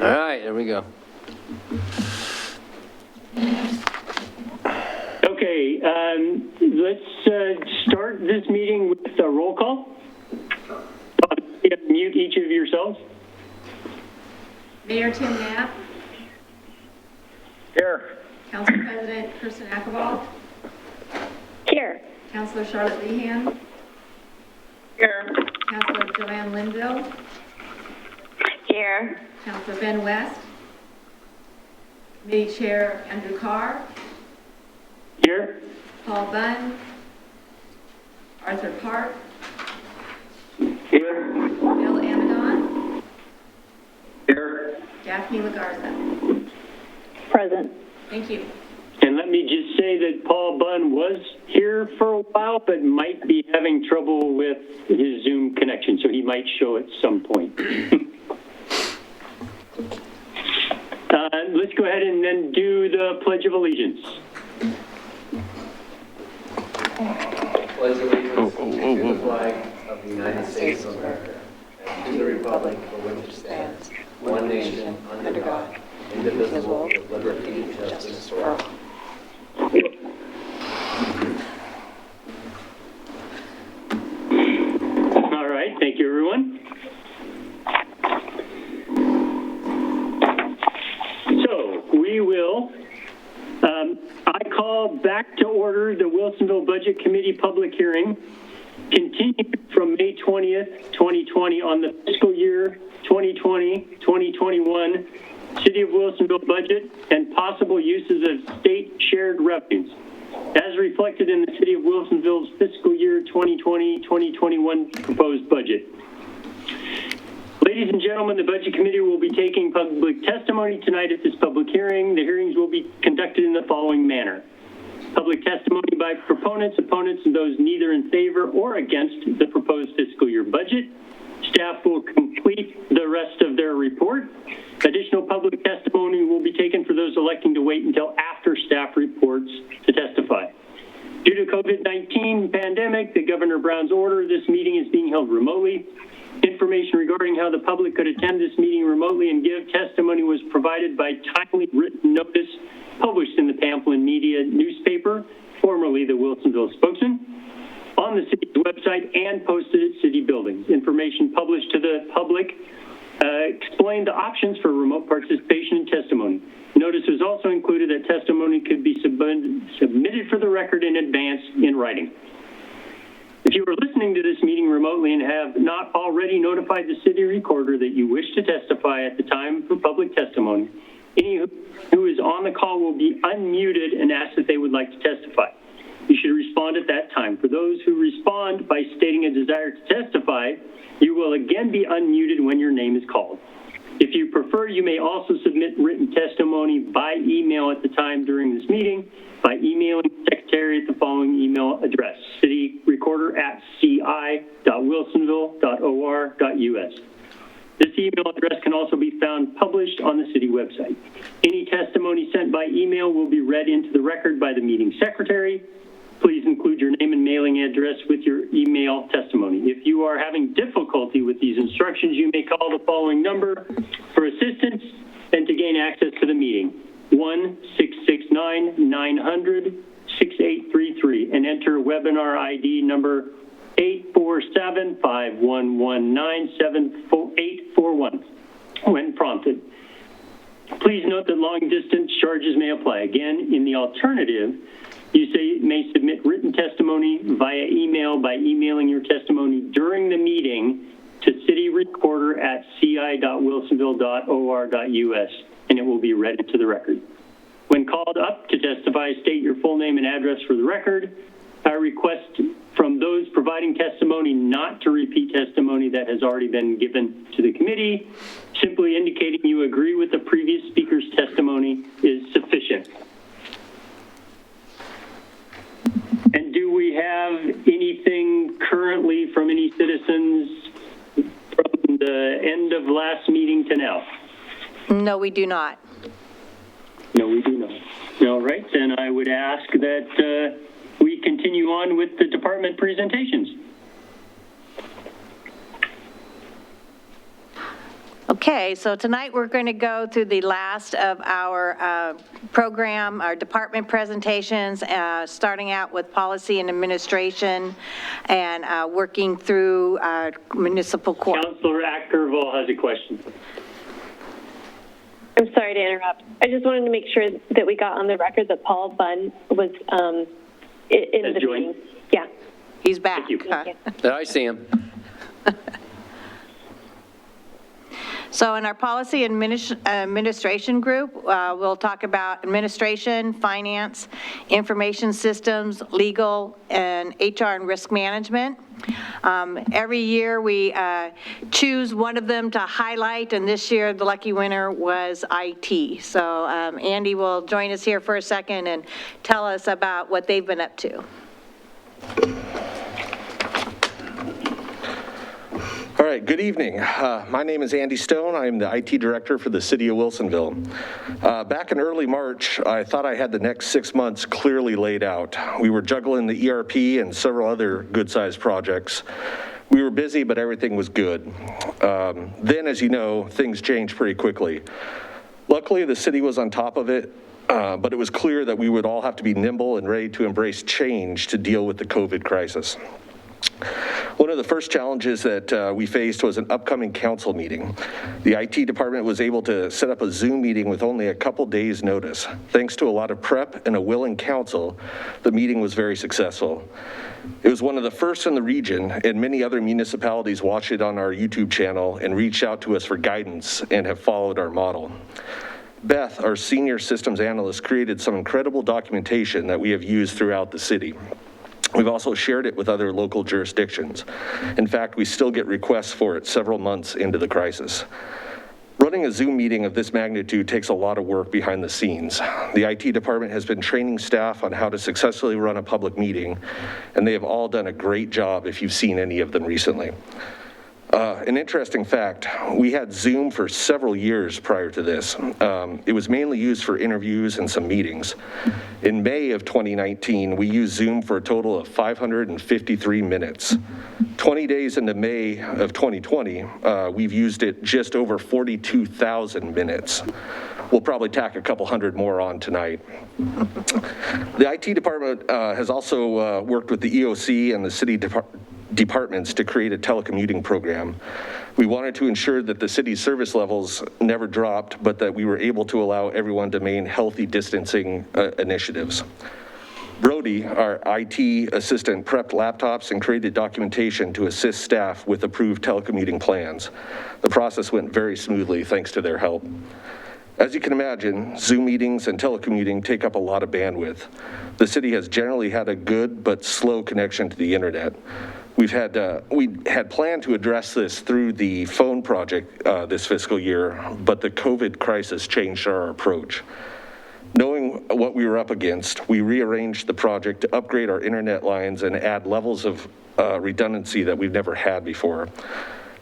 right, there we go. Okay, let's start this meeting with a roll call. Mute each of yourselves. Mayor Tim Knapp, Here. Council President Kirsten Ackervall, Here. Councilor Charlotte Lehan, Here. Councilor Joanne Linville, Here. Councilor Ben West, Committee Chair Andrew Carr, Here. Paul Bunn, Arthur Park, Here. Bill Amadon, Here. Daphne Lagarza. Present. Thank you. And let me just say that Paul Bunn was here for a while, but might be having trouble with his Zoom connection, so he might show at some point. Let's go ahead and then do the Pledge of Allegiance. Pledge allegiance to the flag of the United States of America and to the republic for which it stands, one nation, under God, indivisible, with liberty and justice for all. All right, thank you, everyone. So we will, I call back to order the Wilsonville Budget Committee public hearing, continued from May 20th, 2020 on the fiscal year 2020-2021 City of Wilsonville budget and possible uses of state shared revenues, as reflected in the City of Wilsonville's fiscal year 2020-2021 proposed budget. Ladies and gentlemen, the Budget Committee will be taking public testimony tonight at this public hearing. The hearings will be conducted in the following manner. Public testimony by proponents, opponents, and those neither in favor or against the proposed fiscal year budget. Staff will complete the rest of their report. Additional public testimony will be taken for those electing to wait until after staff reports to testify. Due to COVID-19 pandemic, the Governor Brown's order, this meeting is being held remotely. Information regarding how the public could attend this meeting remotely and give testimony was provided by timely written notice published in the Pamplin Media newspaper, formerly the Wilsonville Spokesman, on the city's website and posted at city buildings. Information published to the public explained the options for remote participation and testimony. Notice was also included that testimony could be submitted for the record in advance in writing. If you are listening to this meeting remotely and have not already notified the city recorder that you wish to testify at the time for public testimony, any who is on the call will be unmuted and asked if they would like to testify. You should respond at that time. For those who respond by stating a desire to testify, you will again be unmuted when your name is called. If you prefer, you may also submit written testimony by email at the time during this meeting by emailing the Secretary at the following email address, cityrecorder@ci.wilsonville.or.us. This email address can also be found published on the city website. Any testimony sent by email will be read into the record by the meeting secretary. Please include your name and mailing address with your email testimony. If you are having difficulty with these instructions, you may call the following number for assistance and to gain access to the meeting, 1-669-900-6833, and enter webinar ID number 847-5119-7841 when prompted. Please note that long distance charges may apply. Again, in the alternative, you may submit written testimony via email by emailing your testimony during the meeting to cityrecorder@ci.wilsonville.or.us, and it will be read into the record. When called up to testify, state your full name and address for the record. I request from those providing testimony not to repeat testimony that has already been given to the committee. Simply indicating you agree with the previous speaker's testimony is sufficient. And do we have anything currently from any citizens from the end of last meeting to now? No, we do not. No, we do not. All right, then I would ask that we continue on with the department presentations. Okay, so tonight we're going to go through the last of our program, our department presentations, starting out with policy and administration and working through municipal court. Councilor Ackerval has a question. I'm sorry to interrupt. I just wanted to make sure that we got on the record that Paul Bunn was in Has the joined? meeting. Yeah. He's back. Thank you. I see him. So in our policy and administration group, we'll talk about administration, finance, information systems, legal, and HR and risk management. Every year we choose one of them to highlight, and this year the lucky winner was IT. So Andy will join us here for a second and tell us about what they've been up to. All right, good evening. My name is Andy Stone. I am the IT director for the city of Wilsonville. Back in early March, I thought I had the next 6 months clearly laid out. We were juggling the ERP and several other good-sized projects. We were busy, but everything was good. Then, as you know, things changed pretty quickly. Luckily, the city was on top of it, but it was clear that we would all have to be nimble and ready to embrace change to deal with the COVID crisis. One of the first challenges that we faced was an upcoming council meeting. The IT department was able to set up a Zoom meeting with only a couple days' notice. Thanks to a lot of prep and a willing council, the meeting was very successful. It was one of the first in the region, and many other municipalities watched it on our YouTube channel and reached out to us for guidance and have followed our model. Beth, our senior systems analyst, created some incredible documentation that we have used throughout the city. We've also shared it with other local jurisdictions. In fact, we still get requests for it several months into the crisis. Running a Zoom meeting of this magnitude takes a lot of work behind the scenes. The IT department has been training staff on how to successfully run a public meeting, and they have all done a great job if you've seen any of them recently. An interesting fact, we had Zoom for several years prior to this. It was mainly used for interviews and some meetings. In May of 2019, we used Zoom for a total of 553 minutes. 20 days into May of 2020, we've used it just over 42,000 minutes. We'll probably tack a couple hundred more on tonight. The IT department has also worked with the EOC and the city departments to create a telecommuting program. We wanted to ensure that the city's service levels never dropped, but that we were able to allow everyone to maintain healthy distancing initiatives. Brody, our IT assistant, prepped laptops and created documentation to assist staff with approved telecommuting plans. The process went very smoothly thanks to their help. As you can imagine, Zoom meetings and telecommuting take up a lot of bandwidth. The city has generally had a good but slow connection to the internet. We had planned to address this through the phone project this fiscal year, but the COVID crisis changed our approach. Knowing what we were up against, we rearranged the project to upgrade our internet lines and add levels of redundancy that we've never had before.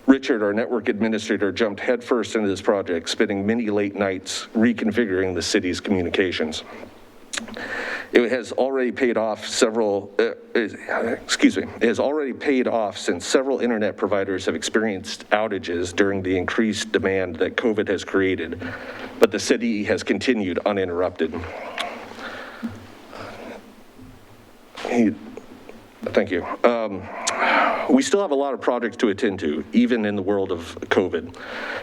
Richard, our network administrator, jumped headfirst into this project, spending many late nights reconfiguring the city's communications. It has already paid off it has already paid off since several internet providers have experienced outages during the increased demand that COVID has created, but the city has continued uninterrupted. Thank you. We still have a lot of projects to attend to, even in the world of COVID.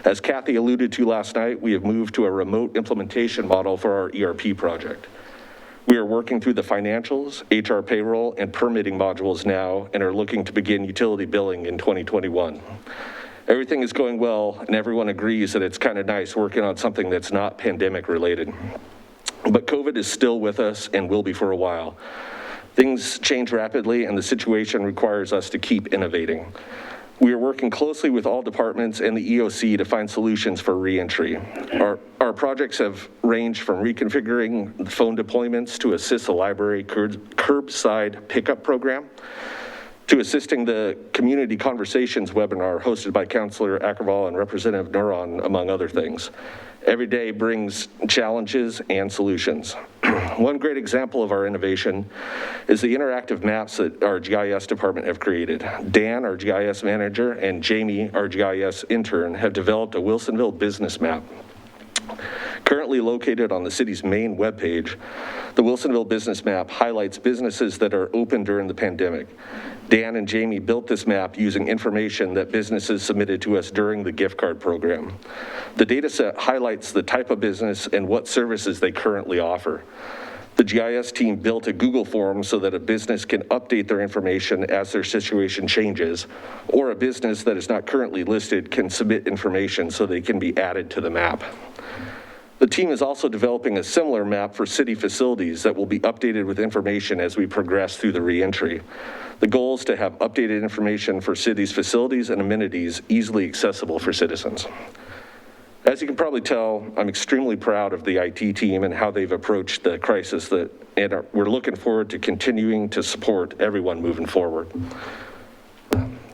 As Kathy alluded to last night, we have moved to a remote implementation model for our ERP project. We are working through the financials, HR payroll, and permitting modules now, and are looking to begin utility billing in 2021. Everything is going well, and everyone agrees that it's kind of nice working on something that's not pandemic related. But COVID is still with us and will be for a while. Things change rapidly, and the situation requires us to keep innovating. We are working closely with all departments and the EOC to find solutions for reentry. Our projects have ranged from reconfiguring phone deployments to assist the library curbside pickup program. to assisting the Community Conversations webinar hosted by Councilor Ackerval and Representative Neuron, among other things. Every day brings challenges and solutions. One great example of our innovation is the interactive maps that our GIS department have created. Dan, our GIS manager, and Jamie, our GIS intern, have developed a Wilsonville business map. Currently located on the city's main webpage, the Wilsonville business map highlights businesses that are open during the pandemic. Dan and Jamie built this map using information that businesses submitted to us during the gift card program. The data set highlights the type of business and what services they currently offer. The GIS team built a Google form so that a business can update their information as their situation changes, or a business that is not currently listed can submit information so they can be added to the map. The team is also developing a similar map for city facilities that will be updated with information as we progress through the reentry. The goal is to have updated information for cities' facilities and amenities easily accessible for citizens. As you can probably tell, I'm extremely proud of the IT team and how they've approached the crisis, and we're looking forward to continuing to support everyone moving forward.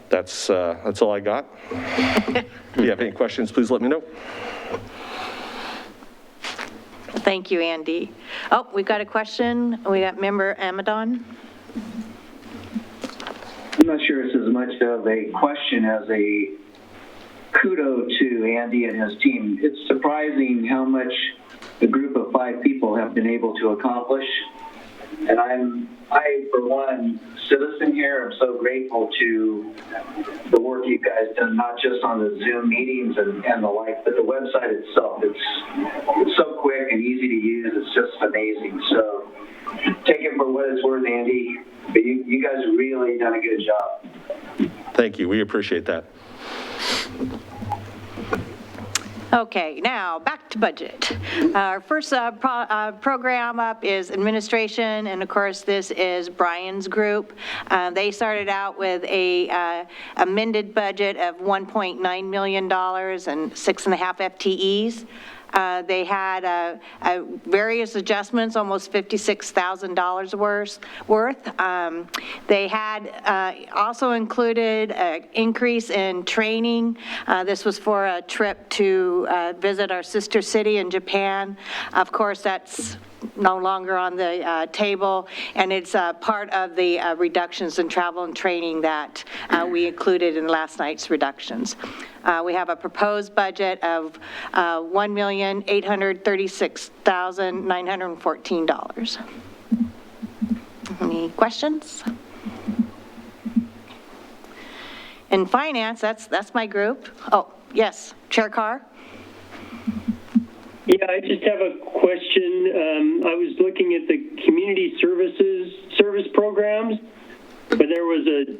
That's all I got. If you have any questions, please let me know. Thank you, Andy. Oh, we've got a question. We got member Amadon. I'm not sure it's as much of a question as a kudo to Andy and his team. It's surprising how much a group of 5 people have been able to accomplish. And I, for one, citizen here, am so grateful to the work you guys done, not just on the Zoom meetings and the like, but the website itself. It's so quick and easy to use. It's just amazing. So take it for what it's worth, Andy. But you guys have really done a good job. Thank you. We appreciate that. Okay, now back to budget. Our first program up is administration, and of course this is Brian's group. They started out with a amended budget of $1.9 million and 6.5 FTEs. They had various adjustments, almost $56,000 worth. They had also included an increase in training. This was for a trip to visit our sister city in Japan. Of course, that's no longer on the table, and it's part of the reductions in travel and training that we included in last night's reductions. We have a proposed budget of $1,836,914. Any questions? In finance, that's my group. Oh, yes, Chair Carr? Yeah, I just have a question. I was looking at the community service programs, but there was a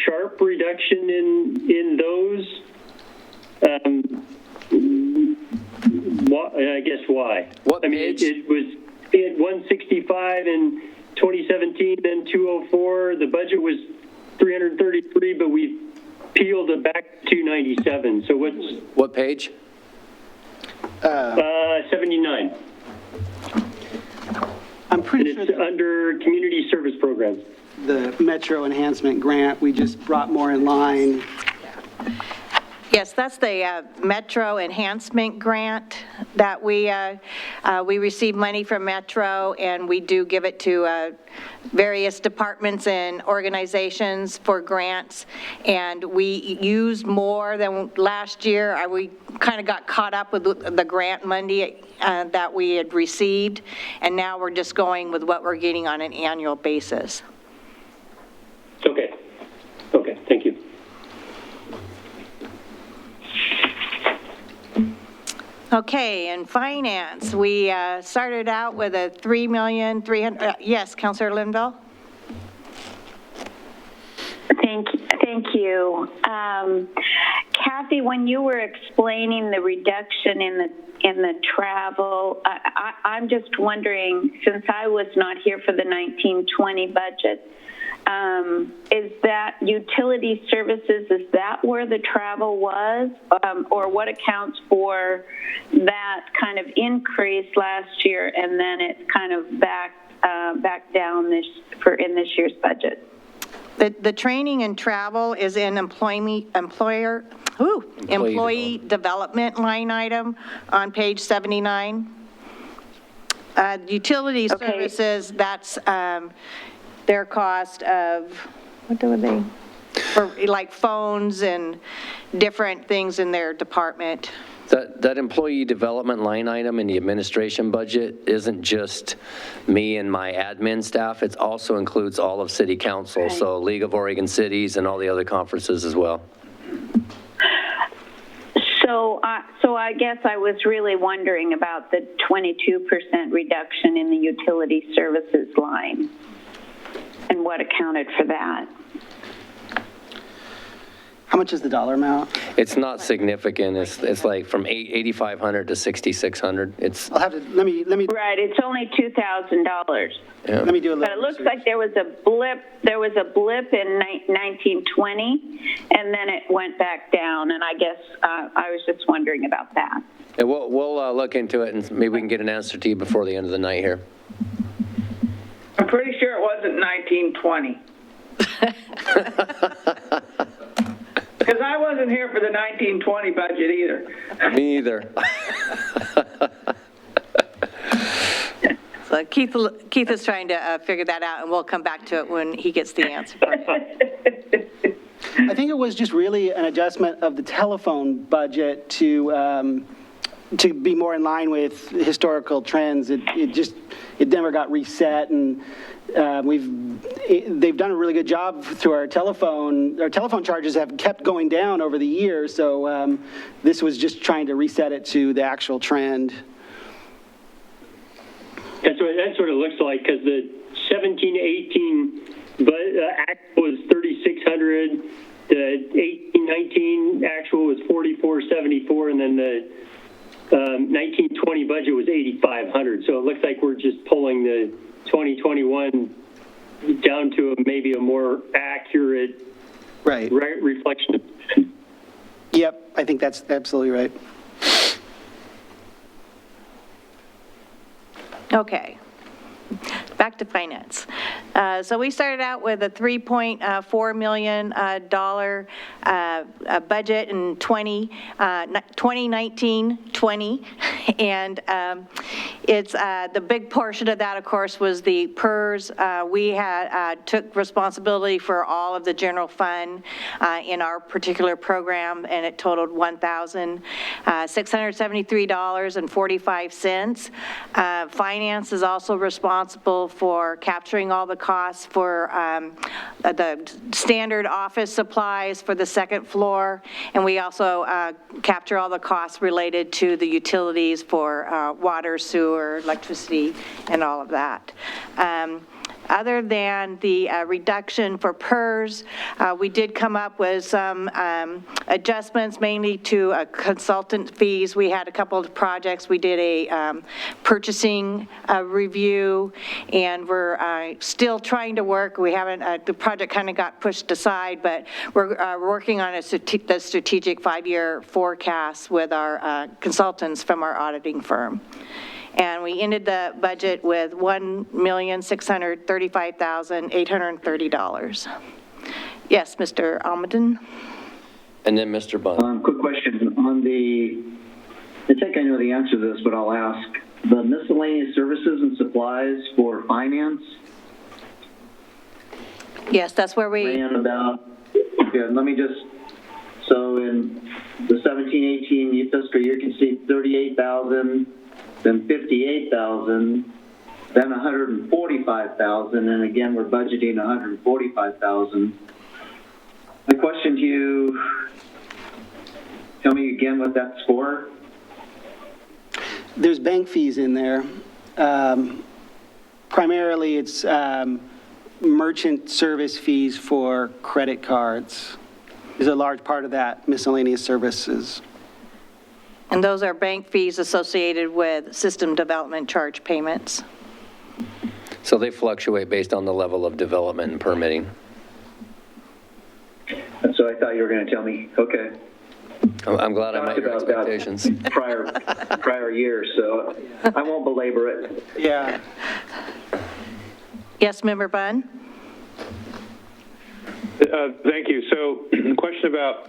sharp reduction in those. I guess why? What I mean, page? it was at 165 in 2017, then 204. The budget was 333, but we peeled it back to 297. So What page? 79. I'm pretty And sure it's that under community service programs. the Metro Enhancement Grant, we just brought more in line. Yes, that's the Metro Enhancement Grant that we receive money from Metro, and we do give it to various departments and organizations for grants, and we used more than last year. We kind of got caught up with the grant money that we had received, and now we're just going with what we're getting on an annual basis. Okay, thank you. Okay, in finance, we started out with a $3,300,000, yes, Councilor Linville? Thank you. Kathy, when you were explaining the reduction in the travel, I'm just wondering, since I was not here for the 1920 budget, is that utility services, is that where the travel was? Or what accounts for that kind of increase last year and then it's kind of back back down in this year's budget? The training and travel is in employee development line item on page 79. Utility services, that's their cost of, what do they, for like phones and different things in their department. That employee development line item in the administration budget isn't just me and my admin staff, it also includes all of city council, so League of Oregon Cities and all the other conferences as well. So I guess I was really wondering about the 22% reduction in the utility services line and what accounted for that. How much is the dollar amount? It's not significant, it's like from 8,500 to 6,600. It's, I'll have to, let me. Right, it's only $2,000. yeah. Let me do a little. But it looks like there was a blip in 1920, and then it went back down, and I guess I was just wondering about that. And we'll look into it, and maybe we can get an answer to you before the end of the night here. I'm pretty sure it wasn't 1920. Because I wasn't here for the 1920 budget either. Me either. So Keith is trying to figure that out, and we'll come back to it when he gets the answer. I think it was just really an adjustment of the telephone budget to be more in line with historical trends. It never got reset, and they've done a really good job through our telephone. Our telephone charges have kept going down over the years, so this was just trying to reset it to the actual trend. That's what it looks like, because the 17-18 actual was 3,600, the 18-19 actual was 4,474, and then the 19-20 budget was 8,500. So it looks like we're just pulling the 2021 down to maybe a more accurate reflection. Yep, I think that's absolutely right. Okay, back to finance. So we started out with a $3.4 million budget in 2019-20, and it's the big portion of that, of course, was the PERS. We had took responsibility for all of the general fund in our particular program, and it totaled $1,673.45. Finance is also responsible for capturing all the costs for the standard office supplies for the second floor, and we also capture all the costs related to the utilities for water, sewer, electricity, and all of that. Other than the reduction for PERS, we did come up with some adjustments, mainly to consultant fees. We had a couple of projects. We did a purchasing review, and we're still trying to work. We haven't, the project kind of got pushed aside, but we're working on the strategic 5-year forecast with our consultants from our auditing firm. And we ended the budget with $1,635,830. Yes, Mr. Almaden? And then Mr. Bunn. Quick question on I think I know the answer to this, but I'll ask. The miscellaneous services and supplies for finance? Yes, that's where we... Ran about, okay, let me just, so in the 17-18 fiscal year, you can see 38,000, then 58,000, then 145,000, and again, we're budgeting 145,000. My question to you, tell me again what that's for? There's bank fees in there. Primarily, it's merchant service fees for credit cards is a large part of that, miscellaneous services. And those are bank fees associated with system development charge payments. So they fluctuate based on the level of development and permitting. And so I thought you were going to tell me, okay. I'm glad I met your expectations. Prior year, so I won't belabor it. Yeah. Yes, Member Bunn? Thank you. So the question about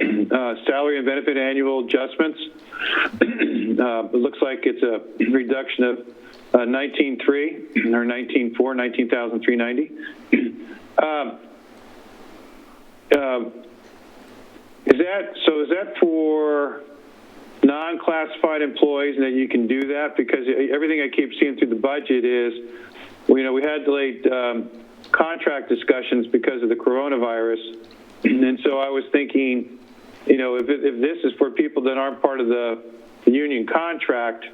salary and benefit annual adjustments, it looks like it's a reduction of 19.3 or 19.4, 19,390. Is that for non-classified employees, and that you can do that? Because everything I keep seeing through the budget is, we had delayed contract discussions because of the coronavirus, and so I was thinking, if this is for people that aren't part of the union contract,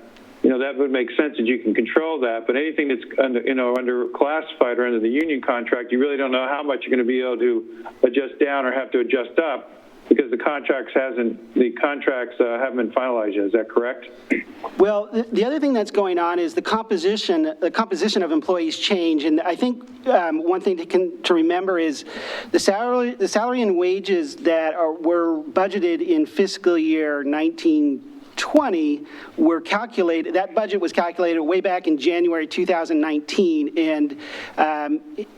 that would make sense that you can control that. But anything that's under classified or under the union contract, you really don't know how much you're going to be able to adjust down or have to adjust up, because the contracts haven't been finalized yet. Is that correct? Well, the other thing that's going on is the composition of employees change, and I think one thing to remember is the salary and wages that were budgeted in fiscal year 2020 were calculated. That budget was calculated way back in January 2019, and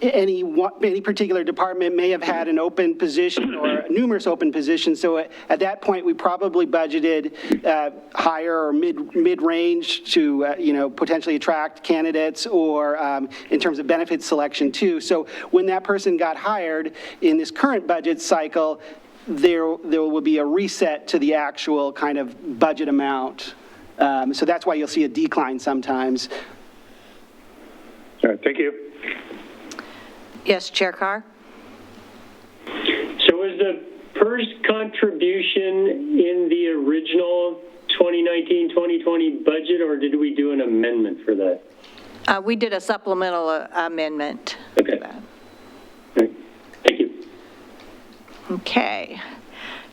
any particular department may have had an open position or numerous open positions. So at that point, we probably budgeted higher or mid-range to potentially attract candidates, or in terms of benefit selection too. So when that person got hired in this current budget cycle, there will be a reset to the actual kind of budget amount. So that's why you'll see a decline sometimes. All right, thank you. Yes, Chair Carr? So is the PERS contribution in the original 2019-2020 budget, or did we do an amendment for that? We did a supplemental amendment. Okay. Right. Thank you. Okay.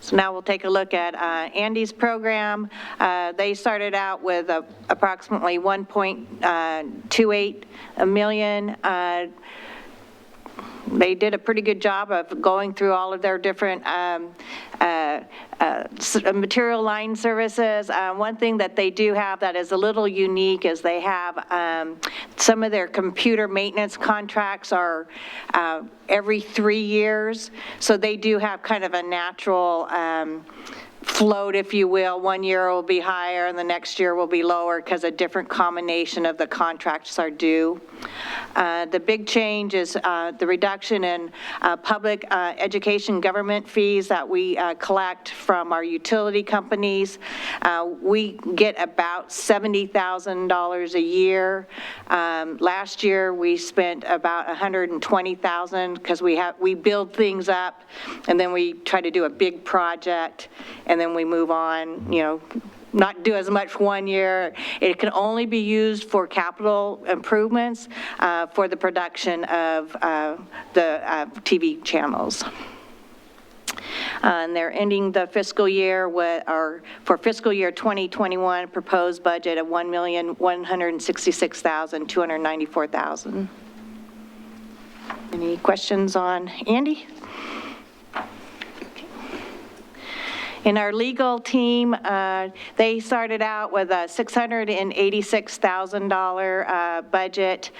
So now we'll take a look at Andy's program. They started out with approximately 1.28 million. They did a pretty good job of going through all of their different material line services. One thing that they do have that is a little unique is they have some of their computer maintenance contracts are every 3 years. So they do have kind of a natural float, if you will. 1 year will be higher and the next year will be lower because a different combination of the contracts are due. The big change is the reduction in public education government fees that we collect from our utility companies. We get about $70,000 a year. Last year we spent about $120,000 because we build things up and then we try to do a big project and then we move on, not do as much 1 year. It can only be used for capital improvements for the production of the TV channels. And they're ending the fiscal year for fiscal year 2021, proposed budget of $1,166,294,000. Any questions on Andy? In our legal team, they started out with a $686,000 budget.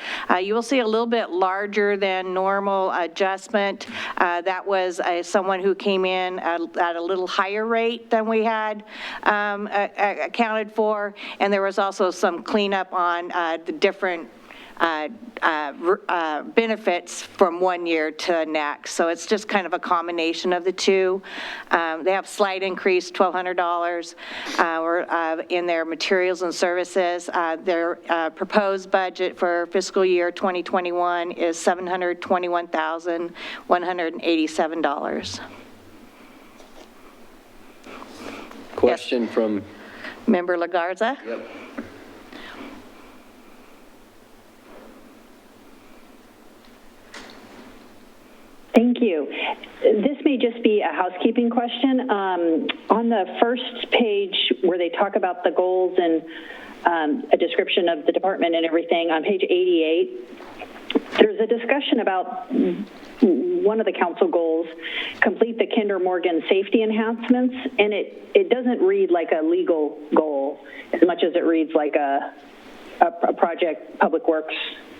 You will see a little bit larger than normal adjustment. That was someone who came in at a little higher rate than we had accounted for, and there was also some cleanup on the different benefits from 1 year to the next. So it's just kind of a combination of the two. They have slight increase, $1,200 in their materials and services. Their proposed budget for fiscal year 2021 is $721,187. Question yes. from Member Lagarza? Yep. Thank you. This may just be a housekeeping question. On the first page where they talk about the goals and a description of the department and everything, on page 88, there's a discussion about one of the council goals, complete the Kinder Morgan safety enhancements, and it doesn't read like a legal goal as much as it reads like a project Public Works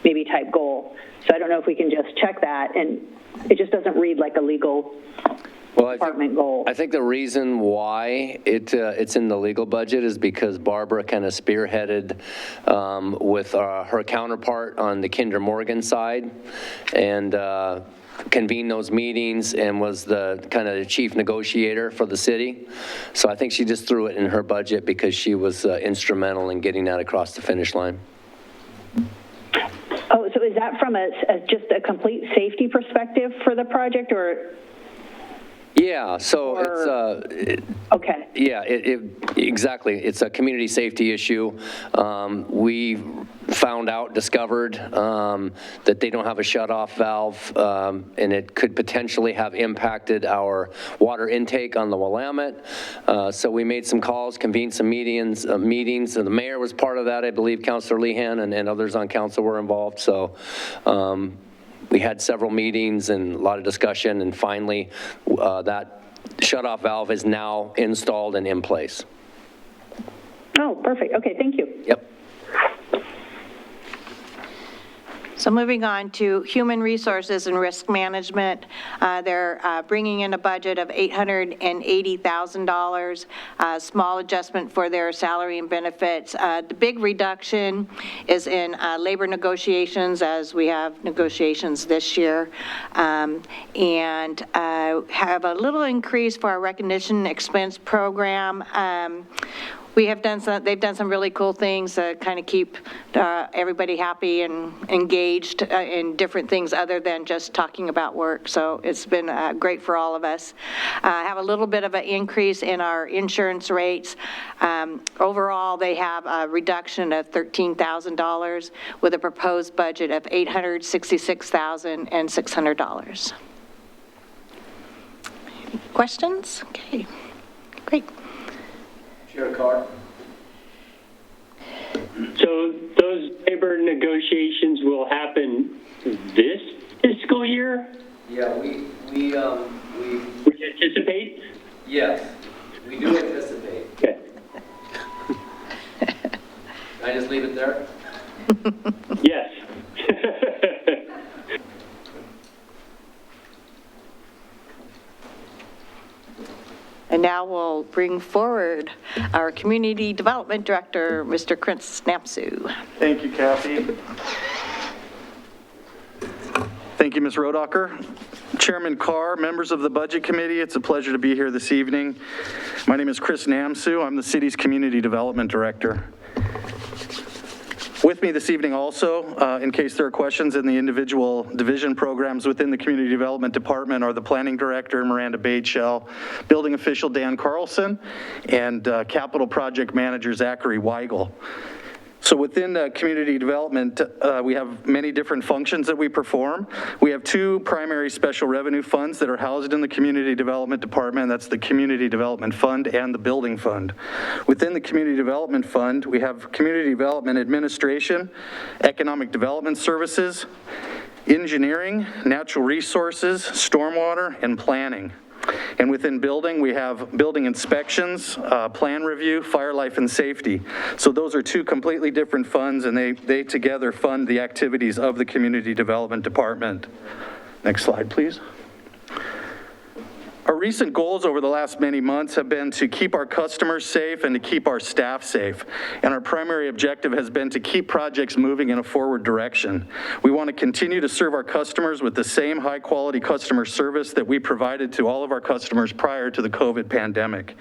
maybe type goal. So I don't know if we can just check that, and it just doesn't read like a legal department goal. I think the reason why it's in the legal budget is because Barbara kind of spearheaded with her counterpart on the Kinder Morgan side, and convened those meetings and was the kind of the chief negotiator for the city. So I think she just threw it in her budget because she was instrumental in getting that across the finish line. Oh, so is that from just a complete safety perspective for the project, or? Yeah, so it's, okay. Yeah, exactly. It's a community safety issue. We discovered that they don't have a shut-off valve, and it could potentially have impacted our water intake on the Willamette. So we made some calls, convened some meetings, and the mayor was part of that. I believe Councilor Lehan and others on council were involved. So we had several meetings and a lot of discussion, and finally that shut-off valve is now installed and in place. Oh, perfect. Okay, thank you. Yep. So moving on to human resources and risk management, they're bringing in a budget of $880,000, small adjustment for their salary and benefits. The big reduction is in labor negotiations, as we have negotiations this year, and have a little increase for our recognition expense program. They've done some really cool things to kind of keep everybody happy and engaged in different things other than just talking about work. So it's been great for all of us. Have a little bit of an increase in our insurance rates. Overall, they have a reduction of $13,000 with a proposed budget of $866,600. Any questions? Okay, great. Chair Carr. So those labor negotiations will happen this fiscal year? Yeah, we anticipate? Yes, we do anticipate. Okay. Can I just leave it there? Yes. And now we'll bring forward our Community Development Director, Mr. Chris Snapsu. Thank you, Kathy. Thank you, Ms. Rodacher. Chairman Carr, members of the Budget Committee, it's a pleasure to be here this evening. My name is Chris Namsu. I'm the city's Community Development Director. With me this evening also, in case there are questions in the individual division programs within the Community Development Department, are the Planning Director, Miranda Bateshell, Building Official Dan Carlson, and Capital Project Manager Zachary Weigel. So within community development, we have many different functions that we perform. We have two primary special revenue funds that are housed in the Community Development Department. That's the Community Development Fund and the Building Fund. Within the Community Development Fund, we have Community Development Administration, Economic Development Services, Engineering, Natural Resources, Stormwater, and Planning. And within building, we have building inspections, plan review, fire life and safety. So those are two completely different funds, and they together fund the activities of the Community Development Department. Next slide, please. Our recent goals over the last many months have been to keep our customers safe and to keep our staff safe. And our primary objective has been to keep projects moving in a forward direction. We want to continue to serve our customers with the same high quality customer service that we provided to all of our customers prior to the COVID pandemic.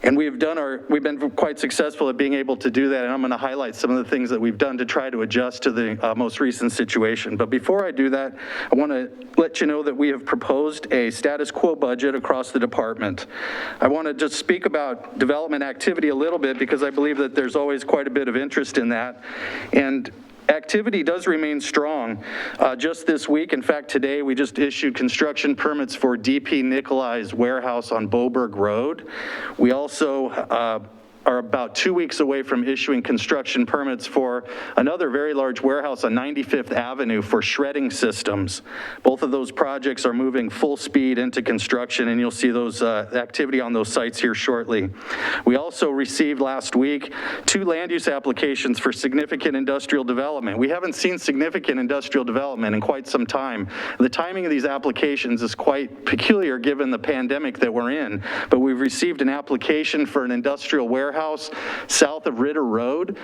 And we've been quite successful at being able to do that, and I'm going to highlight some of the things that we've done to try to adjust to the most recent situation. But before I do that, I want to let you know that we have proposed a status quo budget across the department. I want to just speak about development activity a little bit because I believe that there's always quite a bit of interest in that. And activity does remain strong. Just this week, in fact, today, we just issued construction permits for DP Nikolai's warehouse on Boberg Road. We also are about 2 weeks away from issuing construction permits for another very large warehouse on 95th Avenue for shredding systems. Both of those projects are moving full speed into construction, and you'll see those activity on those sites here shortly. We also received last week 2 land use applications for significant industrial development. We haven't seen significant industrial development in quite some time. The timing of these applications is quite peculiar given the pandemic that we're in, but we've received an application for an industrial warehouse south of Ritter Road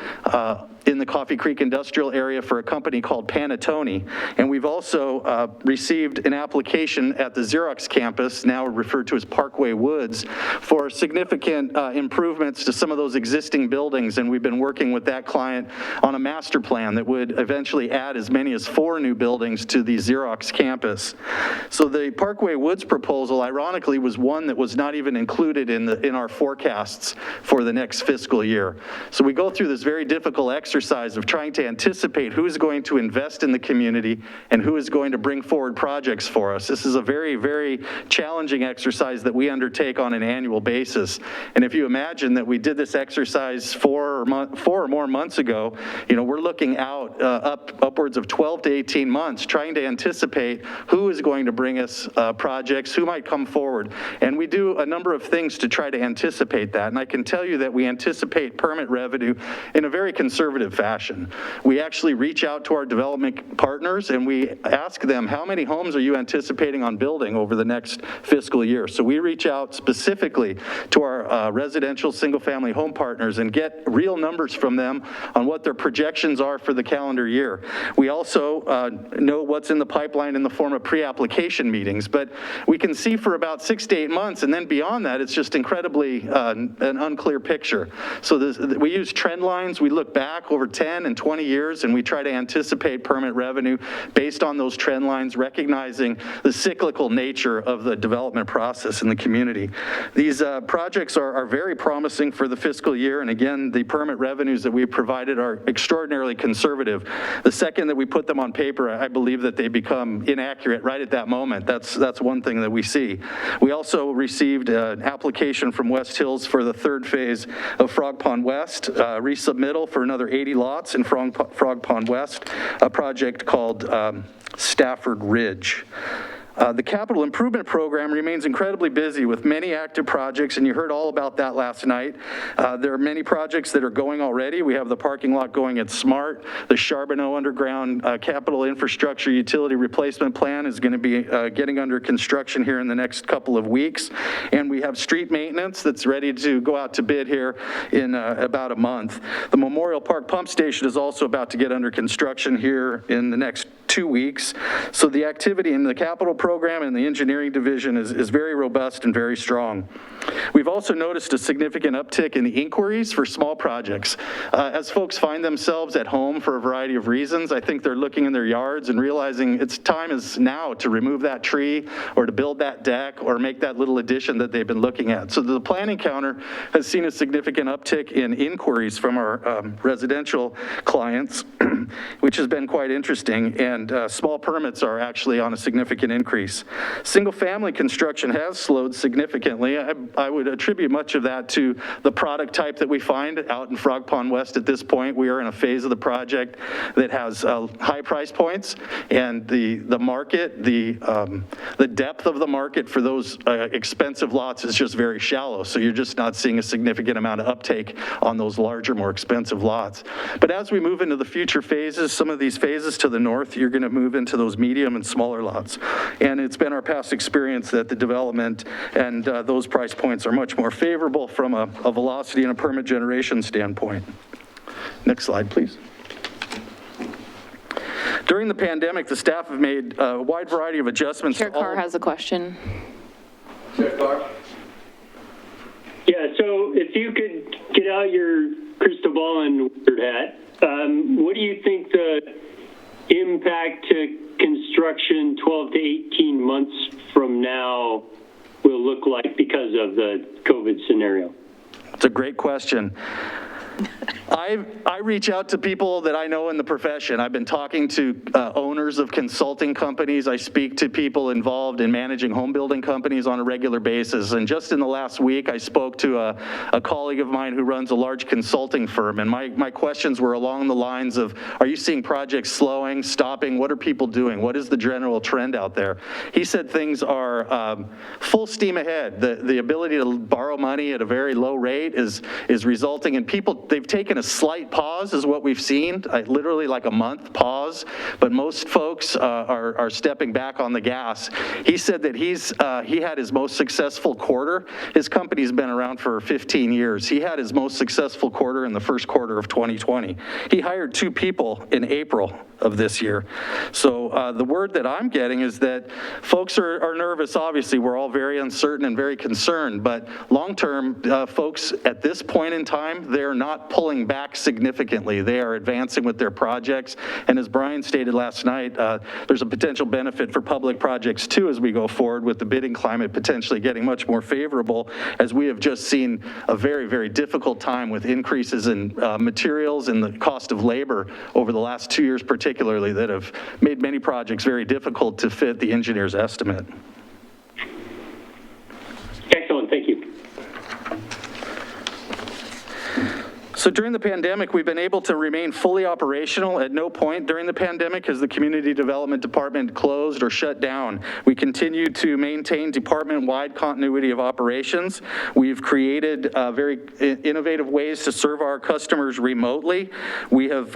in the Coffee Creek industrial area for a company called Panettone. And we've also received an application at the Xerox campus, now referred to as Parkway Woods, for significant improvements to some of those existing buildings. And we've been working with that client on a master plan that would eventually add as many as 4 new buildings to the Xerox campus. So the Parkway Woods proposal, ironically, was one that was not even included in our forecasts for the next fiscal year. So we go through this very difficult exercise of trying to anticipate who is going to invest in the community and who is going to bring forward projects for us. This is a very, very challenging exercise that we undertake on an annual basis. And if you imagine that we did this exercise 4 or more months ago, you know, we're looking out upwards of 12 to 18 months trying to anticipate who is going to bring us projects, who might come forward. And we do a number of things to try to anticipate that. And I can tell you that we anticipate permit revenue in a very conservative fashion. We actually reach out to our development partners and we ask them, how many homes are you anticipating on building over the next fiscal year? So we reach out specifically to our residential single-family home partners and get real numbers from them on what their projections are for the calendar year. We also know what's in the pipeline in the form of pre-application meetings, but we can see for about 6 to 8 months, and then beyond that, it's just incredibly an unclear picture. So we use trend lines. We look back over 10 and 20 years, and we try to anticipate permit revenue based on those trend lines, recognizing the cyclical nature of the development process in the community. These projects are very promising for the fiscal year, and again, the permit revenues that we've provided are extraordinarily conservative. The second that we put them on paper, I believe that they become inaccurate right at that moment. That's one thing that we see. We also received an application from West Hills for the 3rd phase of Frog Pond West, resubmittal for another 80 lots in Frog Pond West, a project called Stafford Ridge. The capital improvement program remains incredibly busy with many active projects, and you heard all about that last night. There are many projects that are going already. We have the parking lot going at Smart. The Charbonneau Underground Capital Infrastructure Utility Replacement Plan is going to be getting under construction here in the next couple of weeks. And we have street maintenance that's ready to go out to bid here in about a month. The Memorial Park Pump Station is also about to get under construction here in the next 2 weeks. So the activity in the capital program and the engineering division is very robust and very strong. We've also noticed a significant uptick in the inquiries for small projects. As folks find themselves at home for a variety of reasons, I think they're looking in their yards and realizing it's time is now to remove that tree or to build that deck or make that little addition that they've been looking at. So the planning counter has seen a significant uptick in inquiries from our residential clients, which has been quite interesting, and small permits are actually on a significant increase. Single family construction has slowed significantly. I would attribute much of that to the product type that we find out in Frog Pond West at this point. We are in a phase of the project that has high price points, and the market, the depth of the market for those expensive lots is just very shallow. So you're just not seeing a significant amount of uptake on those larger, more expensive lots. But as we move into the future phases, some of these phases to the north, you're going to move into those medium and smaller lots. And it's been our past experience that the development and those price points are much more favorable from a velocity and a permit generation standpoint. Next slide, please. During the pandemic, the staff have made a wide variety of adjustments. Chair Carr has a question. Chair Carr? Yeah, so if you could get out your crystal ball and wizard hat, what do you think the impact to construction 12 to 18 months from now will look like because of the COVID scenario? It's a great question. I reach out to people that I know in the profession. I've been talking to owners of consulting companies. I speak to people involved in managing home building companies on a regular basis. And just in the last week, I spoke to a colleague of mine who runs a large consulting firm. And my questions were along the lines of, are you seeing projects slowing, stopping? What are people doing? What is the general trend out there? He said things are full steam ahead. The ability to borrow money at a very low rate is resulting in people, they've taken a slight pause is what we've seen, literally like a month pause, but most folks are stepping back on the gas. He said that he had his most successful quarter. His company's been around for 15 years. He had his most successful quarter in the first quarter of 2020. He hired 2 people in April of this year. So the word that I'm getting is that folks are nervous. Obviously, we're all very uncertain and very concerned, but long-term, folks at this point in time, they're not pulling back significantly. They are advancing with their projects. And as Brian stated last night, there's a potential benefit for public projects too as we go forward, with the bidding climate potentially getting much more favorable, as we have just seen a very, very difficult time with increases in materials and the cost of labor over the last 2 years particularly, that have made many projects very difficult to fit the engineer's estimate. Excellent, thank you. So during the pandemic, we've been able to remain fully operational. At no point during the pandemic has the Community Development Department closed or shut down. We continue to maintain department-wide continuity of operations. We've created very innovative ways to serve our customers remotely. We have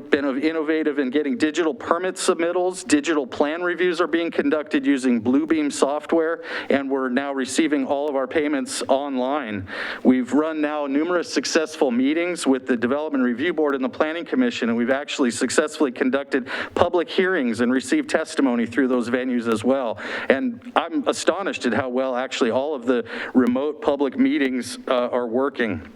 been innovative in getting digital permit submittals. Digital plan reviews are being conducted using Bluebeam software, and we're now receiving all of our payments online. We've run now numerous successful meetings with the Development Review Board and the Planning Commission, and we've actually successfully conducted public hearings and received testimony through those venues as well. And I'm astonished at how well actually all of the remote public meetings are working.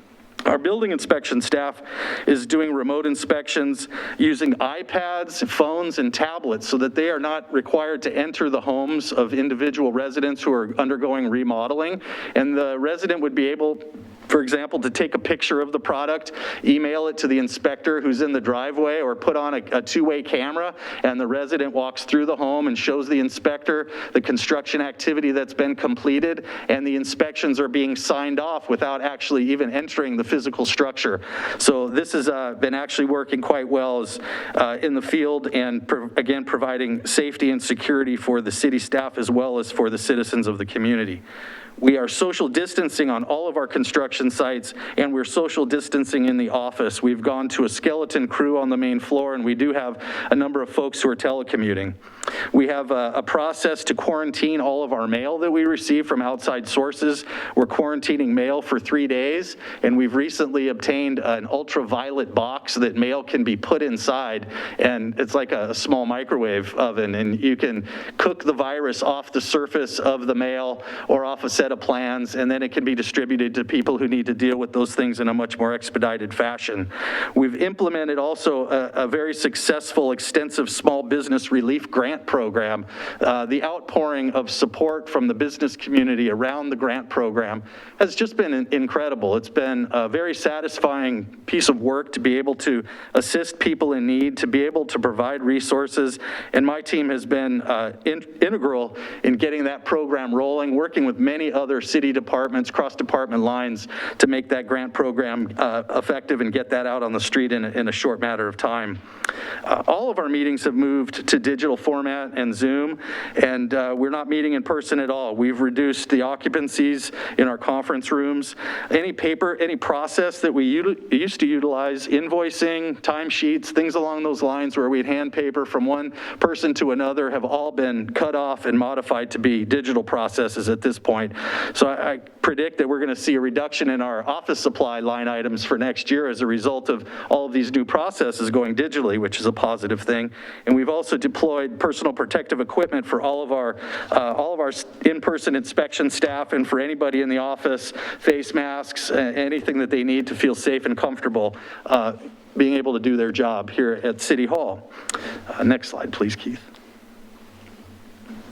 Our building inspection staff is doing remote inspections using iPads, phones, and tablets so that they are not required to enter the homes of individual residents who are undergoing remodeling. And the resident would be able, for example, to take a picture of the product, email it to the inspector who's in the driveway, or put on a two-way camera, and the resident walks through the home and shows the inspector the construction activity that's been completed, and the inspections are being signed off without actually even entering the physical structure. So this has been actually working quite well as, in the field, and again, providing safety and security for the city staff as well as for the citizens of the community. We are social distancing on all of our construction sites, and we're social distancing in the office. We've gone to a skeleton crew on the main floor, and we do have a number of folks who are telecommuting. We have a process to quarantine all of our mail that we receive from outside sources. We're quarantining mail for 3 days, and we've recently obtained an ultraviolet box that mail can be put inside, and it's like a small microwave oven, and you can cook the virus off the surface of the mail or off a set of plans, and then it can be distributed to people who need to deal with those things in a much more expedited fashion. We've implemented also a very successful, extensive small business relief grant program. The outpouring of support from the business community around the grant program has just been incredible. It's been a very satisfying piece of work to be able to assist people in need, to be able to provide resources, and my team has been integral in getting that program rolling, working with many other city departments, cross-department lines, to make that grant program effective and get that out on the street in a short matter of time. All of our meetings have moved to digital format and Zoom, and we're not meeting in person at all. We've reduced the occupancies in our conference rooms. Any process that we used to utilize, invoicing, timesheets, things along those lines where we'd hand paper from one person to another, have all been cut off and modified to be digital processes at this point. So I predict that we're going to see a reduction in our office supply line items for next year as a result of all of these new processes going digitally, which is a positive thing. And we've also deployed personal protective equipment for all of our in-person inspection staff, and for anybody in the office, face masks, anything that they need to feel safe and comfortable being able to do their job here at City Hall. Next slide, please, Keith.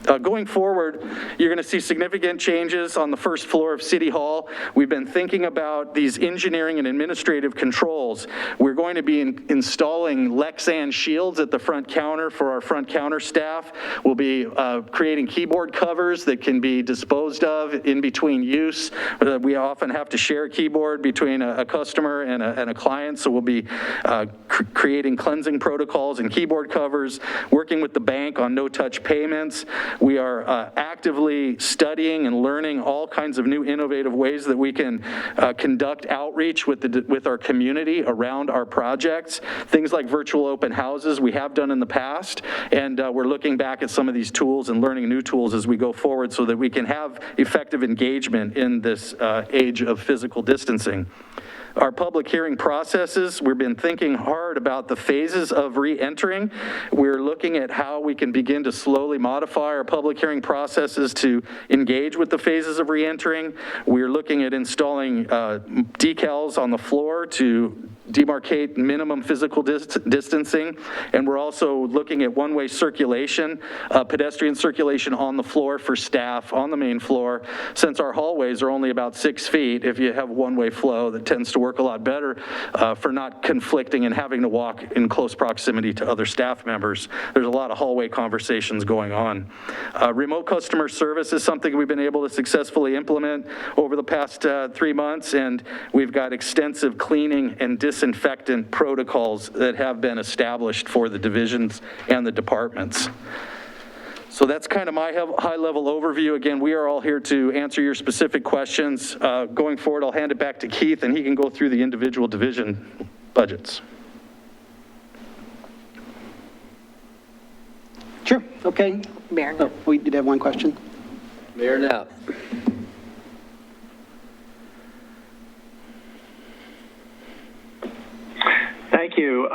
Going forward, you're going to see significant changes on the first floor of City Hall. We've been thinking about these engineering and administrative controls. We're going to be installing Lexan shields at the front counter for our front counter staff. We'll be creating keyboard covers that can be disposed of in between use. We often have to share a keyboard between a customer and a client, so we'll be creating cleansing protocols and keyboard covers, working with the bank on no-touch payments. We are actively studying and learning all kinds of new innovative ways that we can conduct outreach with our community around our projects. Things like virtual open houses we have done in the past, and we're looking back at some of these tools and learning new tools as we go forward so that we can have effective engagement in this age of physical distancing. Our public hearing processes, we've been thinking hard about the phases of re-entering. We're looking at how we can begin to slowly modify our public hearing processes to engage with the phases of re-entering. We're looking at installing decals on the floor to demarcate minimum physical distancing, and we're also looking at one-way circulation, pedestrian circulation on the floor for staff on the main floor. Since our hallways are only about 6 feet, if you have one-way flow, that tends to work a lot better for not conflicting and having to walk in close proximity to other staff members. There's a lot of hallway conversations going on. Remote customer service is something we've been able to successfully implement over the past 3 months, and we've got extensive cleaning and disinfectant protocols that have been established for the divisions and the departments. So that's kind of my high-level overview. Again, we are all here to answer your specific questions. Going forward, I'll hand it back to Keith, and he can go through the individual division budgets. Sure, okay. Mayor. Oh, we did have one question. Mayor Knapp. Thank you.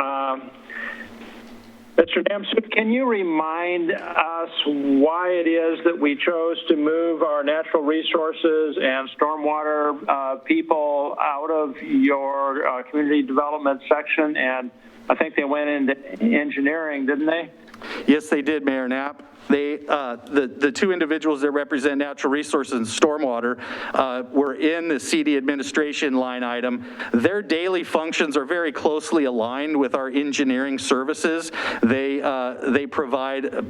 Mr. Damsup, can you remind us why it is that we chose to move our natural resources and stormwater people out of your community development section? And I think they went into engineering, didn't they? Yes, they did, Mayor Knapp. They, the two individuals that represent natural resources and stormwater were in the CD administration line item. Their daily functions are very closely aligned with our engineering services. They provide,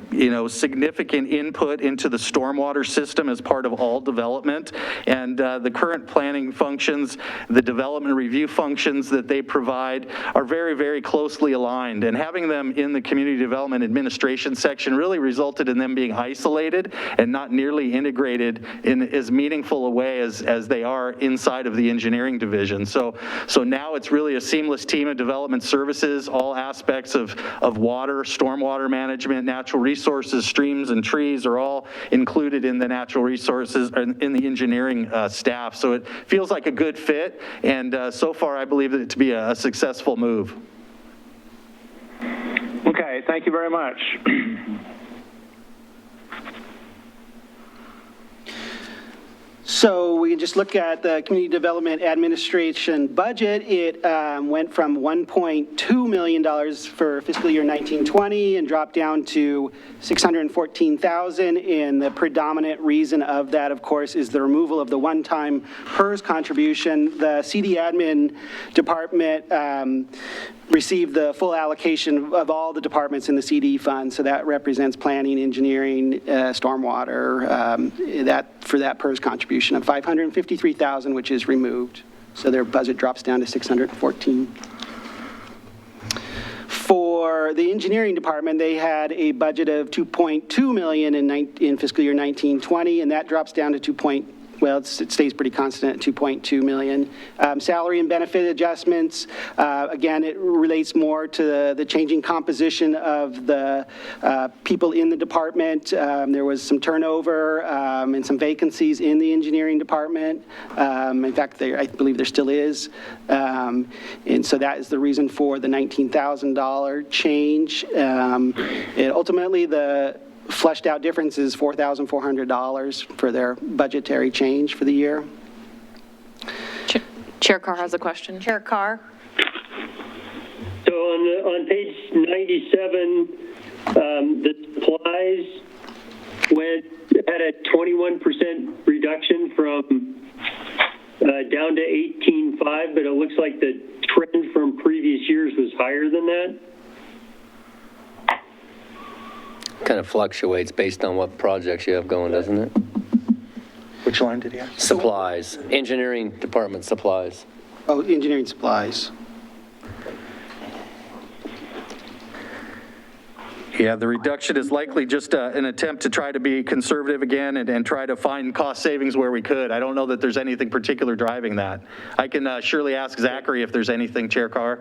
significant input into the stormwater system as part of all development. And the current planning functions, the development review functions that they provide are very, very closely aligned. And having them in the community development administration section really resulted in them being isolated and not nearly integrated in as meaningful a way as they are inside of the engineering division. So now it's really a seamless team of development services. All aspects of water, stormwater management, natural resources, streams and trees are all included in the natural resources, in the engineering staff. So it feels like a good fit, and so far I believe it to be a successful move. Okay, thank you very much. So we can just look at the Community Development Administration budget. It went from $1.2 million for fiscal year 1920 and dropped down to $614,000. And the predominant reason of that, of course, is the removal of the one-time PERS contribution. The CD admin department received the full allocation of all the departments in the CD fund. So that represents planning, engineering, stormwater, for that PERS contribution of $553,000, which is removed. So their budget drops down to $614,000. For the engineering department, they had a budget of $2.2 million in fiscal year 1920, and that drops down to it stays pretty constant at $2.2 million. Salary and benefit adjustments, again, it relates more to the changing composition of the people in the department. There was some turnover and some vacancies in the engineering department. In fact, I believe there still is. And so that is the reason for the $19,000 change. And ultimately, the fleshed out difference is $4,400 for their budgetary change for the year. Chair Carr has a question. Chair Carr. So on page 97, the supplies, had a 21% reduction from down to 18.5, but it looks like the trend from previous years was higher than that. Kind of fluctuates based on what projects you have going, doesn't it? Which line did he have? Supplies, engineering department supplies. Oh, engineering supplies. Yeah, the reduction is likely just an attempt to try to be conservative again and try to find cost savings where we could. I don't know that there's anything particular driving that. I can surely ask Zachary if there's anything, Chair Carr.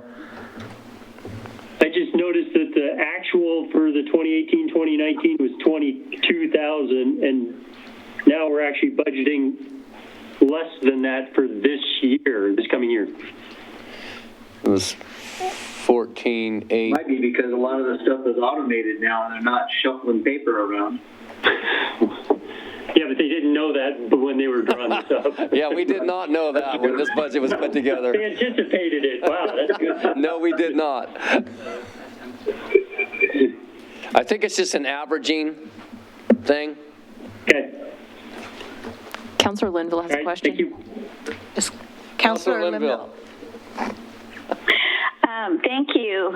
I just noticed that the actual for the 2018-2019 was 22,000, and now we're actually budgeting less than that for this year, this coming year. It was 14.8. Might be because a lot of the stuff is automated now and they're not shuffling paper around. Yeah, but they didn't know that when they were drawing this up. Yeah, we did not know that when this budget was put together. They anticipated it. Wow, that's good. No, we did not. I think it's just an averaging thing. Okay. Councilor Linville has a question. Thank you. Councilor Linville. Thank you.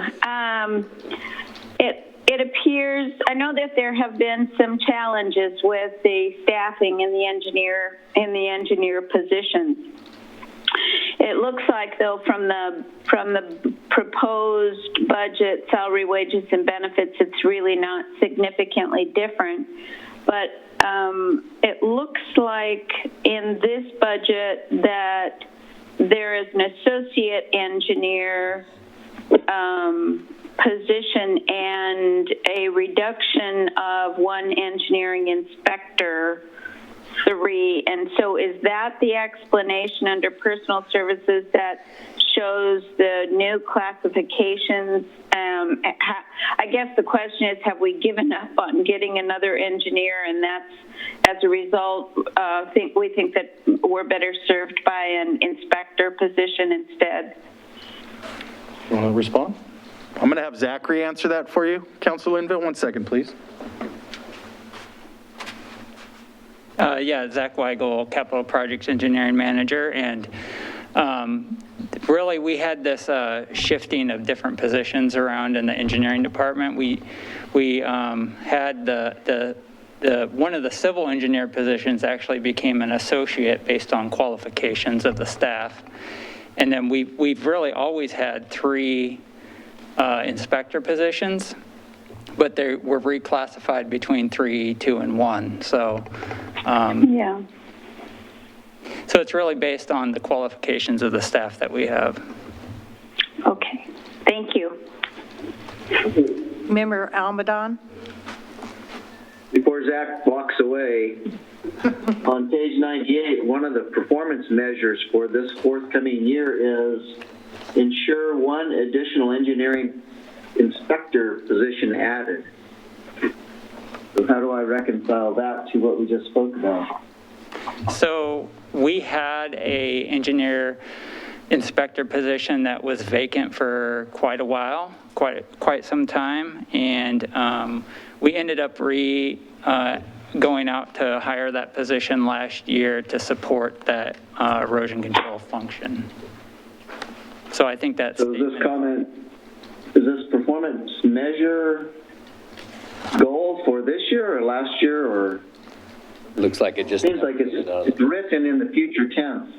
It appears, I know that there have been some challenges with the staffing in the engineer positions. It looks like, though, from the proposed budget, salary, wages, and benefits, it's really not significantly different. But it looks like in this budget that there is an associate engineer position and a reduction of one engineering inspector, 3. And so is that the explanation under personal services that shows the new classifications? I guess the question is, have we given up on getting another engineer, and that's, as a result, we think that we're better served by an inspector position instead? You want to respond? I'm going to have Zachary answer that for you. Councilor Linville, 1 second, please. Yeah, Zach Weigel, Capital Projects Engineering Manager, and really we had this shifting of different positions around in the engineering department. We had one of the civil engineer positions actually became an associate based on qualifications of the staff, and then we've really always had 3 inspector positions, but they were reclassified between 3, 2, and 1. So, yeah. So it's really based on the qualifications of the staff that we have. Okay. Thank you. Member Almadon? Before Zach walks away, on page 98, one of the performance measures for this forthcoming year is ensure one additional engineering inspector position added. So how do I reconcile that to what we just spoke about? So we had a engineer inspector position that was vacant for quite a while, quite some time, and we ended up going out to hire that position last year to support that erosion control function. So I think that's. So is this performance measure goal for this year or last year, or? Looks like it just. Seems like it's written in the future tense.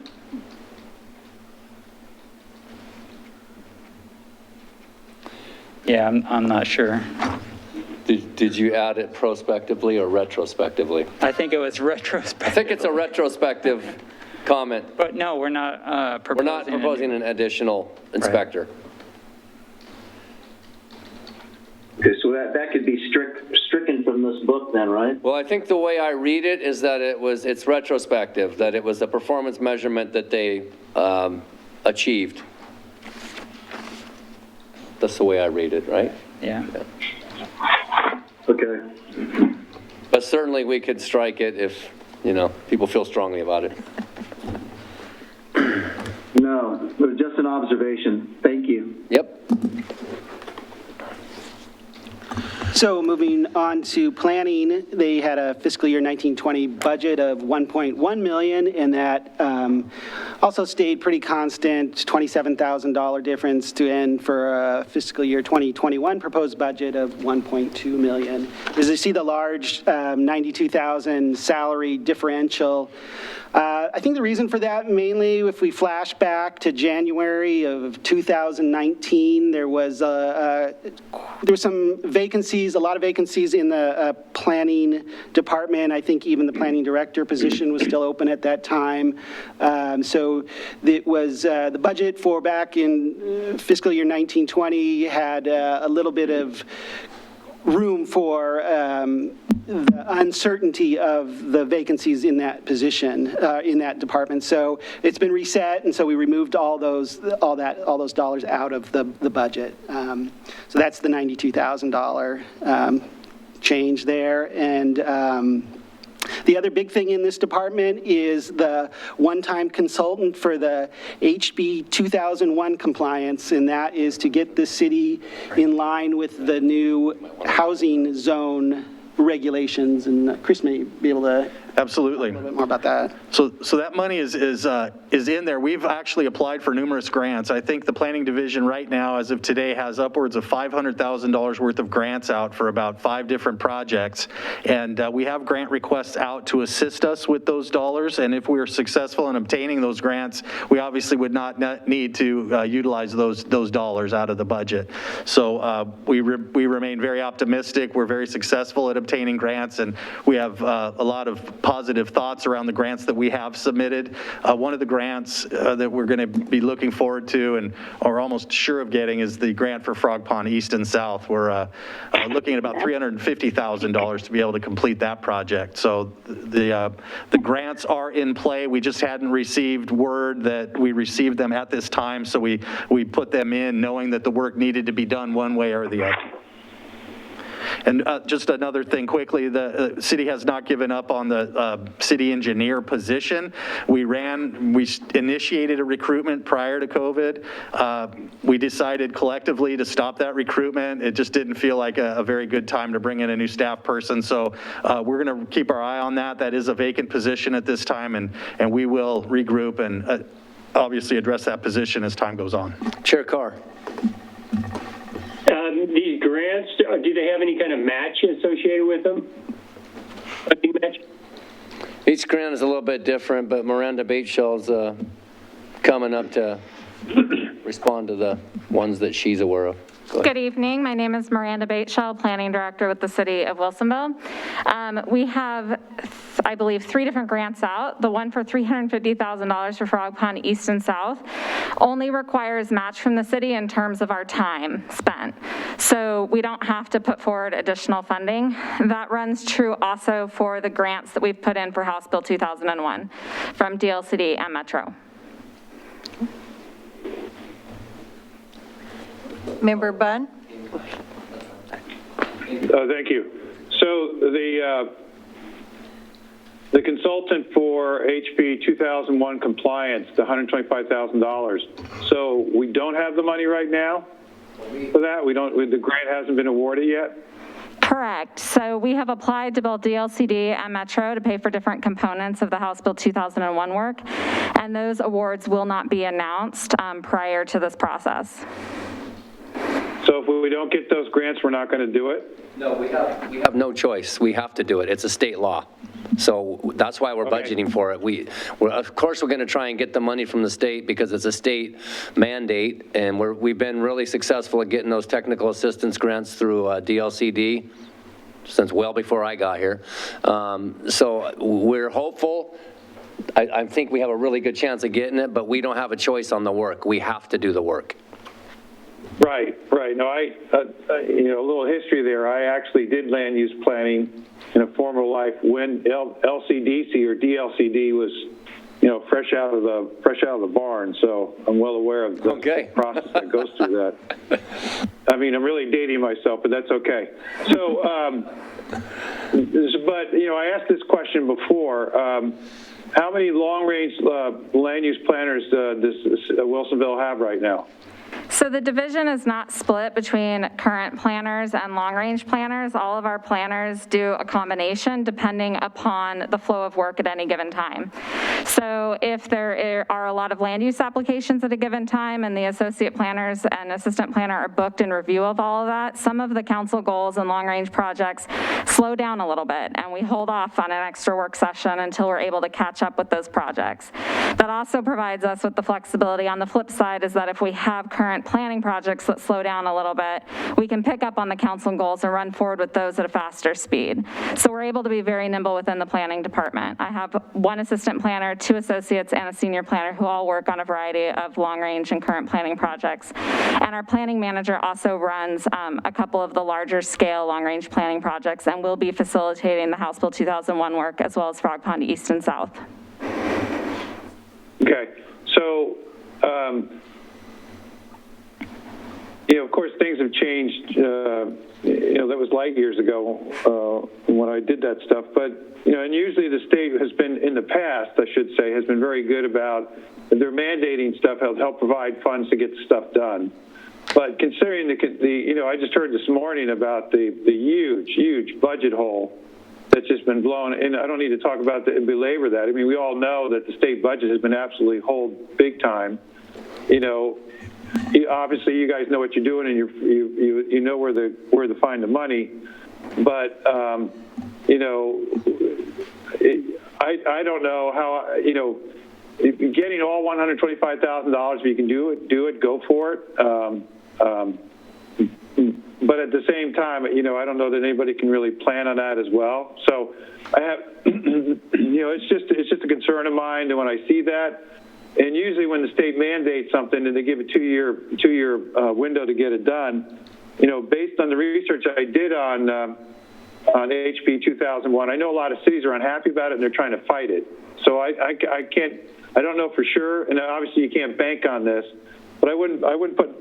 Yeah, I'm not sure. Did you add it prospectively or retrospectively? I think it was retrospective. I think it's a retrospective comment. But no, we're not proposing. We're not proposing an additional inspector. Right. Okay, so that could be stricken from this book then, right? Well, I think the way I read it is that it's retrospective, that it was a performance measurement that they achieved. That's the way I read it, right? Yeah. Okay. But certainly we could strike it if, people feel strongly about it. No, it was just an observation. Thank you. Yep. So moving on to planning, they had a fiscal year 1920 budget of $1.1 million, and that also stayed pretty constant, $27,000 difference to end for a fiscal year 2021 proposed budget of $1.2 million. As you see the large 92,000 salary differential, I think the reason for that, mainly if we flash back to January of 2019, there was some vacancies, a lot of vacancies in the planning department. I think even the planning director position was still open at that time. So it was the budget for back in fiscal year 1920 had a little bit of room for the uncertainty of the vacancies in that position, in that department. So it's been reset, and so we removed all those dollars out of the budget. So that's the $92,000 change there. And the other big thing in this department is the one-time consultant for the HB 2001 compliance, and that is to get the city in line with the new housing zone regulations. And Chris may be able to Absolutely. talk a little bit more about that. So that money is in there. We've actually applied for numerous grants. I think the planning division right now, as of today, has upwards of $500,000 worth of grants out for about 5 different projects. And we have grant requests out to assist us with those dollars. And if we are successful in obtaining those grants, we obviously would not need to utilize those dollars out of the budget. So we remain very optimistic. We're very successful at obtaining grants, and we have a lot of positive thoughts around the grants that we have submitted. One of the grants that we're going to be looking forward to and are almost sure of getting is the grant for Frog Pond East and South. We're looking at about $350,000 to be able to complete that project. So the grants are in play. We just hadn't received word that we received them at this time, so we put them in knowing that the work needed to be done one way or the other. And just another thing quickly, the city has not given up on the city engineer position. We initiated a recruitment prior to COVID. We decided collectively to stop that recruitment. It just didn't feel like a very good time to bring in a new staff person. So we're going to keep our eye on that. That is a vacant position at this time, and we will regroup and obviously address that position as time goes on. Chair Carr. These grants, do they have any kind of match associated with them? Funding match? Each grant is a little bit different, but Miranda Bateshell's coming up to respond to the ones that she's aware of. Good evening. My name is Miranda Bateshell, Planning Director with the City of Wilsonville. We have, I believe, 3 different grants out. The one for $350,000 for Frog Pond East and South only requires match from the city in terms of our time spent. So we don't have to put forward additional funding. That runs true also for the grants that we've put in for House Bill 2001 from DLCD and Metro. Member Bunn? Thank you. So the consultant for HB 2001 compliance, the $125,000. So we don't have the money right now for that? The grant hasn't been awarded yet? Correct. So we have applied to both DLCD and Metro to pay for different components of the House Bill 2001 work, and those awards will not be announced prior to this process. So if we don't get those grants, we're not going to do it? No, we have no choice. We have to do it. It's a state law. So that's why we're budgeting for it. Of course, we're going to try and get the money from the state because it's a state mandate, and we've been really successful at getting those technical assistance grants through DLCD since well before I got here. So we're hopeful. I think we have a really good chance of getting it, but we don't have a choice on the work. We have to do the work. Right. No, a little history there. I actually did land use planning in a former life when LCDC or DLCD was, fresh out of the barn. So I'm well aware of the process that goes through that. I mean, I'm really dating myself, but that's okay. So, I asked this question before. How many long-range land use planners does Wilsonville have right now? So the division is not split between current planners and long-range planners. All of our planners do a combination depending upon the flow of work at any given time. So if there are a lot of land use applications at a given time and the associate planners and assistant planner are booked in review of all of that, some of the council goals and long-range projects slow down a little bit, and we hold off on an extra work session until we're able to catch up with those projects. That also provides us with the flexibility. On the flip side is that if we have current planning projects that slow down a little bit, we can pick up on the council goals and run forward with those at a faster speed. So we're able to be very nimble within the planning department. I have one assistant planner, 2 associates, and a senior planner who all work on a variety of long-range and current planning projects. And our planning manager also runs a couple of the larger scale long-range planning projects, and will be facilitating the House Bill 2001 work as well as Frog Pond East and South. Okay, so, of course, things have changed. That was light years ago when I did that stuff. But, and usually the state has been, in the past, I should say, has been very good about their mandating stuff, help provide funds to get stuff done. But considering I just heard this morning about the huge budget hole that's just been blown, and I don't need to talk about belabor that. I mean, we all know that the state budget has been absolutely holed big time. Obviously, you guys know what you're doing, and you know where to find the money. But I don't know how getting all $125,000 if you can do it, go for it. But at the same time, I don't know that anybody can really plan on that as well. So I have, it's just a concern of mine that when I see that, and usually when the state mandates something and they give a two-year window to get it done, based on the research I did on HB 2001, I know a lot of cities are unhappy about it and they're trying to fight it. So I don't know for sure, and obviously you can't bank on this, but I wouldn't put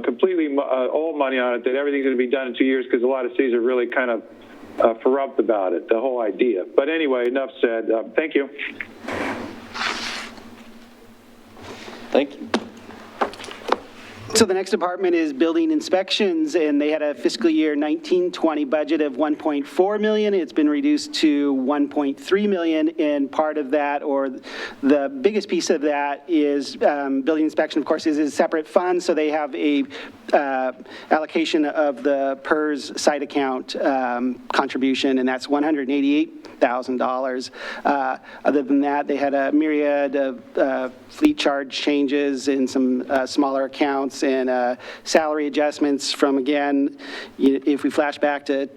completely all money on it that everything's going to be done in 2 years, because a lot of cities are really kind of corrupt about it, the whole idea. But anyway, enough said. Thank you. Thank you. So the next department is building inspections, and they had a fiscal year 19-20 budget of $1.4 million. It's been reduced to $1.3 million, and part of that, or the biggest piece of that, is building inspection, of course, is a separate fund, so they have a allocation of the PERS site account contribution, and that's $188,000. Other than that, they had a myriad of fleet charge changes in some smaller accounts, and salary adjustments from, again, if we flash back to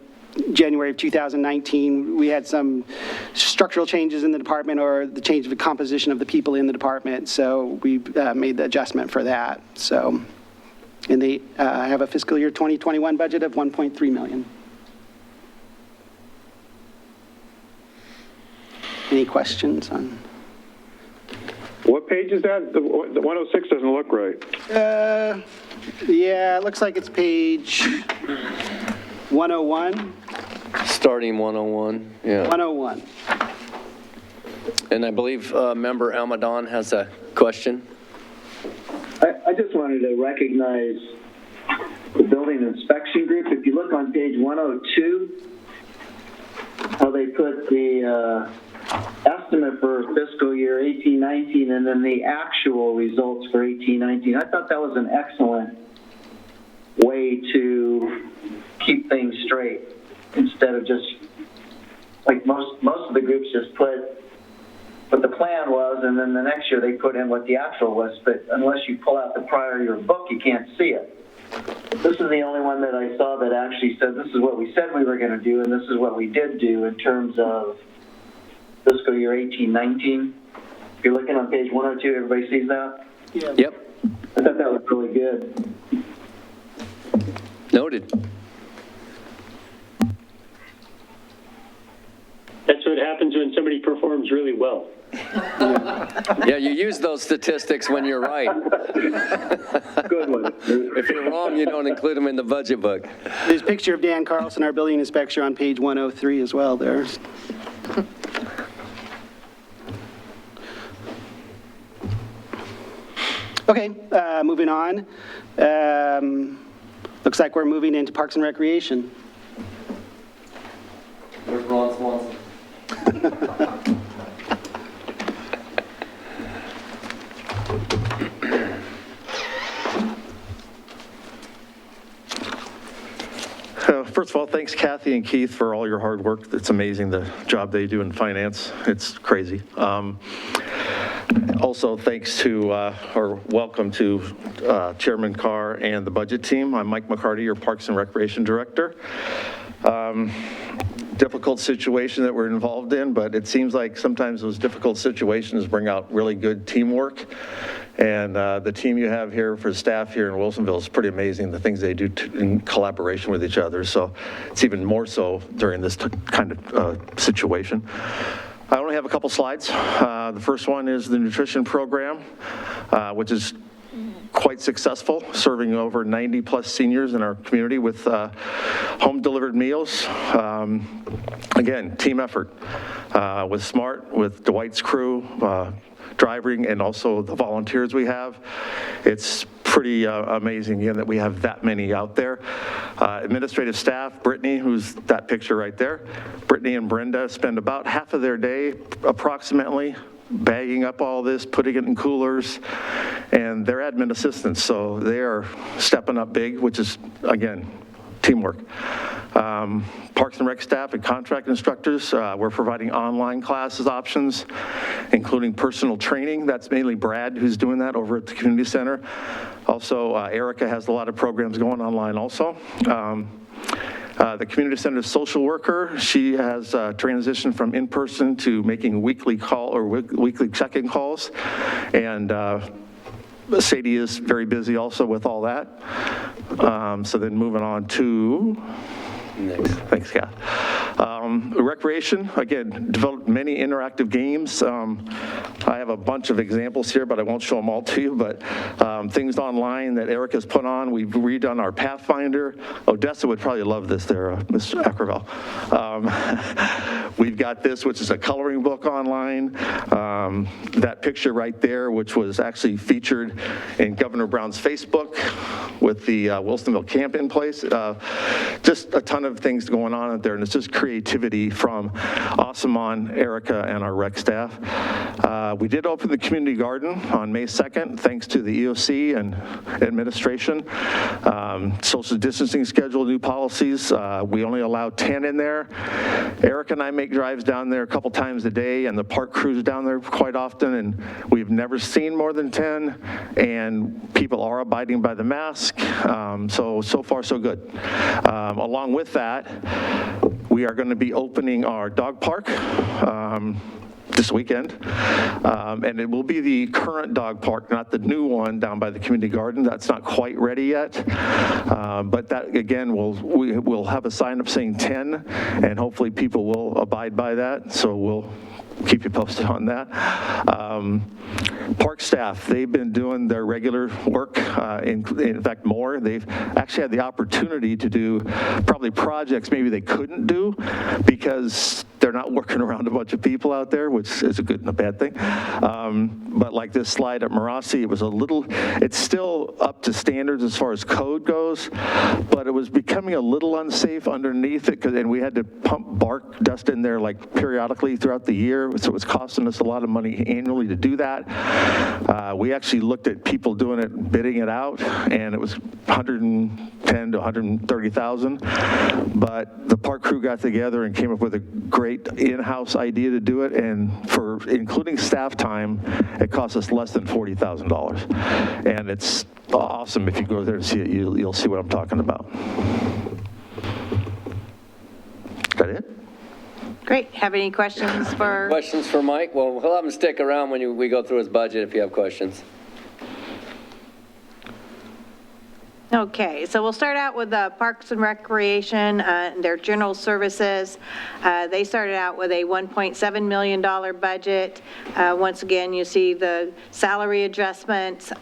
January of 2019, we had some structural changes in the department, or the change of the composition of the people in the department, so we made the adjustment for that. So, and they have a fiscal year 2021 budget of $1.3 million. Any questions on? What page is that? The 106 doesn't look right. Yeah, it looks like it's page 101. Starting 101, yeah. 101. And I believe Member Almadon has a question. I just wanted to recognize the building inspection group. If you look on page 102, how they put the estimate for fiscal year 18-19 and then the actual results for 18-19. I thought that was an excellent way to keep things straight, instead of just, like most of the groups just put what the plan was, and then the next year they put in what the actual was, but unless you pull out the prior year book, you can't see it. This is the only one that I saw that actually said this is what we said we were going to do, and this is what we did do in terms of fiscal year 18-19. If you're looking on page 102, everybody sees that? Yeah. Yep. I thought that was really good. Noted. That's what happens when somebody performs really well. Yeah, you use those statistics when you're right. Good one. If you're wrong, you don't include them in the budget book. There's a picture of Dan Carlson, our building inspector, on page 103 as well there. Okay, moving on. Looks like we're moving into Parks and Recreation. Where's Ron Swanson? First of all, thanks Kathy and Keith for all your hard work. It's amazing the job they do in finance. It's crazy. Also, thanks to, or welcome to Chairman Carr and the budget team. I'm Mike McCarty, your Parks and Recreation Director. Difficult situation that we're involved in, but it seems like sometimes those difficult situations bring out really good teamwork. And the team you have here for staff here in Wilsonville is pretty amazing, the things they do in collaboration with each other. So it's even more so during this kind of situation. I only have a couple slides. The first one is the nutrition program, which is quite successful, serving over 90 plus seniors in our community with home delivered meals. Again, team effort with SMART, with Dwight's crew, driving, and also the volunteers we have. It's pretty amazing again that we have that many out there. Administrative staff, Brittany, who's that picture right there. Brittany and Brenda spend about half of their day approximately bagging up all this, putting it in coolers, and they're admin assistants, so they are stepping up big, which is, again, teamwork. Parks and Rec staff and contract instructors, we're providing online classes options, including personal training. That's mainly Brad who's doing that over at the community center. Also, Erica has a lot of programs going online also. The community center social worker, she has transitioned from in-person to making weekly call or weekly check-in calls. And Sadie is very busy also with all that. So then moving on to, thanks, Kath. Recreation, again, developed many interactive games. I have a bunch of examples here, but I won't show them all to you, but things online that Erica's put on. We've redone our Pathfinder. Odessa would probably love this there, Mr. Ackerville. We've got this, which is a coloring book online. That picture right there, which was actually featured in Governor Brown's Facebook with the Wilsonville camp in place. Just a ton of things going on out there, and it's just creativity from Asaman, Erica, and our rec staff. We did open the community garden on May 2nd, thanks to the EOC and administration. Social distancing schedule, new policies. We only allow 10 in there. Erica and I make drives down there a couple times a day, and the park crews down there quite often, and we've never seen more than 10, and people are abiding by the mask. So far, so good. Along with that, we are going to be opening our dog park this weekend, and it will be the current dog park, not the new one down by the community garden. That's not quite ready yet, but that again, we'll have a sign up saying 10, and hopefully people will abide by that. So we'll keep you posted on that. Park staff, they've been doing their regular work, in fact more. They've actually had the opportunity to do probably projects maybe they couldn't do because they're not working around a bunch of people out there, which is a good and a bad thing. But like this slide at Marassi, it was it's still up to standards as far as code goes, but it was becoming a little unsafe underneath it, and we had to pump bark dust in there like periodically throughout the year, so it was costing us a lot of money annually to do that. We actually looked at people doing it, bidding it out, and it was $110,000 to $130,000. But the park crew got together and came up with a great in-house idea to do it, and for including staff time, it cost us less than $40,000. And it's awesome. If you go there and see it, you'll see what I'm talking about. Is that it? Great. Have any questions for? Questions for Mike? Well, he'll have him stick around when we go through his budget if you have questions. Okay, so we'll start out with Parks and Recreation, their general services. They started out with a $1.7 million budget. Once again, you see the salary adjustments.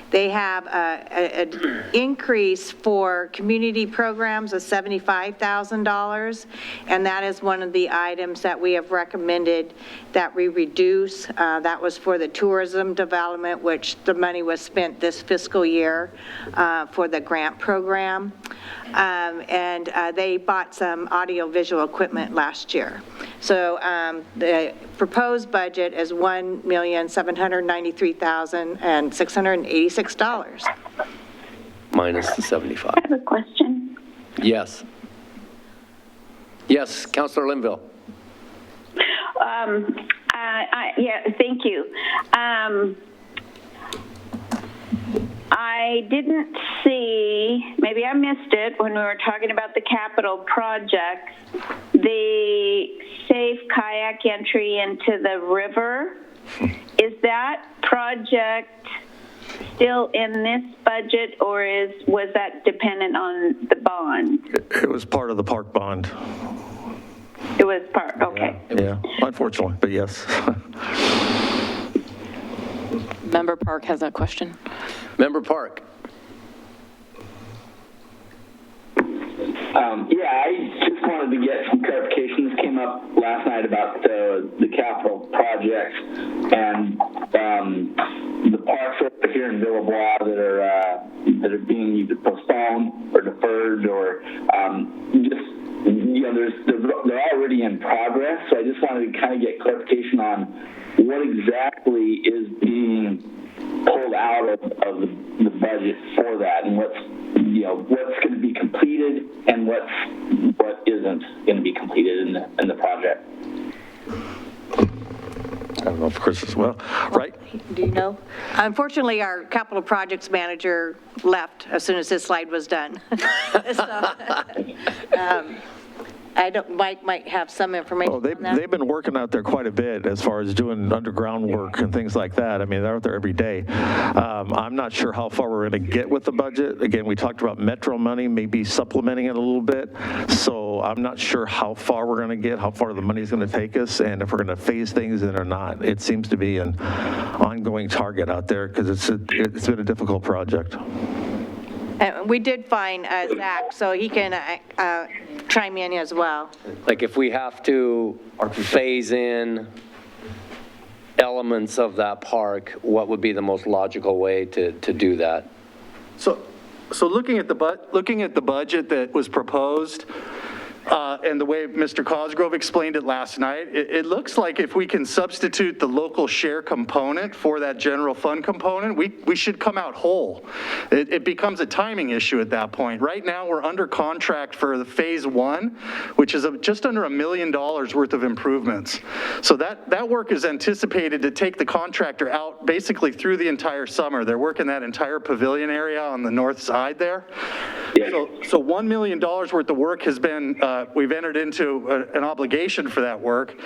They have an increase for community programs of $75,000, and that is one of the items that we have recommended that we reduce. That was for the tourism development, which the money was spent this fiscal year for the grant program. And they bought some audiovisual equipment last year. So the proposed budget is $1,793,686. Minus the 75. I have a question. Yes. Yes, Councilor Linville. Yeah, thank you. I didn't see, maybe I missed it when we were talking about the capital projects, the safe kayak entry into the river. Is that project still in this budget, or was that dependent on the bond? It was part of the park bond. It was part, okay. Yeah, unfortunately, but yes. Member Park has a question. Member Park. Yeah, I just wanted to get some clarification. This came up last night about the capital projects and the parks over here in Villebois that are being either postponed or deferred or just, you know, they're already in progress. So I just wanted to kind of get clarification on what exactly is being pulled out of the budget for that, and what's going to be completed and what isn't going to be completed in the project. I don't know if Chris as well, right? Do you know? Unfortunately, our capital projects manager left as soon as this slide was done. So, I don't, Mike might have some information on that. They've been working out there quite a bit as far as doing underground work and things like that. I mean, they're out there every day. I'm not sure how far we're going to get with the budget. Again, we talked about Metro money, maybe supplementing it a little bit. So I'm not sure how far we're going to get, how far the money's going to take us, and if we're going to phase things in or not. It seems to be an ongoing target out there because it's been a difficult project. We did find Zach, so he can chime in as well. Like if we have to phase in elements of that park, what would be the most logical way to do that? So looking at the budget that was proposed, and the way Mr. Cosgrove explained it last night, it looks like if we can substitute the local share component for that general fund component, we should come out whole. It becomes a timing issue at that point. Right now, we're under contract for the phase one, which is just under $1 million worth of improvements. So that work is anticipated to take the contractor out basically through the entire summer. They're working that entire pavilion area on the north side there. So $1 million worth of work has been, we've entered into an obligation for that work.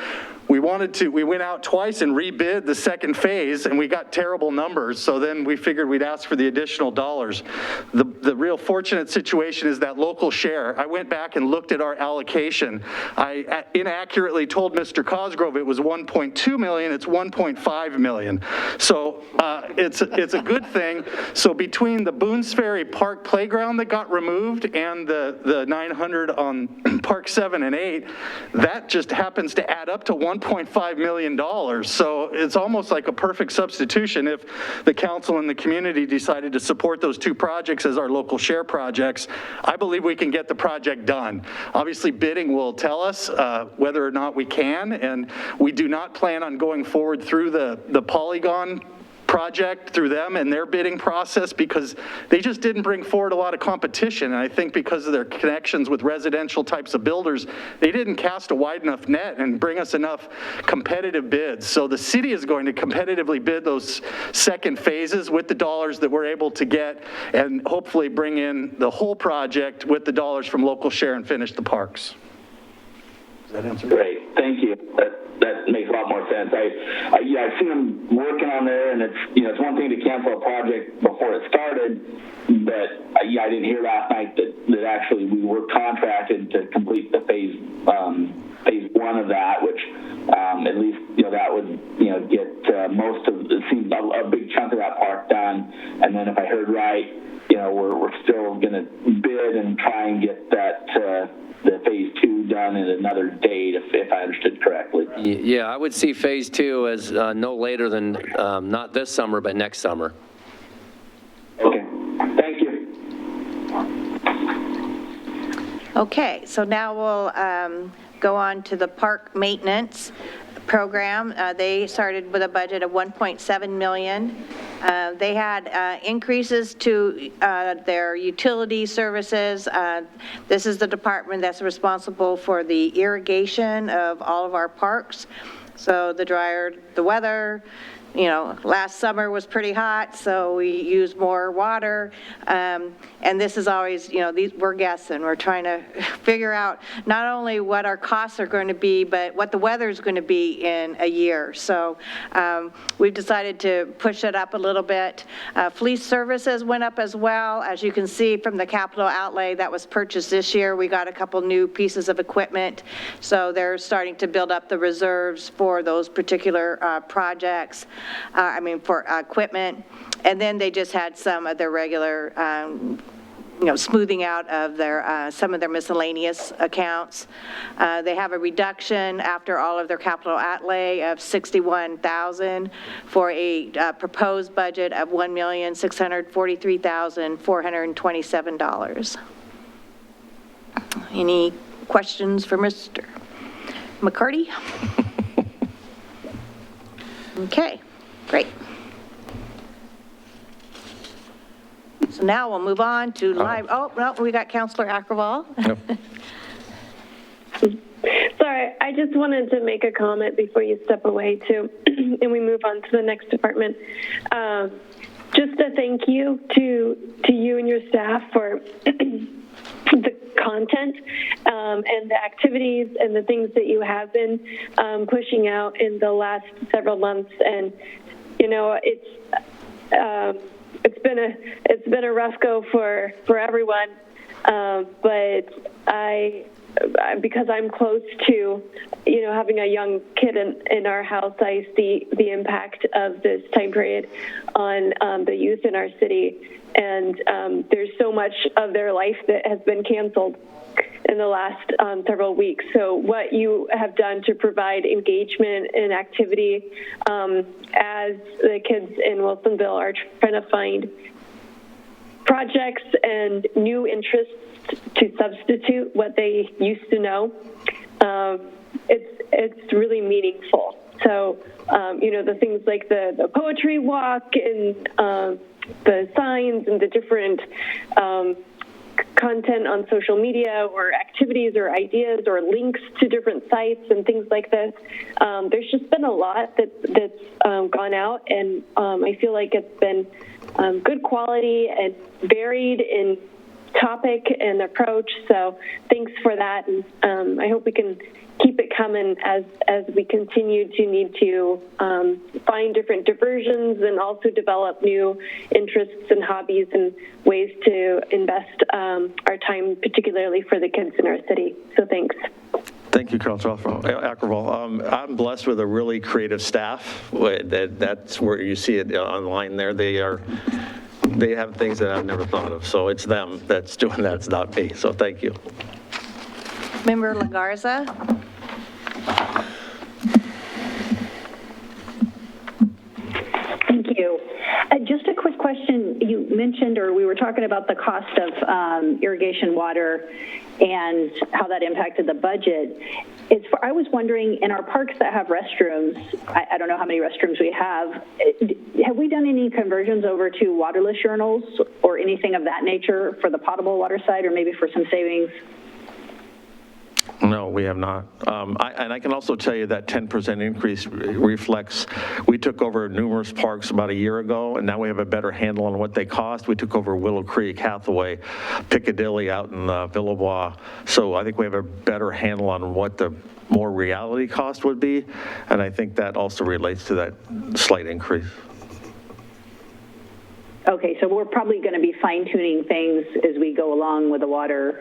We went out twice and rebid the second phase, and we got terrible numbers, so then we figured we'd ask for the additional dollars. The real fortunate situation is that local share. I went back and looked at our allocation. I inaccurately told Mr. Cosgrove it was 1.2 million, it's 1.5 million. So it's a good thing. So between the Boones Ferry Park playground that got removed and the 900 on Park 7 and 8, that just happens to add up to $1.5 million. So it's almost like a perfect substitution if the council and the community decided to support those two projects as our local share projects. I believe we can get the project done. Obviously, bidding will tell us whether or not we can, and we do not plan on going forward through the Polygon project through them and their bidding process because they just didn't bring forward a lot of competition. And I think because of their connections with residential types of builders, they didn't cast a wide enough net and bring us enough competitive bids. So the city is going to competitively bid those second phases with the dollars that we're able to get and hopefully bring in the whole project with the dollars from local share and finish the parks. Does that answer? Great, thank you. That makes a lot more sense. I've seen them working on there, and it's one thing to cancel a project before it started, but didn't hear last night that actually we were contracted to complete the phase one of that, which at least, that would, get most of, it seems a big chunk of that park done. And then if I heard right, we're still going to bid and try and get that, the phase two done in another date, if I understood correctly. Yeah, I would see phase two as no later than, not this summer, but next summer. Okay, thank you. Okay, so now we'll go on to the park maintenance program. They started with a budget of $1.7 million. They had increases to their utility services. This is the department that's responsible for the irrigation of all of our parks. So the weather, last summer was pretty hot, so we used more water. And this is always, we're guessing. We're trying to figure out not only what our costs are going to be, but what the weather is going to be in a year. So we've decided to push it up a little bit. Fleece services went up as well. As you can see from the capital outlay that was purchased this year, we got a couple new pieces of equipment. So they're starting to build up the reserves for those particular projects. For equipment. And then they just had some of their regular, smoothing out of their, some of their miscellaneous accounts. They have a reduction after all of their capital outlay of $61,000 for a proposed budget of $1,643,427. Any questions for Mr. McCarty? Okay. Great. So now we'll move on to live. Oh, no, we got Councilor Ackerval. Yep. Sorry, I just wanted to make a comment before you step away too, and we move on to the next department. Just a thank you to you and your staff for the content and the activities and the things that you have been pushing out in the last several months. And it's been a rough go for everyone, but because I'm close to having a young kid in our house, I see the impact of this time period on the youth in our city, and there's so much of their life that has been canceled in the last several weeks. So what you have done to provide engagement and activity as the kids in Wilsonville are trying to find projects and new interests to substitute what they used to know, it's really meaningful. So, the things like the poetry walk and the signs and the different content on social media or activities or ideas or links to different sites and things like this. There's just been a lot that's gone out, and I feel like it's been good quality and varied in topic and approach. So thanks for that. And I hope we can keep it coming as we continue to need to find different diversions and also develop new interests and hobbies and ways to invest our time, particularly for the kids in our city. So thanks. Thank you, Councilor Ackerval. I'm blessed with a really creative staff. That's where you see it online there. They have things that I've never thought of. So it's them that's doing that. It's not me. So thank you. Member LaGarza. Thank you. Just a quick question. You mentioned, or we were talking about the cost of irrigation water and how that impacted the budget. I was wondering, in our parks that have restrooms, I don't know how many restrooms we have we done any conversions over to waterless urinals or anything of that nature for the potable water side, or maybe for some savings? No, we have not. And I can also tell you that 10% increase reflects, we took over numerous parks about a year ago, and now we have a better handle on what they cost. We took over Willow Creek, Hathaway, Piccadilly out in Villebois. So I think we have a better handle on what the more reality cost would be. And I think that also relates to that slight increase. Okay, so we're probably going to be fine-tuning things as we go along with the water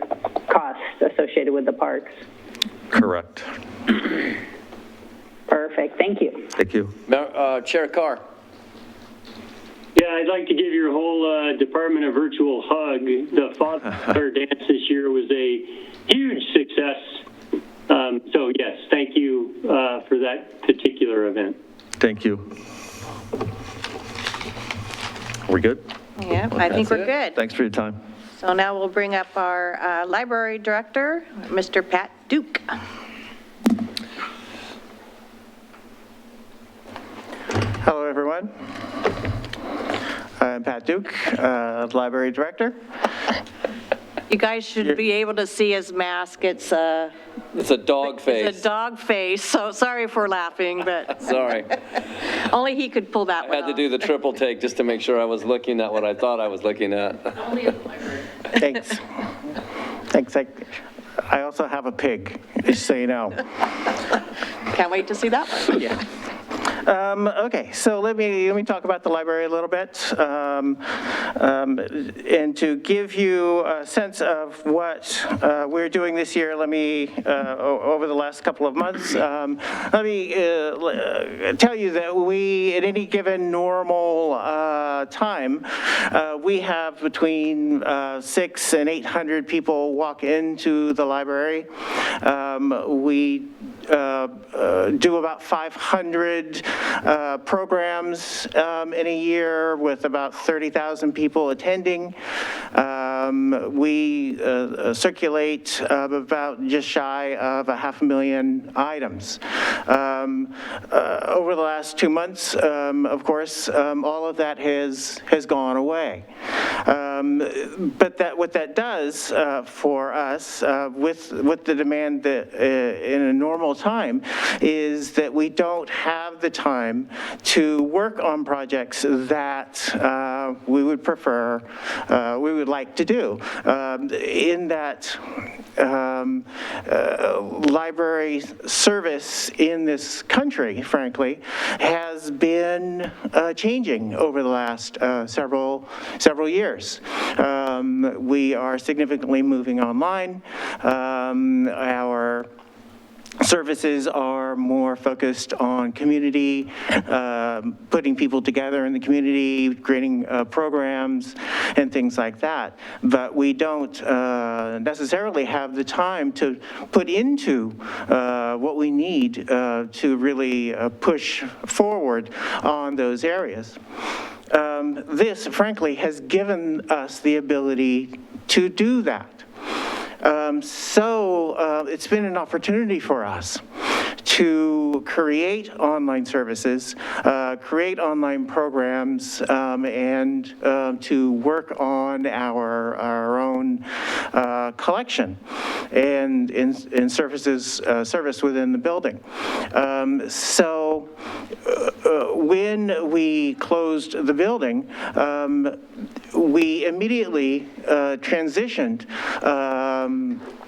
costs associated with the parks. Correct. Perfect, thank you. Thank you. Chair Carr. Yeah, I'd like to give your whole department a virtual hug. The Father Dance this year was a huge success. So yes, thank you for that particular event. Thank you. Are we good? Yeah, I think we're good. Thanks for your time. So now we'll bring up our library director, Mr. Pat Duke. Hello, everyone. I'm Pat Duke, Library Director. You guys should be able to see his mask. It's a dog face. It's a dog face, so sorry for laughing, but. Sorry. Only he could pull that I one had to off. do the triple take just to make sure I was looking at what I thought I was looking at. Only in the library. Thanks. Thanks. I also have a pig, just so you know. Can't wait to see that one. Yeah. Okay, so let me talk about the library a little bit, and to give you a sense of what we're doing this year. Let me over the last couple of months. Let me tell you that we, at any given normal time, we have between 600 and 800 people walk into the library. We do about 500 programs in a year with about 30,000 people attending. We circulate about just shy of 500,000 items. Over the last 2 months, of course, all of that has gone away. But what that does for us with the demand that in a normal time is that we don't have the time to work on projects that we would prefer, we would like to do. In that library service in this country, frankly, has been changing over the last several years. We are significantly moving online. Our services are more focused on community, putting people together in the community, creating programs and things like that. But we don't necessarily have the time to put into what we need to really push forward on those areas. This, frankly, has given us the ability to do that. So it's been an opportunity for us to create online services, create online programs, and to work on our own collection and in service within the building. So when we closed the building, we immediately transitioned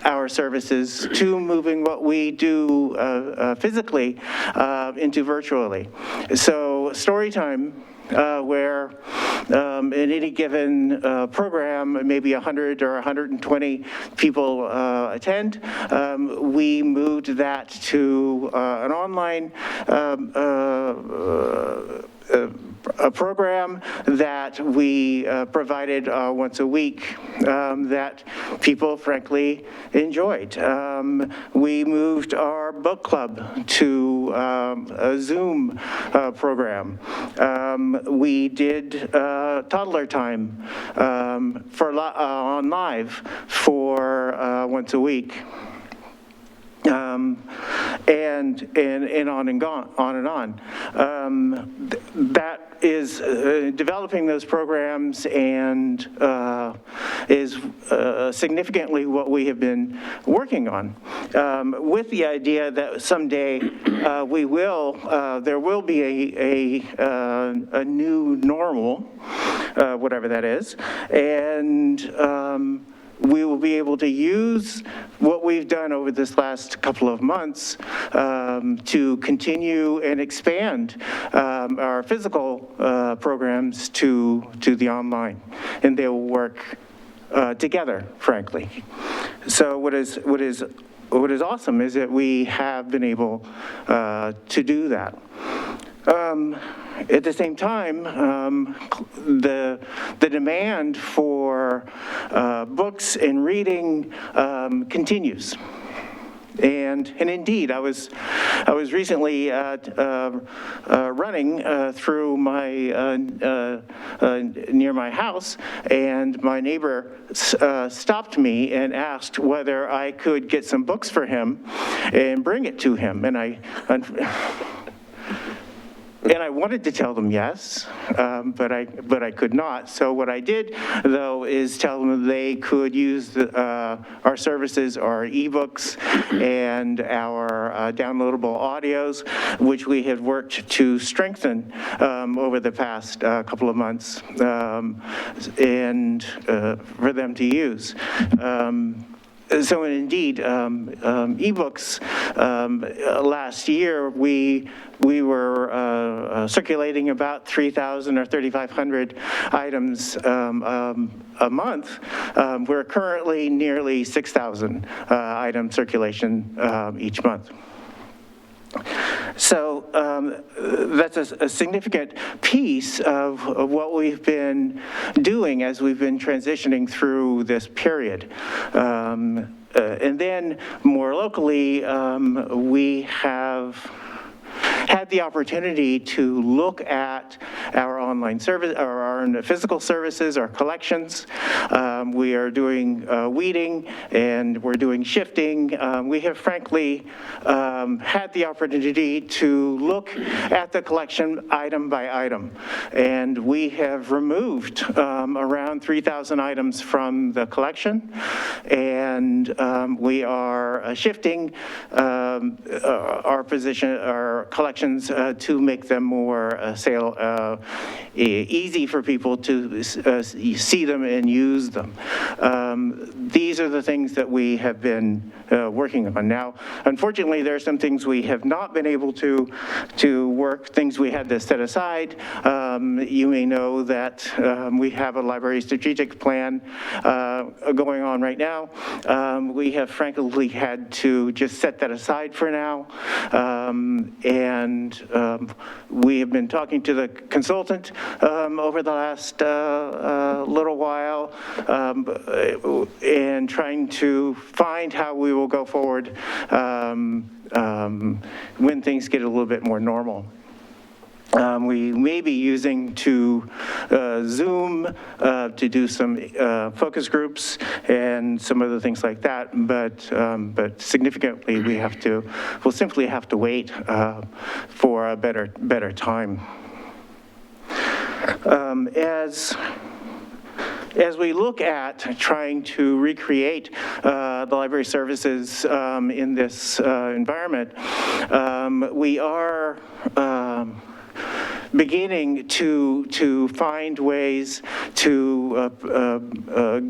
our services to moving what we do physically into virtually. So Storytime, where in any given program, maybe 100 or 120 people attend, we moved that to an online a program that we provided once a week that people, frankly, enjoyed. We moved our book club to a Zoom program. We did toddler time on live for once a week. And on and on. That is developing those programs and is significantly what we have been working on, with the idea that someday there will be a new normal, whatever that is, and we will be able to use what we've done over this last couple of months to continue and expand our physical programs to the online, and they will work together, frankly. So what is awesome is that we have been able to do that. At the same time, the demand for books and reading continues. And indeed, I was recently running through near my house, and my neighbor stopped me and asked whether I could get some books for him and bring it to him. And I wanted to tell them yes, but I could not. So what I did, though, is tell them they could use our services, our ebooks, and our downloadable audios, which we have worked to strengthen over the past couple of months, and for them to use. So indeed, ebooks, last year, we were circulating about 3,000 or 3,500 items a month. We're currently nearly 6,000 item circulation each month. So that's a significant piece of what we've been doing as we've been transitioning through this period. And then more locally, we have had the opportunity to look at our online service, or our physical services, our collections. We are doing weeding, and we're doing shifting. We have frankly had the opportunity to look at the collection item by item, and we have removed around 3,000 items from the collection, and we are shifting our collections to make them more easy for people to see them and use them. These are the things that we have been working on. Now, unfortunately, there are some things we have not been able to work, things we had to set aside. You may know that we have a library strategic plan going on right now. We have frankly had to just set that aside for now. And we have been talking to the consultant over the last little while and trying to find how we will go forward when things get a little bit more normal. We may be using Zoom to do some focus groups and some other things like that, but significantly we'll simply have to wait for a better time. As we look at trying to recreate the library services in this environment, we are beginning to find ways to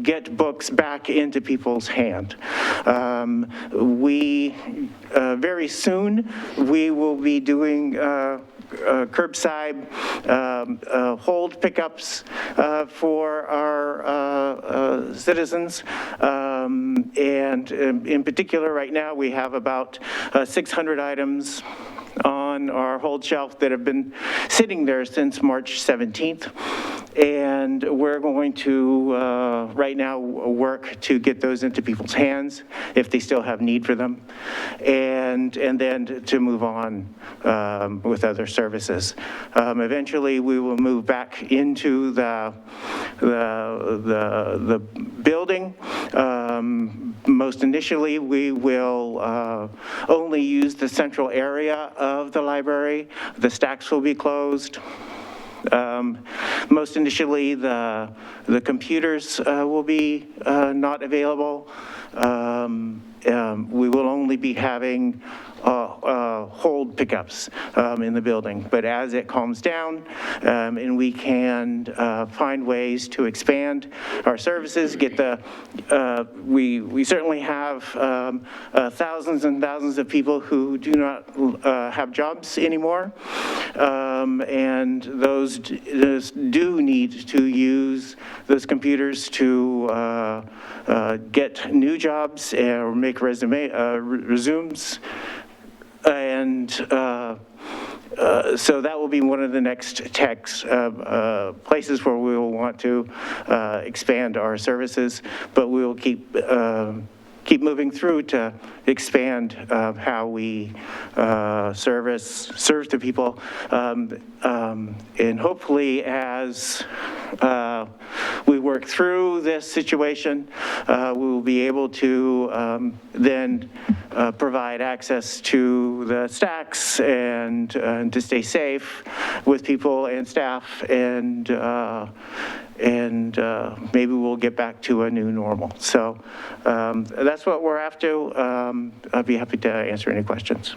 get books back into people's hand. Very soon, we will be doing curbside hold pickups for our citizens. And in particular, right now, we have about 600 items on our hold shelf that have been sitting there since March 17th. And we're going to, right now, work to get those into people's hands if they still have need for them, and then to move on with other services. Eventually, we will move back into the building. Most initially, we will only use the central area of the library. The stacks will be closed. Most initially, the computers will be not available. we will only be having hold pickups in the building. But as it calms down and we can find ways to expand our services, get the, we certainly have thousands and thousands of people who do not have jobs anymore. And those do need to use those computers to get new jobs or make resumes. And so that will be one of the next places where we will want to expand our services, but we will keep moving through to expand how we serve to people. And hopefully as we work through this situation, we will be able to then provide access to the stacks and to stay safe with people and staff, and maybe we'll get back to a new normal. So that's what we're after. I'd be happy to answer any questions.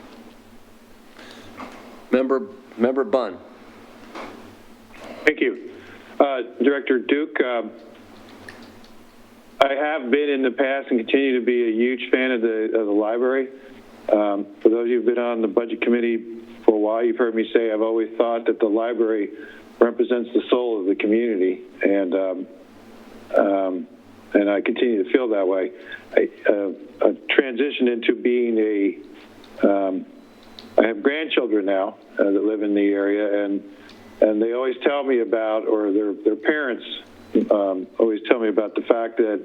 Member Bunn. Thank you. Director Duke, I have been in the past and continue to be a huge fan of the library. For those of you who've been on the budget committee for a while, you've heard me say I've always thought that the library represents the soul of the community, and I continue to feel that way. I transitioned into being I have grandchildren now that live in the area, and they always tell me about, or their parents always tell me about the fact that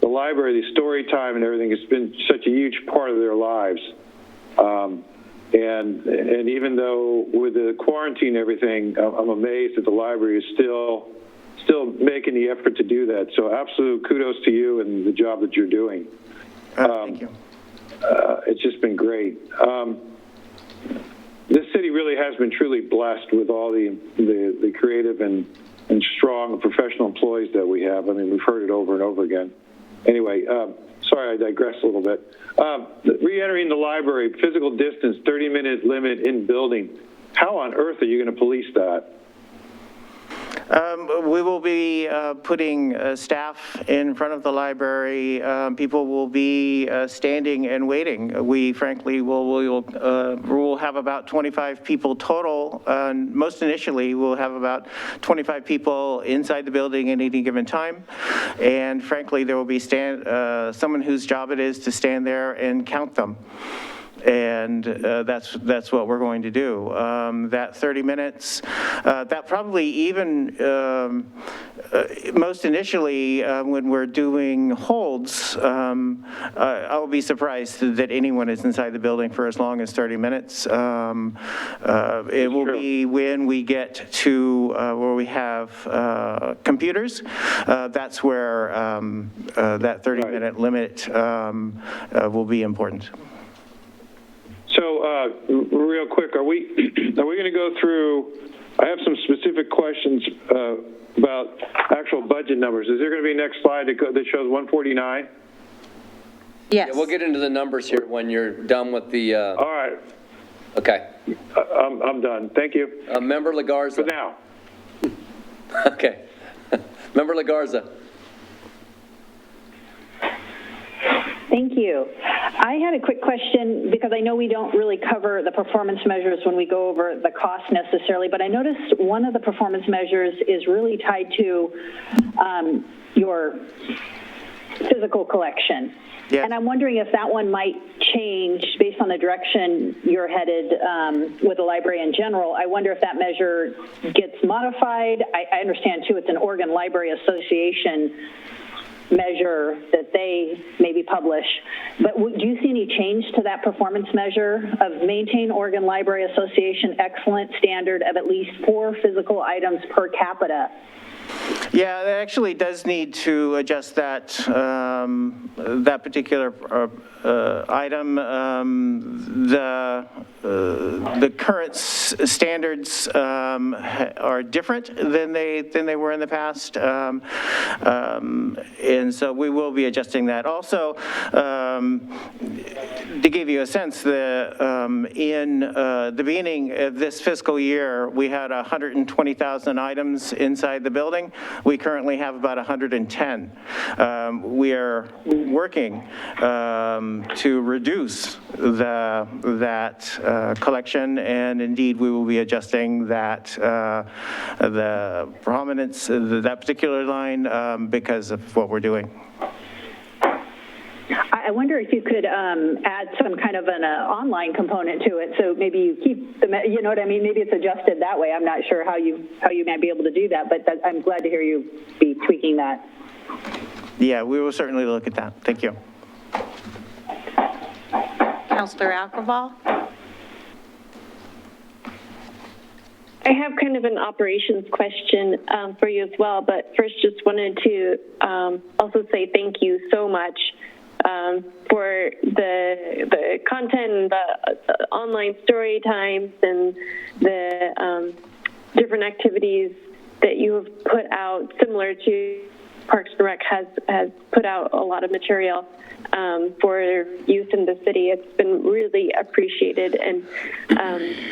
the library, the story time and everything has been such a huge part of their lives. And even though with the quarantine and everything, I'm amazed that the library is still making the effort to do that. So absolute kudos to you and the job that you're doing. Thank you. It's just been great. This city really has been truly blessed with all the creative and strong professional employees that we have. I mean, we've heard it over and over again. Anyway, sorry, I digress a little bit. Re-entering the library, physical distance, 30-minute limit in building. How on earth are you going to police that? We will be putting staff in front of the library. People will be standing and waiting. We frankly will have about 25 people total. Most initially, we'll have about 25 people inside the building at any given time. And frankly, there will be someone whose job it is to stand there and count them. And that's what we're going to do. That 30 minutes, that probably even most initially when we're doing holds, I will be surprised that anyone is inside the building for as long as 30 minutes. It will be when we get to where we have computers. That's where that 30-minute limit will be important. So real quick, are we going to go through, I have some specific questions about actual budget numbers. Is there going to be a next slide that shows 149? Yes. Yeah, we'll get into the numbers here when you're done with the... All right. Okay. I'm done. Thank you. Member Lagarza. For now. Okay. Member Lagarza. Thank you. I had a quick question because I know we don't really cover the performance measures when we go over the cost necessarily, but I noticed one of the performance measures is really tied to your physical collection. Yeah. And I'm wondering if that one might change based on the direction you're headed with the library in general. I wonder if that measure gets modified. I understand, too, it's an Oregon Library Association measure that they maybe publish. But do you see any change to that performance measure of maintain Oregon Library Association excellent standard of at least 4 physical items per capita? Yeah, that actually does need to adjust that, that particular item. The current standards are different than they were in the past. And so we will be adjusting that. Also, to give you a sense, in the beginning of this fiscal year, we had 120,000 items inside the building. We currently have about 110. We are working to reduce that collection, and indeed we will be adjusting that the prominence that particular line because of what we're doing. I wonder if you could add some kind of an online component to it, so maybe you keep the, you know what I mean? Maybe it's adjusted that way. I'm not sure how you might be able to do that, but I'm glad to hear you be tweaking that. Yeah, we will certainly look at that. Thank you. Councilor Alcoval? I have kind of an operations question for you as well, but first just wanted to also say thank you so much for the content and the online story times and the different activities that you have put out, similar to Parks and Rec has put out a lot of material for youth in the city. It's been really appreciated and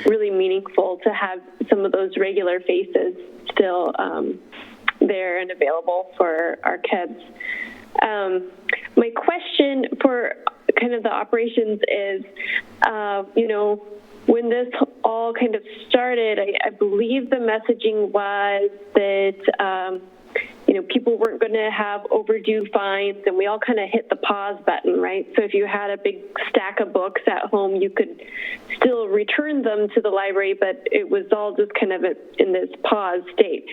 really meaningful to have some of those regular faces still there and available for our kids. My question for kind of the operations is, when this all kind of started, I believe the messaging was that people weren't going to have overdue fines, and we all kind of hit the pause button, right? So if you had a big stack of books at home, you could still return them to the library, but it was all just kind of in this pause state.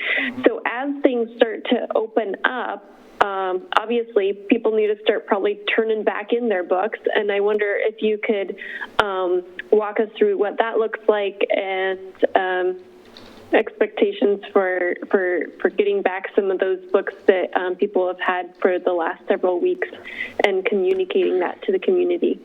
So as things start to open up, obviously people need to start probably turning back in their books, and I wonder if you could walk us through what that looks like and expectations for getting back some of those books that people have had for the last several weeks and communicating that to the community.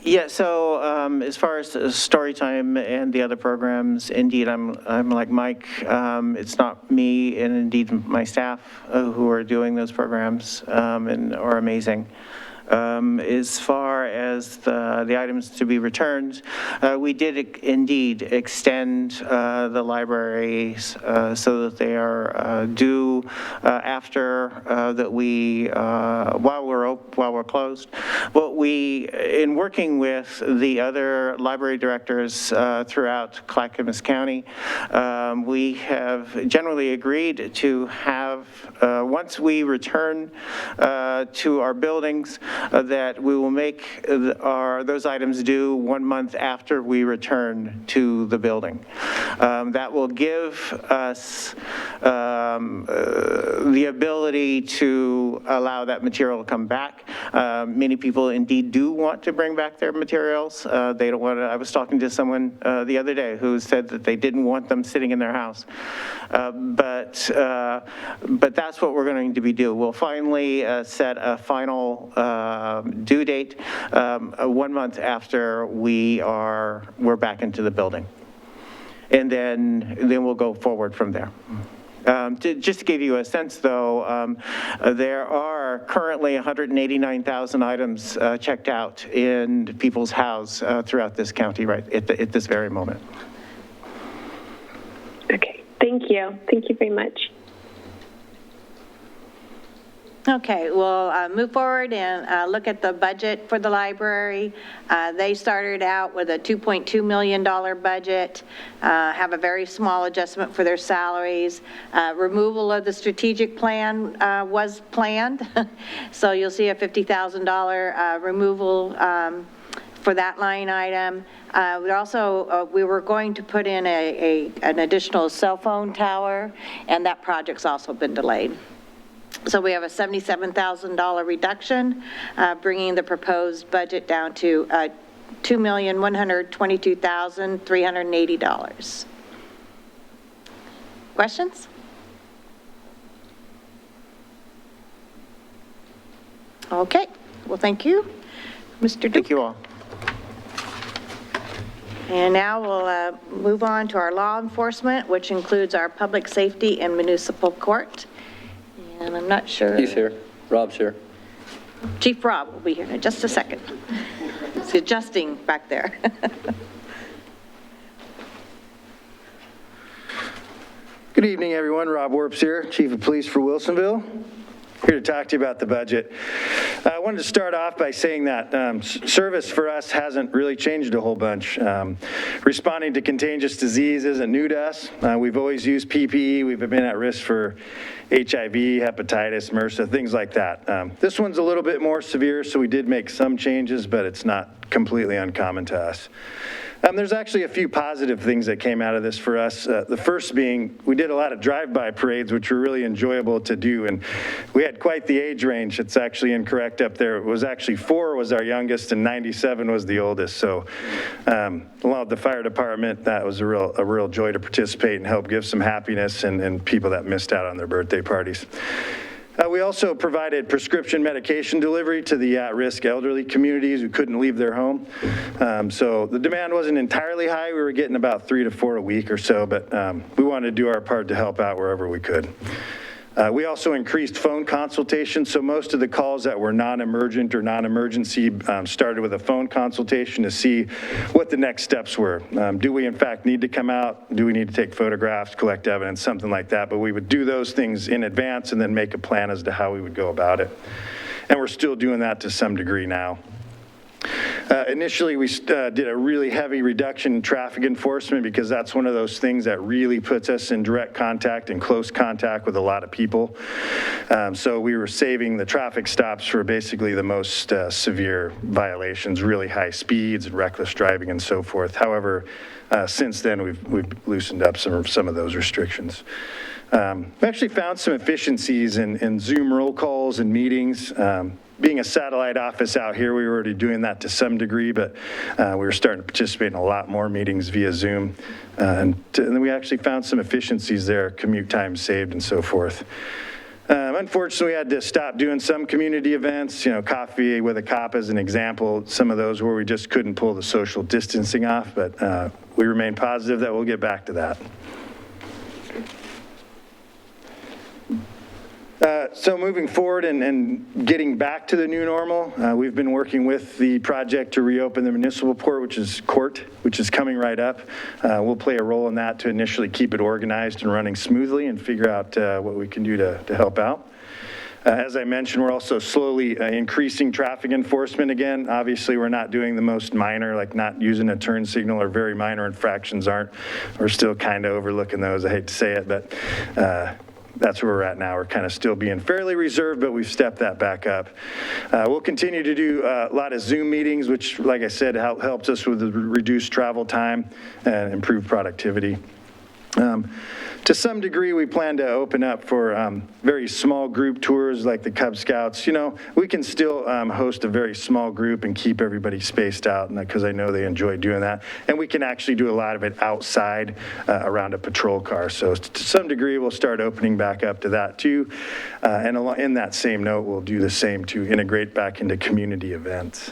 Yeah, so as far as Storytime and the other programs, indeed, I'm like Mike. It's not me and indeed my staff who are doing those programs and are amazing. As far as the items to be returned, we did indeed extend the libraries so that they are due after that we while we're closed. But we, in working with the other library directors throughout Clackamas County, we have generally agreed to have once we return to our buildings, that we will make those items due 1 month after we return to the building. That will give us the ability to allow that material to come back. Many people indeed do want to bring back their materials. They don't want to. I was talking to someone the other day who said that they didn't want them sitting in their house. But that's what we're going to be doing. We'll finally set a final due date 1 month after we're back into the building, and then we'll go forward from there. Just to give you a sense, though, there are currently 189,000 items checked out in people's houses throughout this county right at this very moment. Okay, thank you. Thank you very much. Okay, we'll move forward and look at the budget for the library. They started out with a $2.2 million budget, have a very small adjustment for their salaries. Removal of the strategic plan was planned, so you'll see a $50,000 removal for that line item. We were going to put in an additional cell phone tower, and that project's also been delayed. So we have a $77,000 reduction, bringing the proposed budget down to $2,122,380. Questions? Okay, well, thank you. Mr. Duke. Thank you all. And now we'll move on to our law enforcement, which includes our public safety and municipal court. And I'm not sure. He's here. Rob's here. Chief Rob will be here in just a second. He's adjusting back there. Good evening, everyone. Rob Warps here, Chief of Police for Wilsonville. Here to talk to you about the budget. I wanted to start off by saying that service for us hasn't really changed a whole bunch. Responding to contagious disease isn't new to us. We've always used PPE. We've been at risk for HIV, hepatitis, MRSA, things like that. This one's a little bit more severe, so we did make some changes, but it's not completely uncommon to us. There's actually a few positive things that came out of this for us. The first being, we did a lot of drive-by parades, which were really enjoyable to do, and we had quite the age range. It's actually incorrect up there. It was actually 4 was our youngest, and 97 was the oldest. So along with the fire department, that was a real joy to participate and help give some happiness and people that missed out on their birthday parties. We also provided prescription medication delivery to the at-risk elderly communities who couldn't leave their home. So the demand wasn't entirely high. We were getting about 3 to 4 a week or so, but we wanted to do our part to help out wherever we could. We also increased phone consultations, so most of the calls that were non-emergent or non-emergency started with a phone consultation to see what the next steps were. Do we in fact need to come out? Do we need to take photographs, collect evidence, something like that? But we would do those things in advance and then make a plan as to how we would go about it. And we're still doing that to some degree now. Initially, we did a really heavy reduction in traffic enforcement because that's one of those things that really puts us in direct contact and close contact with a lot of people. So we were saving the traffic stops for basically the most severe violations, really high speeds and reckless driving and so forth. However, since then, we've loosened up some of those restrictions. We actually found some efficiencies in Zoom roll calls and meetings. Being a satellite office out here, we were already doing that to some degree, but we were starting to participate in a lot more meetings via Zoom. And then we actually found some efficiencies there, commute time saved and so forth. Unfortunately, we had to stop doing some community events, Coffee with a Cop as an example, some of those where we just couldn't pull the social distancing off, but we remain positive that we'll get back to that. So moving forward and getting back to the new normal, we've been working with the project to reopen the municipal court, which is coming right up. We'll play a role in that to initially keep it organized and running smoothly and figure out what we can do to help out. As I mentioned, we're also slowly increasing traffic enforcement again. Obviously, we're not doing the most minor, like not using a turn signal or very minor infractions we're still kind of overlooking those. I hate to say it, but that's where we're at now. We're kind of still being fairly reserved, but we've stepped that back up. We'll continue to do a lot of Zoom meetings, which, like I said, helps us with the reduced travel time and improved productivity. To some degree, we plan to open up for very small group tours like the Cub Scouts. We can still host a very small group and keep everybody spaced out because I know they enjoy doing that. And we can actually do a lot of it outside around a patrol car. So to some degree, we'll start opening back up to that too. And in that same note, we'll do the same to integrate back into community events.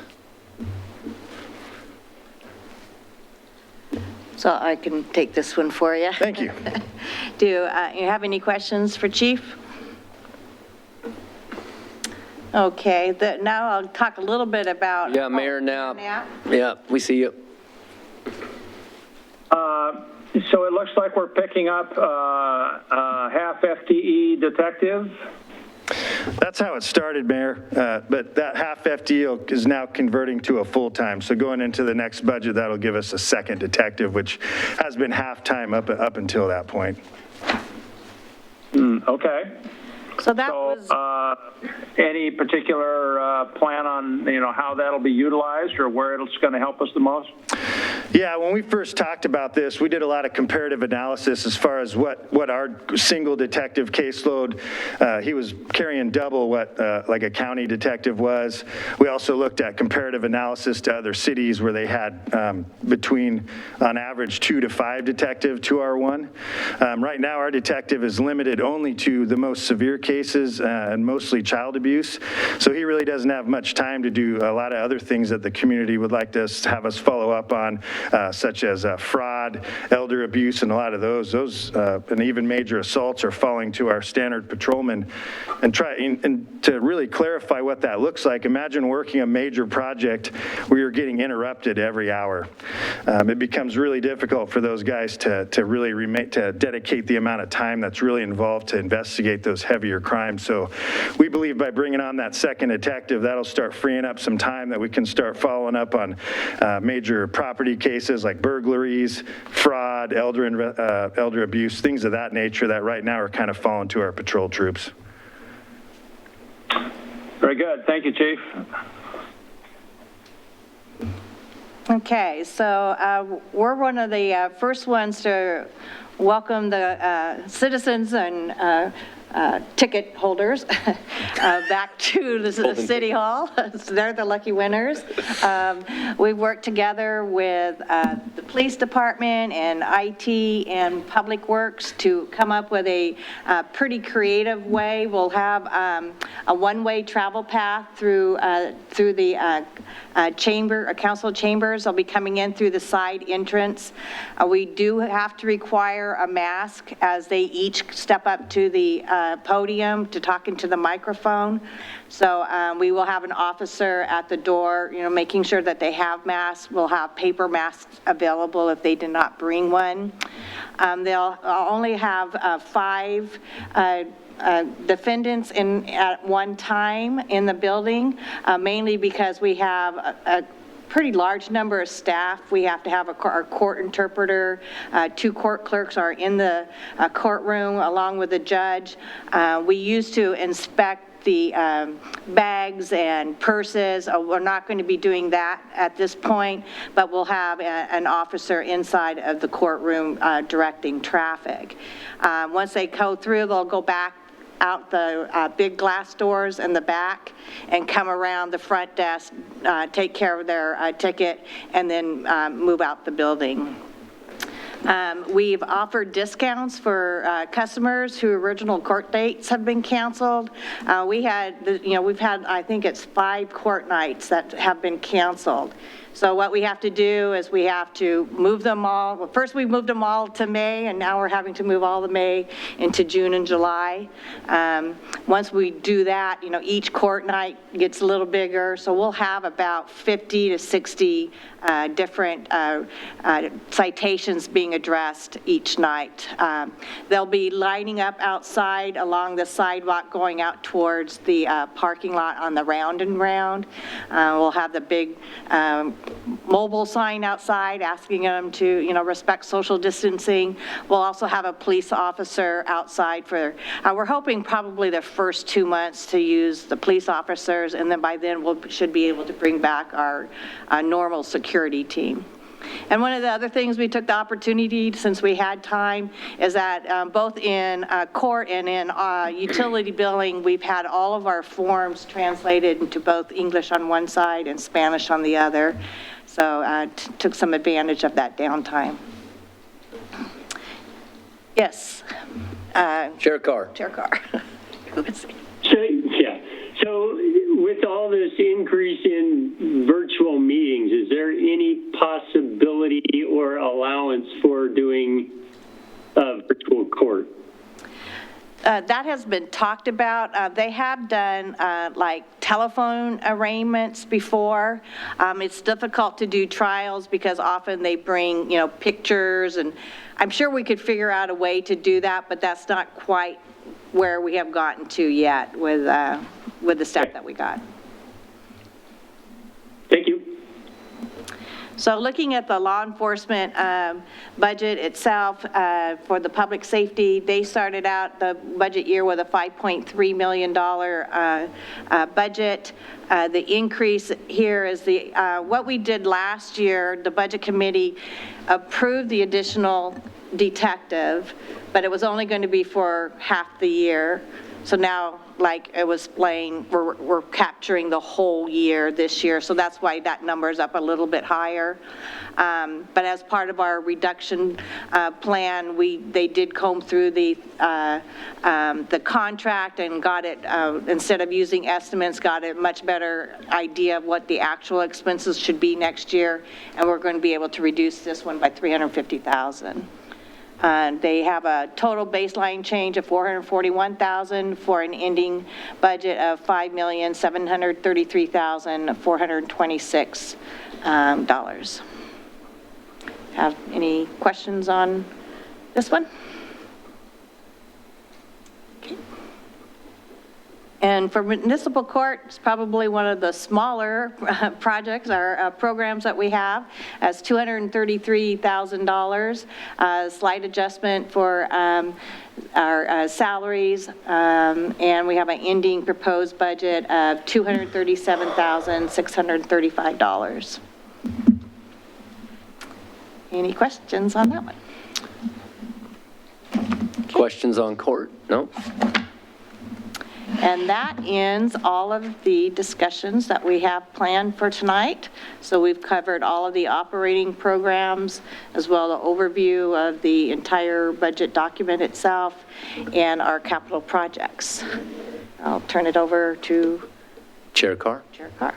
So I can take this one for you. Thank you. Do you have any questions for Chief? Okay, now I'll talk a little bit about. Yeah, Mayor Knapp. Yeah, we see you. So it looks like we're picking up half FTE detective. That's how it started, Mayor, but that half FTE is now converting to a full-time. So going into the next budget, that'll give us a second detective, which has been half-time up until that point. Okay. So that was... any particular plan on, how that'll be utilized or where it's going to help us the most? Yeah, when we first talked about this, we did a lot of comparative analysis as far as what our single detective caseload, he was carrying double what like a county detective was. We also looked at comparative analysis to other cities where they had between, on average, 2 to 5 detective to our 1. Right now, our detective is limited only to the most severe cases and mostly child abuse. So he really doesn't have much time to do a lot of other things that the community would like to have us follow up on, such as fraud, elder abuse, and a lot of those and even major assaults are falling to our standard patrolmen. And to really clarify what that looks like, imagine working a major project where you're getting interrupted every hour. It becomes really difficult for those guys to really dedicate the amount of time that's really involved to investigate those heavier crimes. So we believe by bringing on that second detective, that'll start freeing up some time that we can start following up on major property cases like burglaries, fraud, elder abuse, things of that nature that right now are kind of falling to our patrol troops. Very good. Thank you, Chief. Okay, so we're one of the first ones to welcome the citizens and ticket holders back to the City Hall. So they're the lucky winners. We've worked together with the police department and IT and Public Works to come up with a pretty creative way. We'll have a one-way travel path through the council chambers. They'll be coming in through the side entrance. We do have to require a mask as they each step up to the podium to talk into the microphone. So we will have an officer at the door, making sure that they have masks. We'll have paper masks available if they did not bring one. They'll only have 5 defendants at one time in the building, mainly because we have a pretty large number of staff. We have to have our court interpreter. 2 court clerks are in the courtroom along with the judge. We used to inspect the bags and purses. We're not going to be doing that at this point, but we'll have an officer inside of the courtroom directing traffic. Once they go through, they'll go back out the big glass doors in the back and come around the front desk, take care of their ticket, and then move out the building. We've offered discounts for customers whose original court dates have been canceled. We've had, I think it's 5 court nights that have been canceled. So what we have to do is we have to move them all. Well, first we moved them all to May, and now we're having to move all the May into June and July. Once we do that, each court night gets a little bigger, so we'll have about 50 to 60 different citations being addressed each night. They'll be lining up outside along the sidewalk going out towards the parking lot on the round and round. We'll have the big mobile sign outside asking them to, respect social distancing. We'll also have a police officer outside for, we're hoping probably the first 2 months to use the police officers, and then by then we should be able to bring back our normal security team. And one of the other things we took the opportunity, since we had time, is that both in court and in utility billing, we've had all of our forms translated into both English on one side and Spanish on the other. So took some advantage of that downtime. Yes. Chair Carr. Chair Carr. So with all this increase in virtual meetings, is there any possibility or allowance for doing virtual court? That has been talked about. They have done like telephone arraignments before. It's difficult to do trials because often they bring, pictures, and I'm sure we could figure out a way to do that, but that's not quite where we have gotten to yet with the staff that we got. Thank you. So looking at the law enforcement budget itself for the public safety, they started out the budget year with a $5.3 million budget. The increase here is what we did last year. The budget committee approved the additional detective, but it was only going to be for half the year. So now, like it was explained, we're capturing the whole year this year, so that's why that number is up a little bit higher. But as part of our reduction plan, they did comb through the contract and got it, instead of using estimates, got a much better idea of what the actual expenses should be next year, and we're going to be able to reduce this one by $350,000. They have a total baseline change of $441,000 for an ending budget of $5,733,426. Have any questions on this one? Okay. And for municipal court, it's probably one of the smaller projects or programs that we have, as $233,000, slight adjustment for our salaries, and we have an ending proposed budget of $237,635. Any questions on that one? Questions on court? No? And that ends all of the discussions that we have planned for tonight. So we've covered all of the operating programs, as well as the overview of the entire budget document itself and our capital projects. I'll turn it over to Chair Carr. Chair Carr.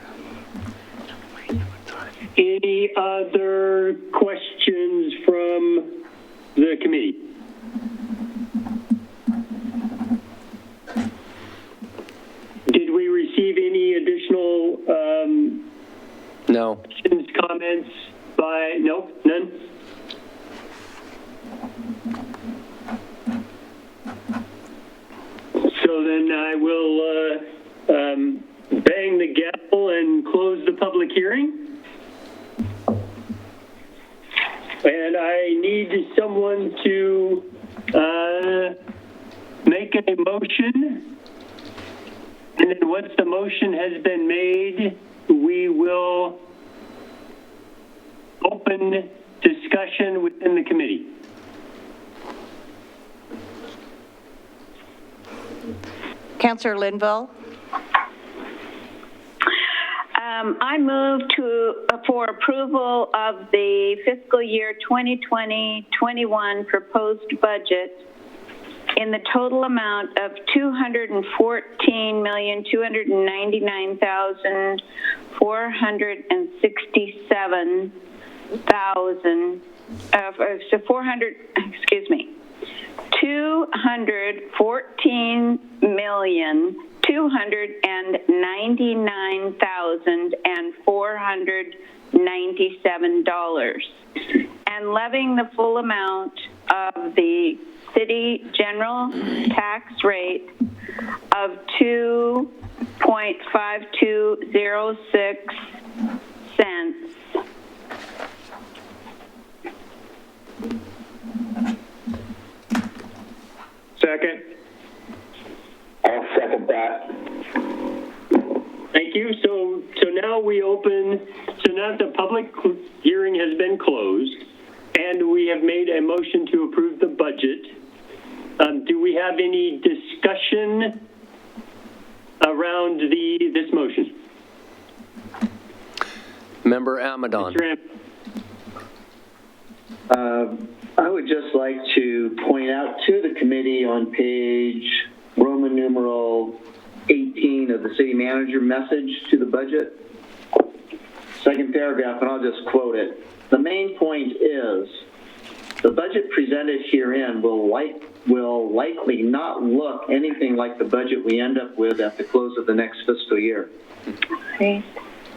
Any other questions from the committee? Did we receive any additional No. questions, comments by, no, none? So then I will bang the gavel and close the public hearing. And I need someone to make a motion. And then once the motion has been made, we will open discussion within the committee. Councilor Linville. I move for approval of the fiscal year 2020-21 proposed budget in the total amount of $214,299,467. $214,299,497, and levying the full amount of the city general tax rate of 2.5206 cents. Second. I'll second that. Thank you. So now we open, so now the public hearing has been closed and we have made a motion to approve the budget. Do we have any discussion around this motion? Member Amadon. I would just like to point out to the committee on page Roman numeral 18 of the city manager message to the budget, second paragraph, and I'll just quote it. The main point is the budget presented herein will likely not look anything like the budget we end up with at the close of the next fiscal year. Okay.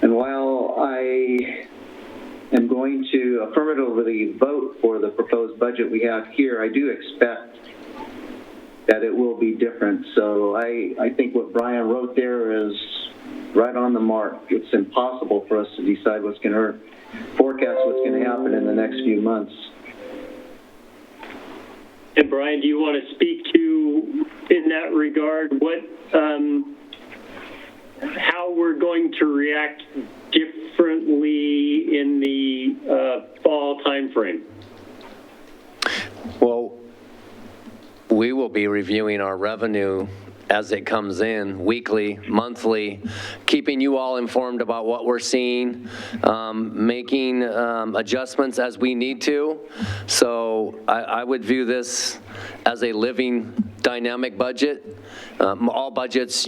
And while I am going to affirmatively vote for the proposed budget we have here, I do expect that it will be different. So I think what Brian wrote there is right on the mark. It's impossible for us to decide what's going to forecast what's going to happen in the next few months. And Brian, do you want to speak to, in that regard, what, how we're going to react differently in the fall timeframe? Well, we will be reviewing our revenue as it comes in, weekly, monthly, keeping you all informed about what we're seeing, making adjustments as we need to. So I would view this as a living, dynamic budget. All budgets,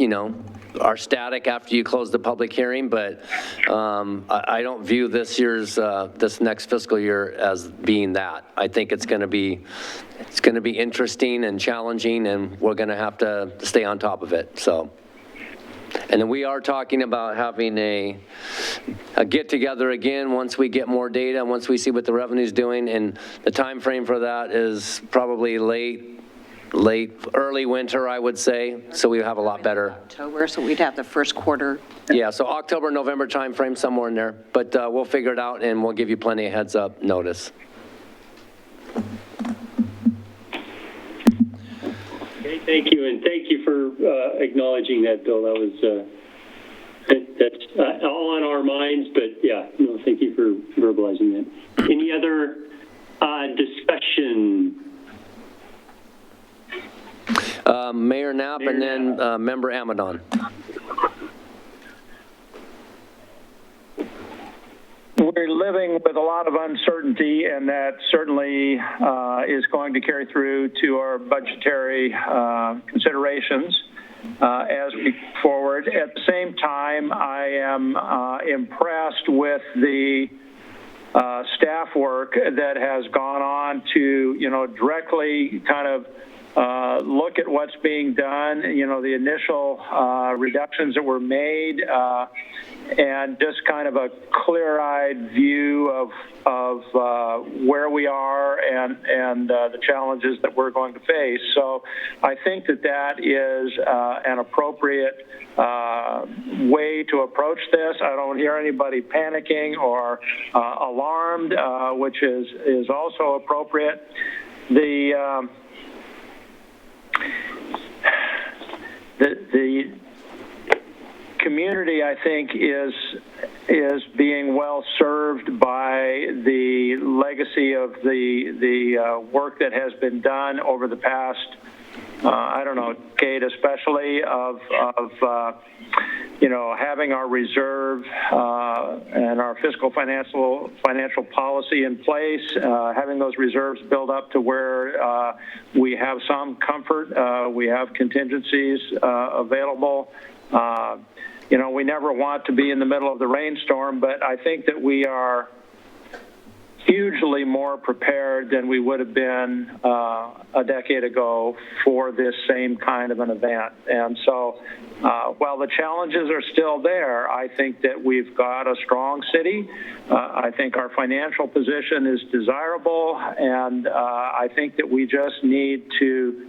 are static after you close the public hearing, but I don't view this next fiscal year as being that. I think it's going to be interesting and challenging, and we're going to have to stay on top of it. So, and then we are talking about having a get together again once we get more data, once we see what the revenue's doing, and the time frame for that is probably early winter, I would say, so we have a lot better. October, so we'd have the first quarter. Yeah, so October, November timeframe, somewhere in there, but we'll figure it out and we'll give you plenty of heads up notice. Okay, thank you, and thank you for acknowledging that, Bill. That was that's all on our minds, but yeah, no, thank you for verbalizing that. Any other discussion? Mayor Knapp and then Member Amadon. We're living with a lot of uncertainty, and that certainly is going to carry through to our budgetary considerations as we go forward. At the same time, I am impressed with the staff work that has gone on to, directly kind of look at what's being done, the initial reductions that were made, and just kind of a clear-eyed view of where we are and the challenges that we're going to face. So I think that is an appropriate way to approach this. I don't hear anybody panicking or alarmed, which is also appropriate. The community, I think, is being well served by the legacy of the work that has been done over the past, decade especially, of having our reserve and our fiscal financial policy in place, having those reserves build up to where we have some comfort, we have contingencies available. We never want to be in the middle of the rainstorm, but I think that we are hugely more prepared than we would have been a decade ago for this same kind of an event. And so while the challenges are still there, I think that we've got a strong city. I think our financial position is desirable, and I think that we just need to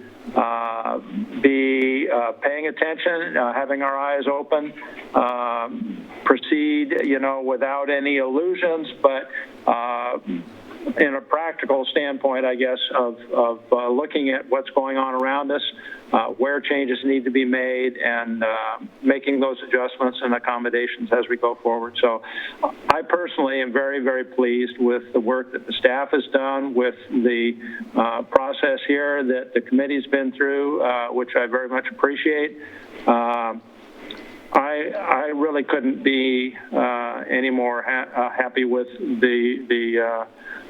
be paying attention, having our eyes open, proceed, without any illusions, but in a practical standpoint, I guess, of looking at what's going on around us, where changes need to be made, and making those adjustments and accommodations as we go forward. So I personally am very, very pleased with the work that the staff has done, with the process here that the committee's been through, which I very much appreciate. I really couldn't be any more happy with the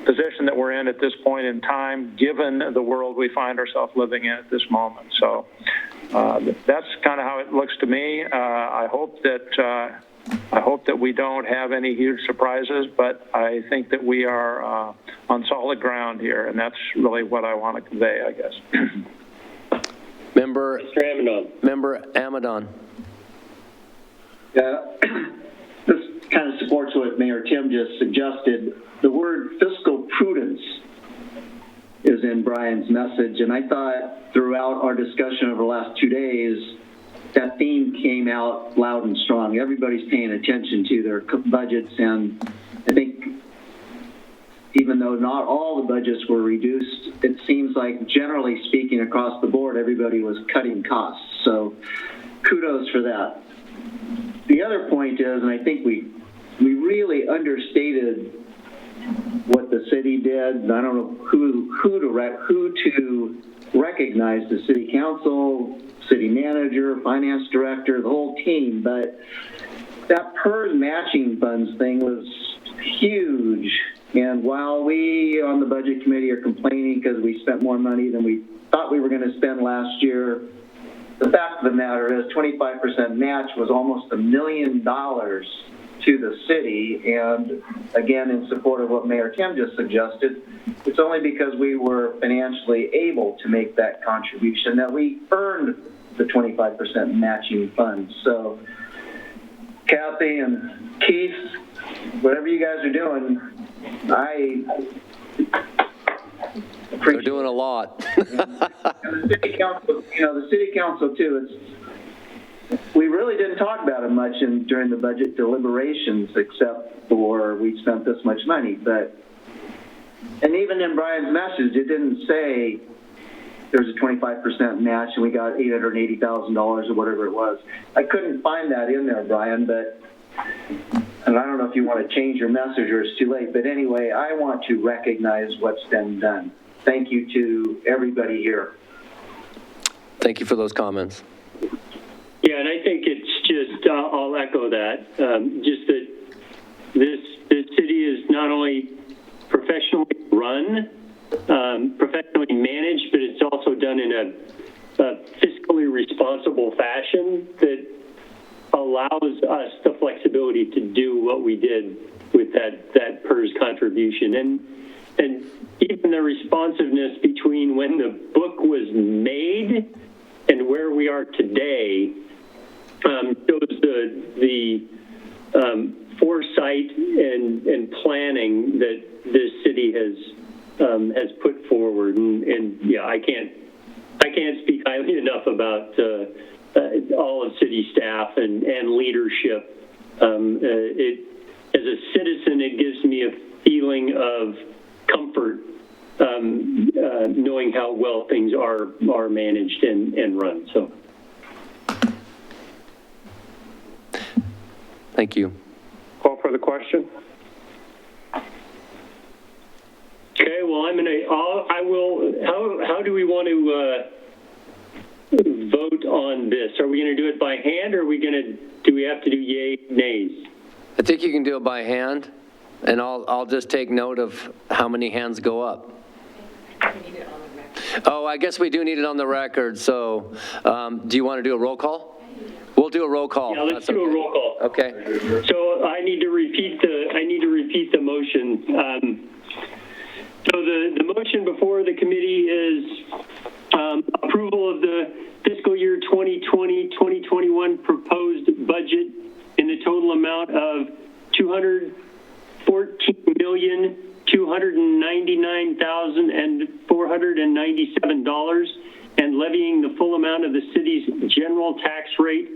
position that we're in at this point in time, given the world we find ourselves living in at this moment. So that's kind of how it looks to me. I hope that we don't have any huge surprises, but I think that we are on solid ground here, and that's really what I want to convey, I guess. Member Amadon. Yeah, this kind of supports what Mayor Tim just suggested. The word fiscal prudence is in Brian's message, and I thought throughout our discussion over the last 2 days, that theme came out loud and strong. Everybody's paying attention to their budgets, and I think even though not all the budgets were reduced, it seems like generally speaking across the board, everybody was cutting costs. So kudos for that. The other point is, and I think we really understated what the city did. And I don't know who to recognize the city council, city manager, finance director, the whole team, but that PERS matching funds thing was huge. And while we on the budget committee are complaining because we spent more money than we thought we were going to spend last year, the fact of the matter is 25% match was almost $1 million to the city. And again, in support of what Mayor Tim just suggested, it's only because we were financially able to make that contribution that we earned the 25% matching funds. So Kathy and Keith, whatever you guys are doing, They're doing a lot. And the city council, the city council too, we really didn't talk about it much during the budget deliberations, except for we spent this much money. And even in Brian's message, it didn't say there's a 25% match and we got $880,000 or whatever it was. I couldn't find that in there, Brian, and I don't know if you want to change your message or it's too late, but anyway, I want to recognize what's been done. Thank you to everybody here. Thank you for those comments. Yeah, and I think it's just, I'll echo that, just that this city is not only professionally run, professionally managed, but it's also done in a fiscally responsible fashion that allows us the flexibility to do what we did with that PERS contribution. And even the responsiveness between when the book was made and where we are today shows the foresight and planning that this city has put forward. And yeah, I can't speak highly enough about all of city staff and leadership. As a citizen, it gives me a feeling of comfort knowing how well things are managed and run. So, thank you. Call for the question. Okay, well, I will, how do we want to vote on this? Are we going to do it by hand, or do we have to do yay, nays? I think you can do it by hand, and I'll just take note of how many hands go up. Oh, I guess we do need it on the record, so do you want to do a roll call? We'll do a roll call. Yeah, let's do a roll call. Okay. So I need to repeat the motion. So the motion before the committee is approval of the fiscal year 2020-2021 proposed budget in the total amount of $214,299,497 and levying the full amount of the city's general tax rate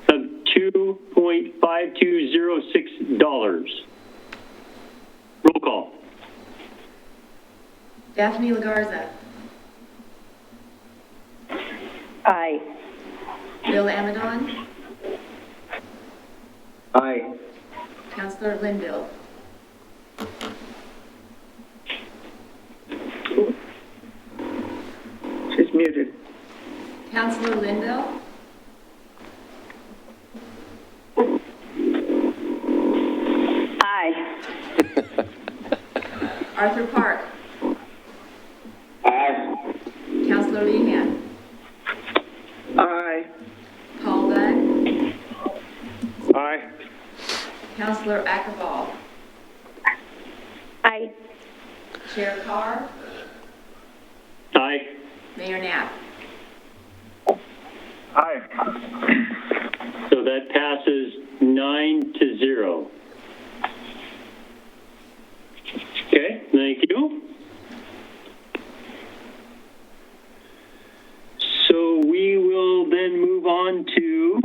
of $2.5206. Roll call. Daphne LaGarza. Aye. Bill Amadon. Aye. Councilor Linville. She's muted. Councilor Linville. Aye. Arthur Park. Aye. Councilor Lehan. Aye. Paul Bunn. Aye. Councilor Akabal. Aye. Chair Carr. Aye. Mayor Knapp. Aye. So that passes 9-0. Okay, thank you. So we will then move on to.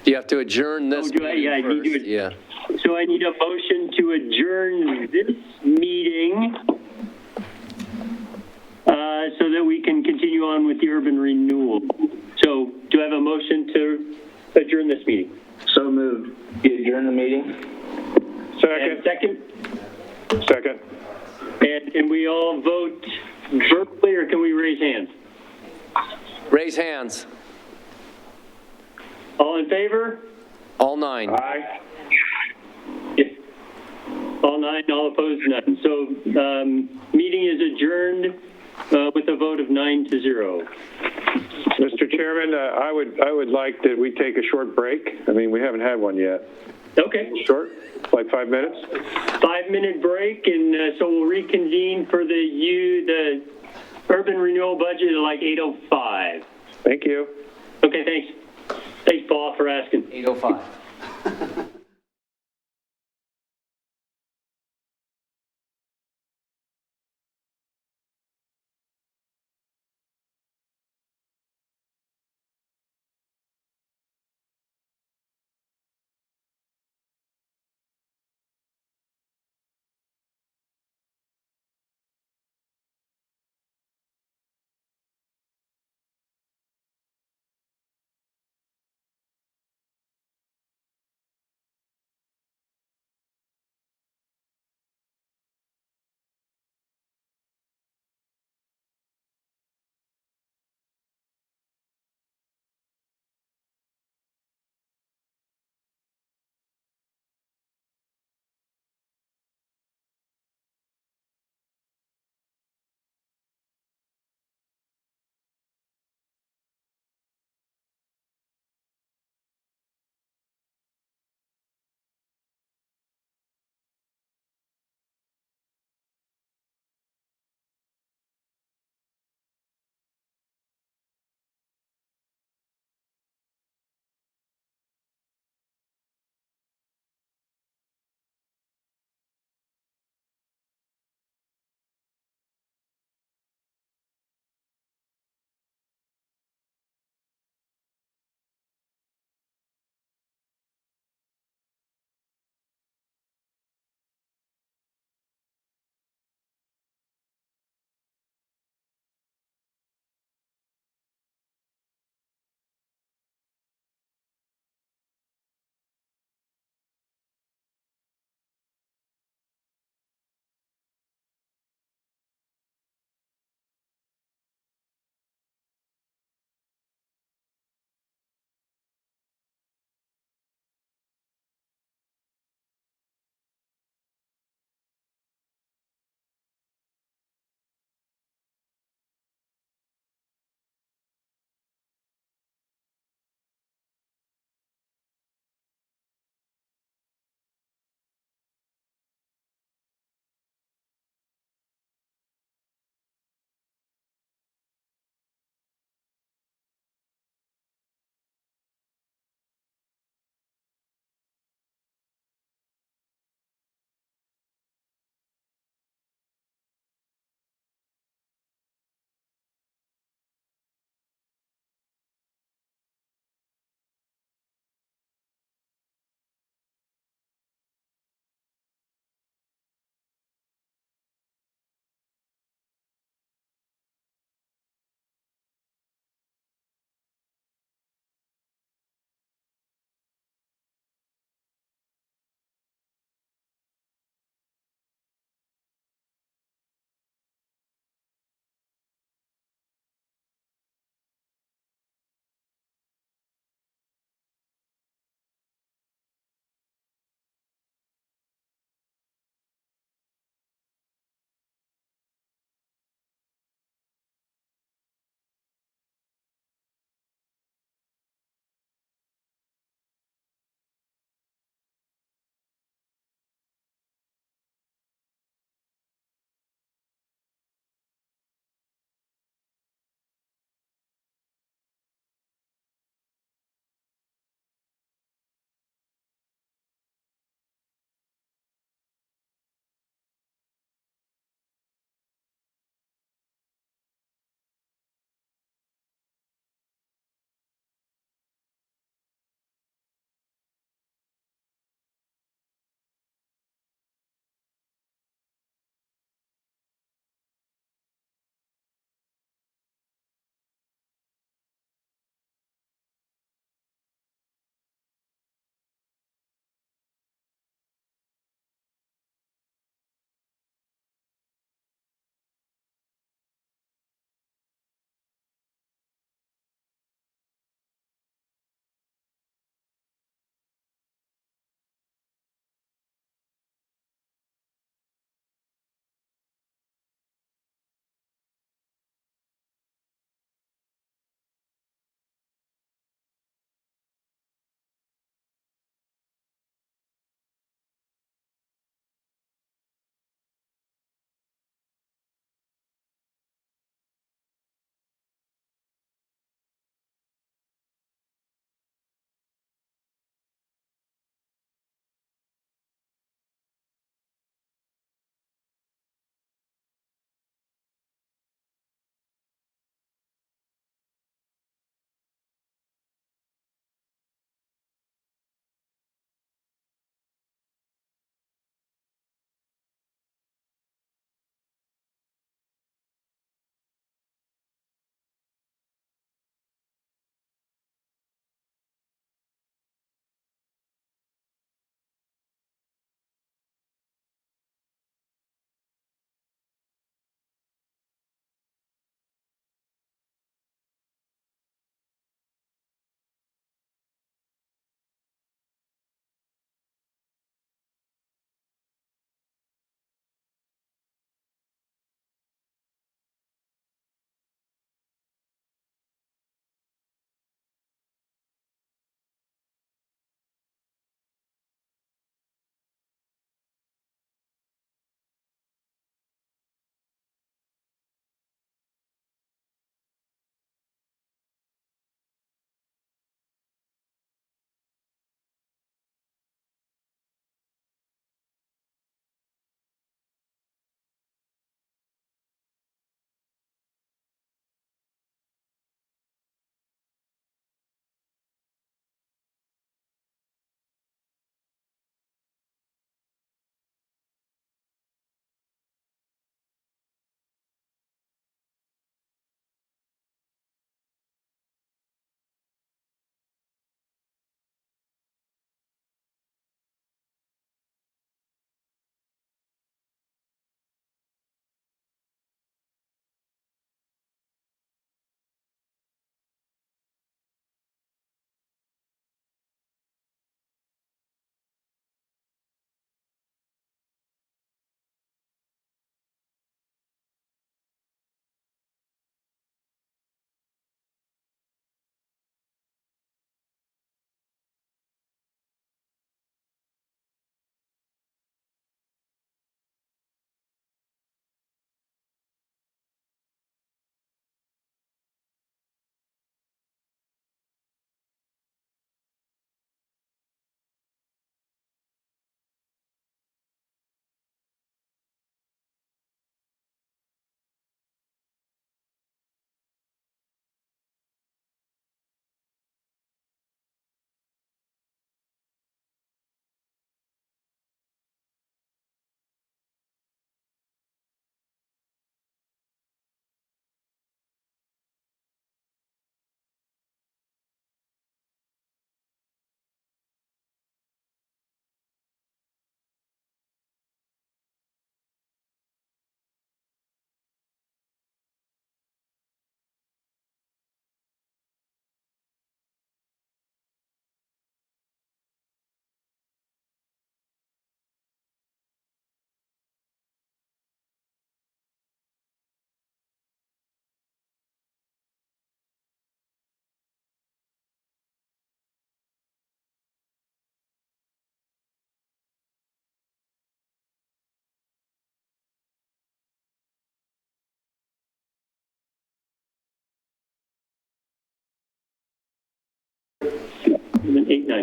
You have to adjourn this meeting first. Yeah. So I need a motion to adjourn this meeting so that we can continue on with the urban renewal. So do I have a motion to adjourn this meeting? So moved. You adjourn the meeting? Second. And second? Second. And we all vote raise hands. All in favor? All 9. Aye. All 9, all opposed, none. So meeting is adjourned with a vote of 9-0. Mr. Chairman, I would like that we take a short break. I mean, we haven't had one yet. Okay. Short, like 5 minutes? 5-minute break, and so we'll reconvene for the urban renewal budget at like 8:05. Thank you. Okay, thanks. Thanks, Paul, for asking. 8:05.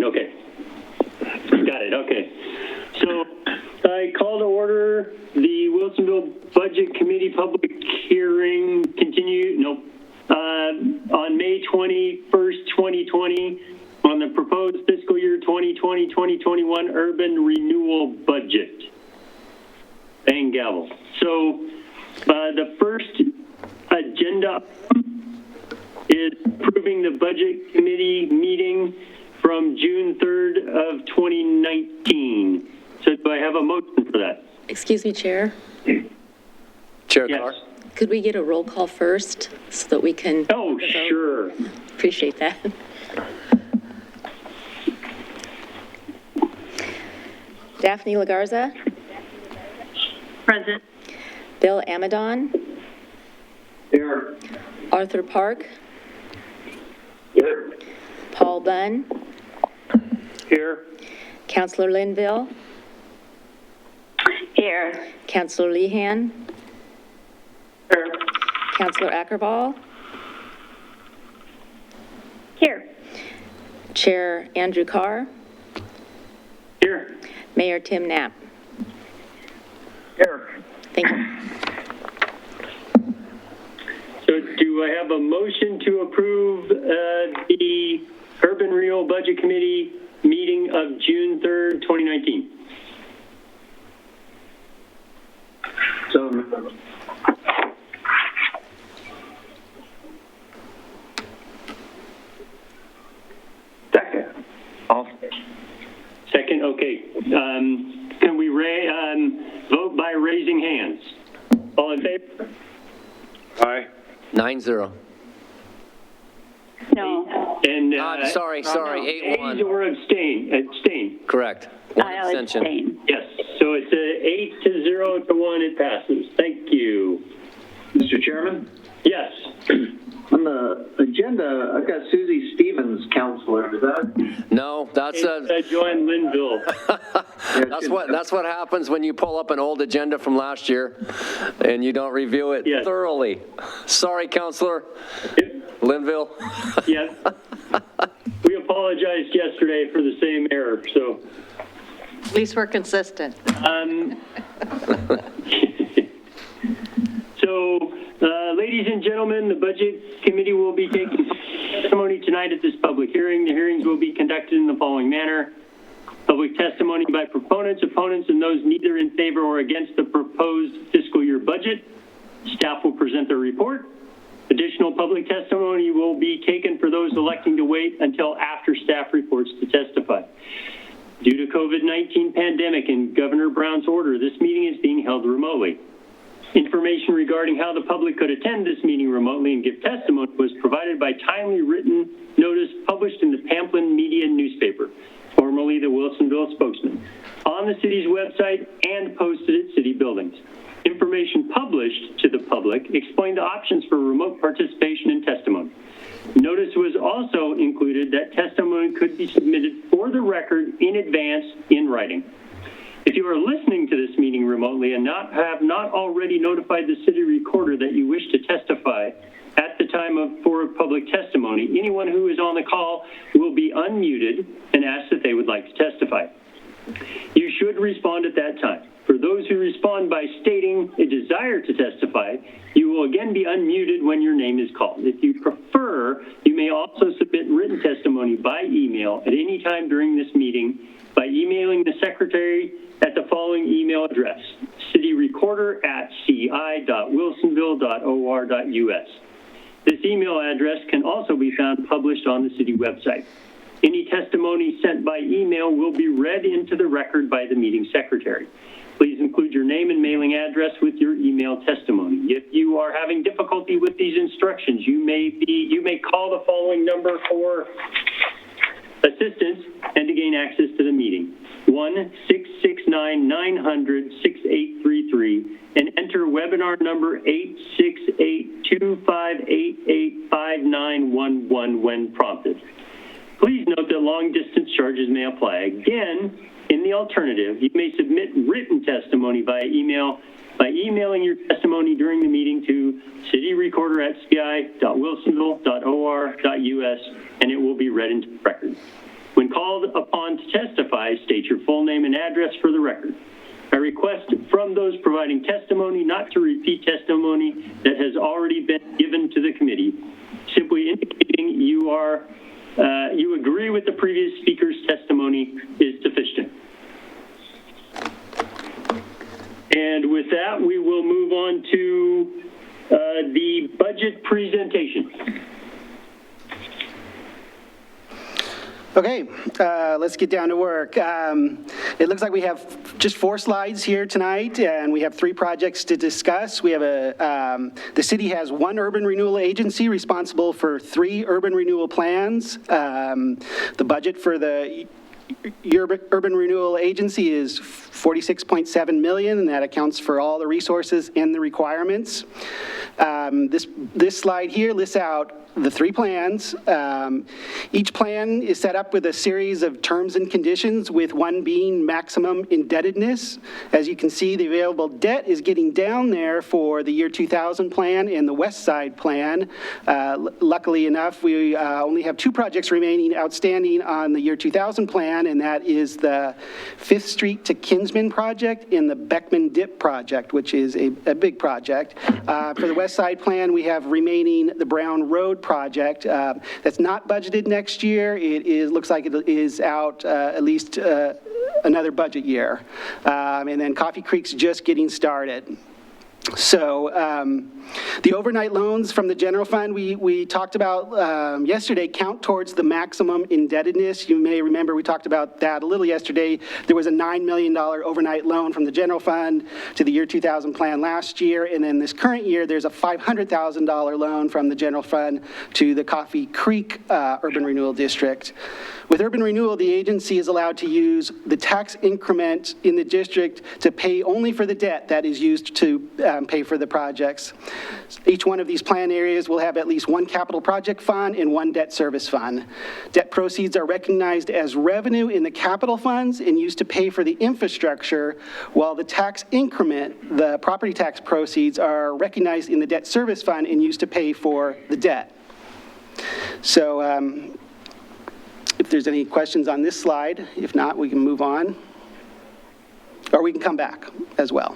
line, okay. Got it, okay. So I call to order the Wilsonville Budget Committee public hearing on May 21st, 2020 on the proposed fiscal year 2020-2021 urban renewal budget. Bang gavel. So the first agenda is approving the Budget Committee meeting from June 3rd of 2019. So do I have a motion for that? Excuse me, Chair. Chair Yes. Carr? Could we get a roll call first so that we can? Oh, sure. Appreciate that. Daphne Lagarza? Present. Bill Amadon? Here. Arthur Park? Here. Paul Bunn? Here. Counselor Linville? Here. Counselor Lehan? Here. Counselor Ackerball? Here. Chair Andrew Carr? Here. Mayor Tim Knapp? Here. Thank you. So do I have a motion to approve the Urban Renewal Budget Committee meeting of June 3rd, 2019? So, Second. Second, okay. Can we vote by raising hands? All in favor? Aye. 9-0. No. And Sorry, 8-1. or abstain? Correct. One I'll abstention. abstain. Yes. So it's 8-0-1. It passes. Thank you. Mr. Chairman, Yes. on the agenda, I've got Susie Stevens, counselor. Is that? No, that's Join Linville. that's what happens when you pull up an old agenda from last year and you don't review it Yes. thoroughly. Sorry, Counselor Linville. Yeah. We apologized yesterday for the same error, so. At least we're consistent. Ladies and gentlemen, the Budget Committee will be taking testimony tonight at this public hearing. The hearings will be conducted in the following manner. Public testimony by proponents, opponents, and those neither in favor or against the proposed fiscal year budget. Staff will present their report. Additional public testimony will be taken for those electing to wait until after staff reports to testify. Due to COVID-19 pandemic and Governor Brown's order, this meeting is being held remotely. Information regarding how the public could attend this meeting remotely and give testimony was provided by timely written notice published in the Pamplin Media newspaper, formerly the Wilsonville Spokesman, on the city's website and posted at city buildings. Information published to the public explained the options for remote participation and testimony. Notice was also included that testimony could be submitted for the record in advance in writing. If you are listening to this meeting remotely and have not already notified the city recorder that you wish to testify at the time for public testimony, anyone who is on the call will be unmuted and asked that they would like to testify. You should respond at that time. For those who respond by stating a desire to testify, you will again be unmuted when your name is called. If you prefer, you may also submit written testimony by email at any time during this meeting by emailing the secretary at the following email address, cityrecorder@ci.wilsonville.or.us. This email address can also be found published on the city website. Any testimony sent by email will be read into the record by the meeting secretary. Please include your name and mailing address with your email testimony. If you are having difficulty with these instructions, you may call the following number for assistance and to gain access to the meeting, 1-669-900-6833, and enter webinar number 868-2588-5911 when prompted. Please note that long-distance charges may apply. Again, in the alternative, you may submit written testimony via email by emailing your testimony during the meeting to cityrecorder@ci.wilsonville.or.us, and it will be read into the record. When called upon to testify, state your full name and address for the record. I request from those providing testimony not to repeat testimony that has already been given to the committee, simply indicating you agree with the previous speaker's testimony is sufficient. And with that, we will move on to the budget presentation. Okay, let's get down to work. It looks like we have just 4 slides here tonight, and we have 3 projects to discuss. We have the city has 1 urban renewal agency responsible for 3 urban renewal plans. The budget for the Urban Renewal Agency is $46.7 million, and that accounts for all the resources and the requirements. This slide here lists out the 3 plans. Each plan is set up with a series of terms and conditions, with one being maximum indebtedness. As you can see, the available debt is getting down there for the year 2000 plan and the West Side plan. Luckily enough, we only have 2 projects remaining outstanding on the year 2000 plan, and that is the 5th Street to Kinsman project and the Beckman Dip project, which is a big project. For the West Side plan, we have remaining the Brown Road project. That's not budgeted next year. It looks like it is out at least another budget year. And then Coffee Creek's just getting started. So the overnight loans from the general fund we talked about yesterday count towards the maximum indebtedness. You may remember we talked about that a little yesterday. There was a $9 million overnight loan from the general fund to the year 2000 plan last year, and then this current year there's a $500,000 loan from the general fund to the Coffee Creek Urban Renewal District. With urban renewal, the agency is allowed to use the tax increment in the district to pay only for the debt that is used to pay for the projects. Each one of these plan areas will have at least 1 capital project fund and 1 debt service fund. Debt proceeds are recognized as revenue in the capital funds and used to pay for the infrastructure, while the tax increment, the property tax proceeds, are recognized in the debt service fund and used to pay for the debt. So, if there's any questions on this slide, if not, we can move on. Or we can come back as well.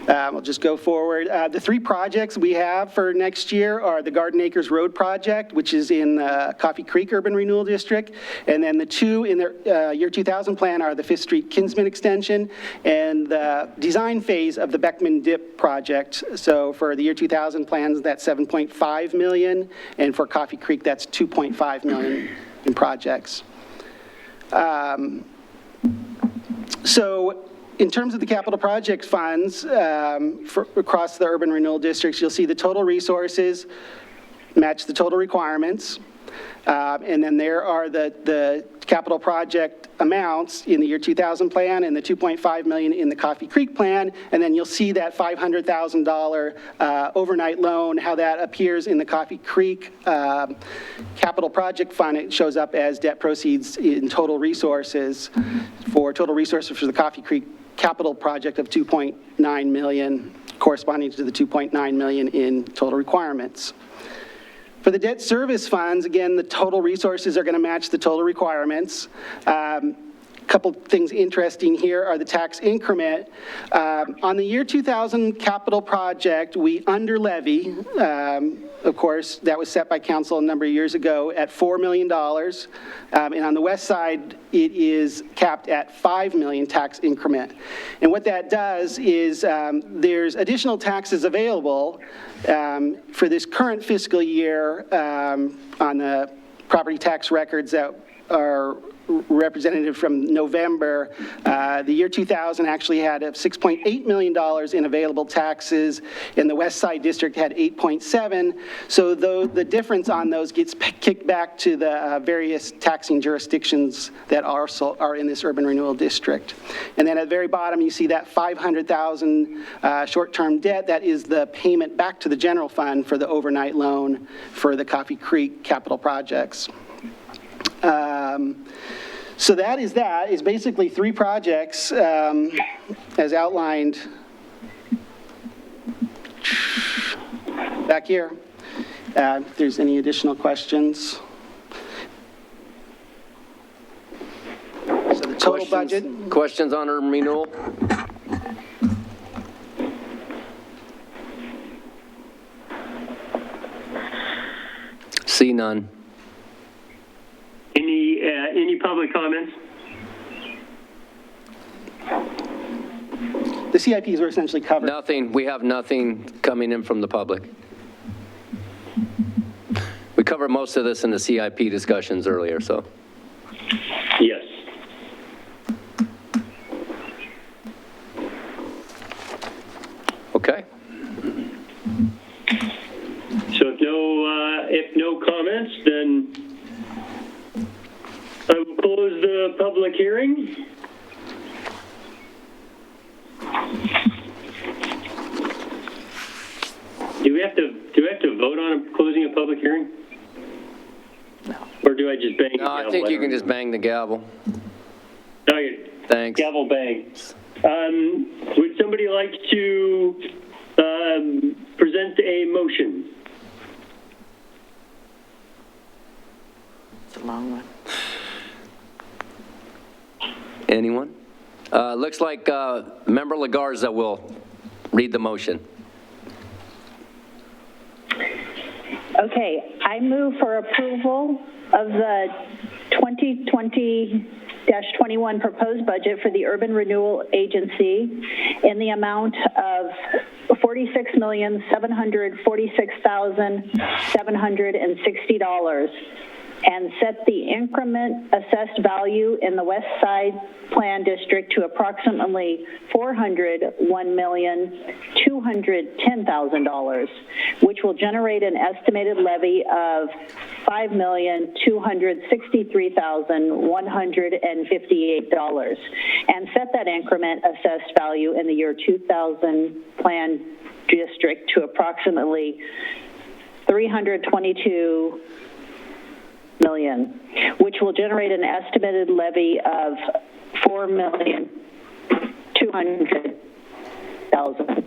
We'll just go forward. The 3 projects we have for next year are the Garden Acres Road project, which is in the Coffee Creek Urban Renewal District. And then the 2 in the year 2000 plan are the 5th Street Kinsman extension and the design phase of the Beckman Dip project. So for the year 2000 plans, that's $7.5 million. And for Coffee Creek, that's $2.5 million in projects. So in terms of the capital project funds across the urban renewal districts, you'll see the total resources match the total requirements. And then there are the capital project amounts in the year 2000 plan and the $2.5 million in the Coffee Creek plan. And then you'll see that $500,000 overnight loan, how that appears in the Coffee Creek capital project fund. It shows up as debt proceeds in total resources for the Coffee Creek capital project of $2.9 million, corresponding to the $2.9 million in total requirements. For the debt service funds, again, the total resources are going to match the total requirements. Couple things interesting here are the tax increment. On the year 2000 capital project, we under levy. Of course, that was set by council a number of years ago at $4 million. And on the west side, it is capped at $5 million tax increment. And what that does is there's additional taxes available for this current fiscal year on the property tax records that are representative from November. The year 2000 actually had $6.8 million in available taxes, and the West Side District had 8.7. So the difference on those gets kicked back to the various taxing jurisdictions that also are in this urban renewal district. And then at the very bottom, you see that $500,000 short-term debt. That is the payment back to the general fund for the overnight loan for the Coffee Creek capital projects. So that is basically 3 projects as outlined back here. If there's any additional questions. total budget. Questions on urban renewal? See none. Any public comments? The CIPs are essentially covered. Nothing. We have nothing coming in from the public. We covered most of this in the CIP discussions earlier, so. Yes. Okay. So if no comments, then I will close the public hearing. Do we have to vote on closing a public hearing? No. Or do I just bang the gavel? I think you can just bang the gavel. Okay. Thanks. Gavel bang. Would somebody like to present a motion? It's a long one. Anyone? Looks like Member Lagarza will read the motion. Okay, I move for approval of the 2020-21 proposed budget for the Urban Renewal Agency in the amount of $46,746,760 and set the increment assessed value in the West Side Plan District to approximately $401,210,000, which will generate an estimated levy of $5,263,158, and set that increment assessed value in the year 2000 Plan District to approximately $322 million, which will generate an estimated levy of $4,200,000,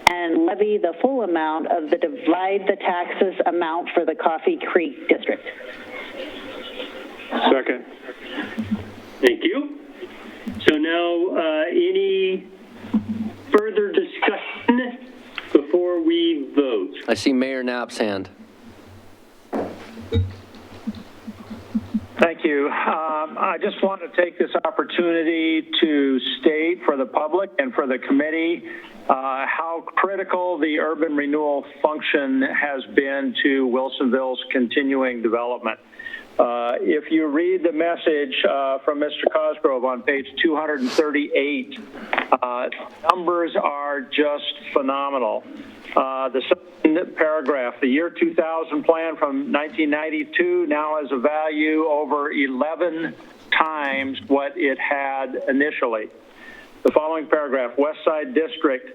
and levy the full amount of the divide the taxes amount for the Coffee Creek District. Second. Thank you. So now, any further discussion before we vote? I see Mayor Knapp's hand. Thank you. I just want to take this opportunity to state for the public and for the committee how critical the urban renewal function has been to Wilsonville's continuing development. If you read the message from Mr. Cosgrove on page 238, numbers are just phenomenal. The second paragraph, the year 2000 plan from 1992 now has a value over 11 times what it had initially. The following paragraph, West Side District,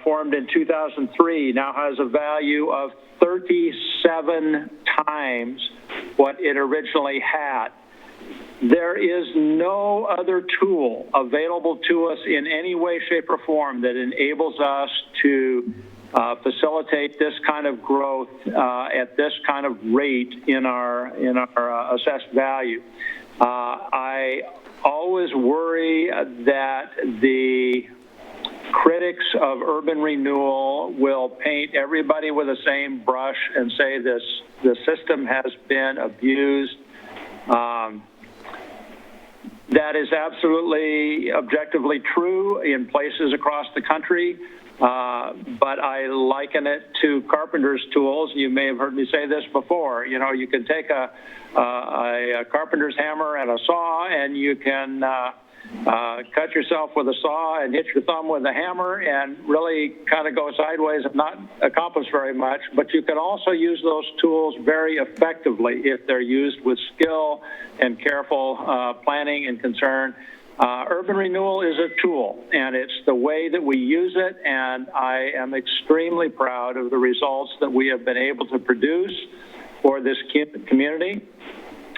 formed in 2003, now has a value of 37 times what it originally had. There is no other tool available to us in any way, shape, or form that enables us to facilitate this kind of growth at this kind of rate in our assessed value. I always worry that the critics of urban renewal will paint everybody with the same brush and say the system has been abused. That is absolutely objectively true in places across the country, but I liken it to carpenter's tools. You may have heard me say this before. You know, you can take a carpenter's hammer and a saw, and you can cut yourself with a saw and hit your thumb with a hammer and really kind of go sideways and not accomplish very much. But you can also use those tools very effectively if they're used with skill and careful planning and concern. Urban renewal is a tool, and it's the way that we use it, and I am extremely proud of the results that we have been able to produce for this community.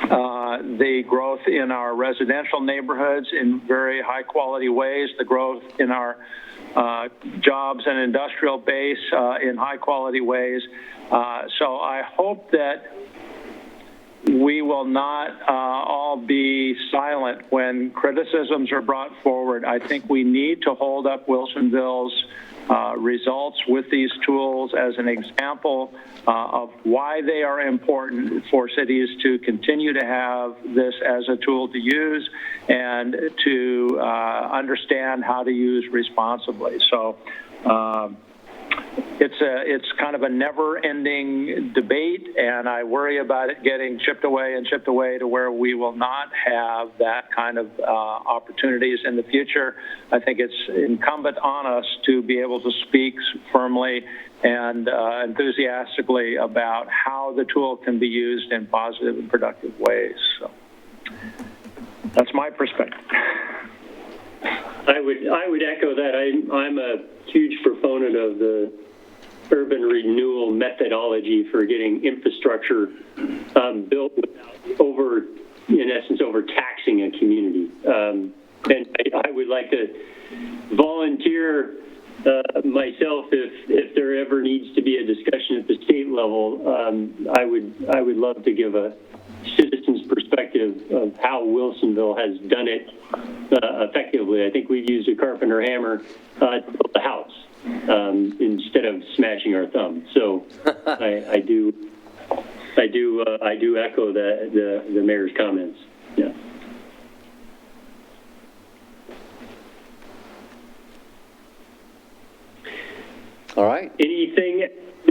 The growth in our residential neighborhoods in very high quality ways, the growth in our jobs and industrial base in high quality ways. So I hope that we will not all be silent when criticisms are brought forward. I think we need to hold up Wilsonville's results with these tools as an example of why they are important for cities to continue to have this as a tool to use and to understand how to use responsibly. So it's kind of a never-ending debate, and I worry about it getting chipped away to where we will not have that kind of opportunities in the future. I think it's incumbent on us to be able to speak firmly and enthusiastically about how the tool can be used in positive and productive ways. So that's my perspective. I would echo that. I'm a huge proponent of the urban renewal methodology for getting infrastructure built without in essence, overtaxing a community. And I would like to volunteer myself if there ever needs to be a discussion at the state level. I would love to give a citizen's perspective of how Wilsonville has done it effectively. I think we've used a carpenter hammer to build a house instead of smashing our thumb. So I do echo the mayor's comments. Yeah. All right. Any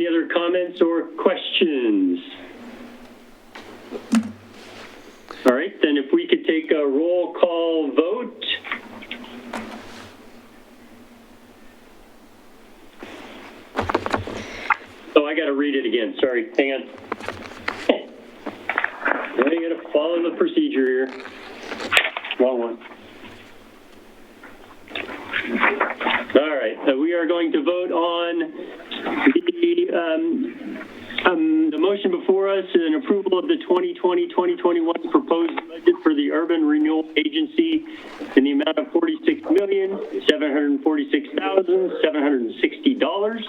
other comments or questions? All right, then if we could take a roll call vote. Oh, I got to read it again. Sorry, hang on. I got to follow the procedure here. Wrong one. All right, we are going to vote on the motion before us, an approval of the 2020-2021 proposed budget for the Urban Renewal Agency in the amount of $46,746,760,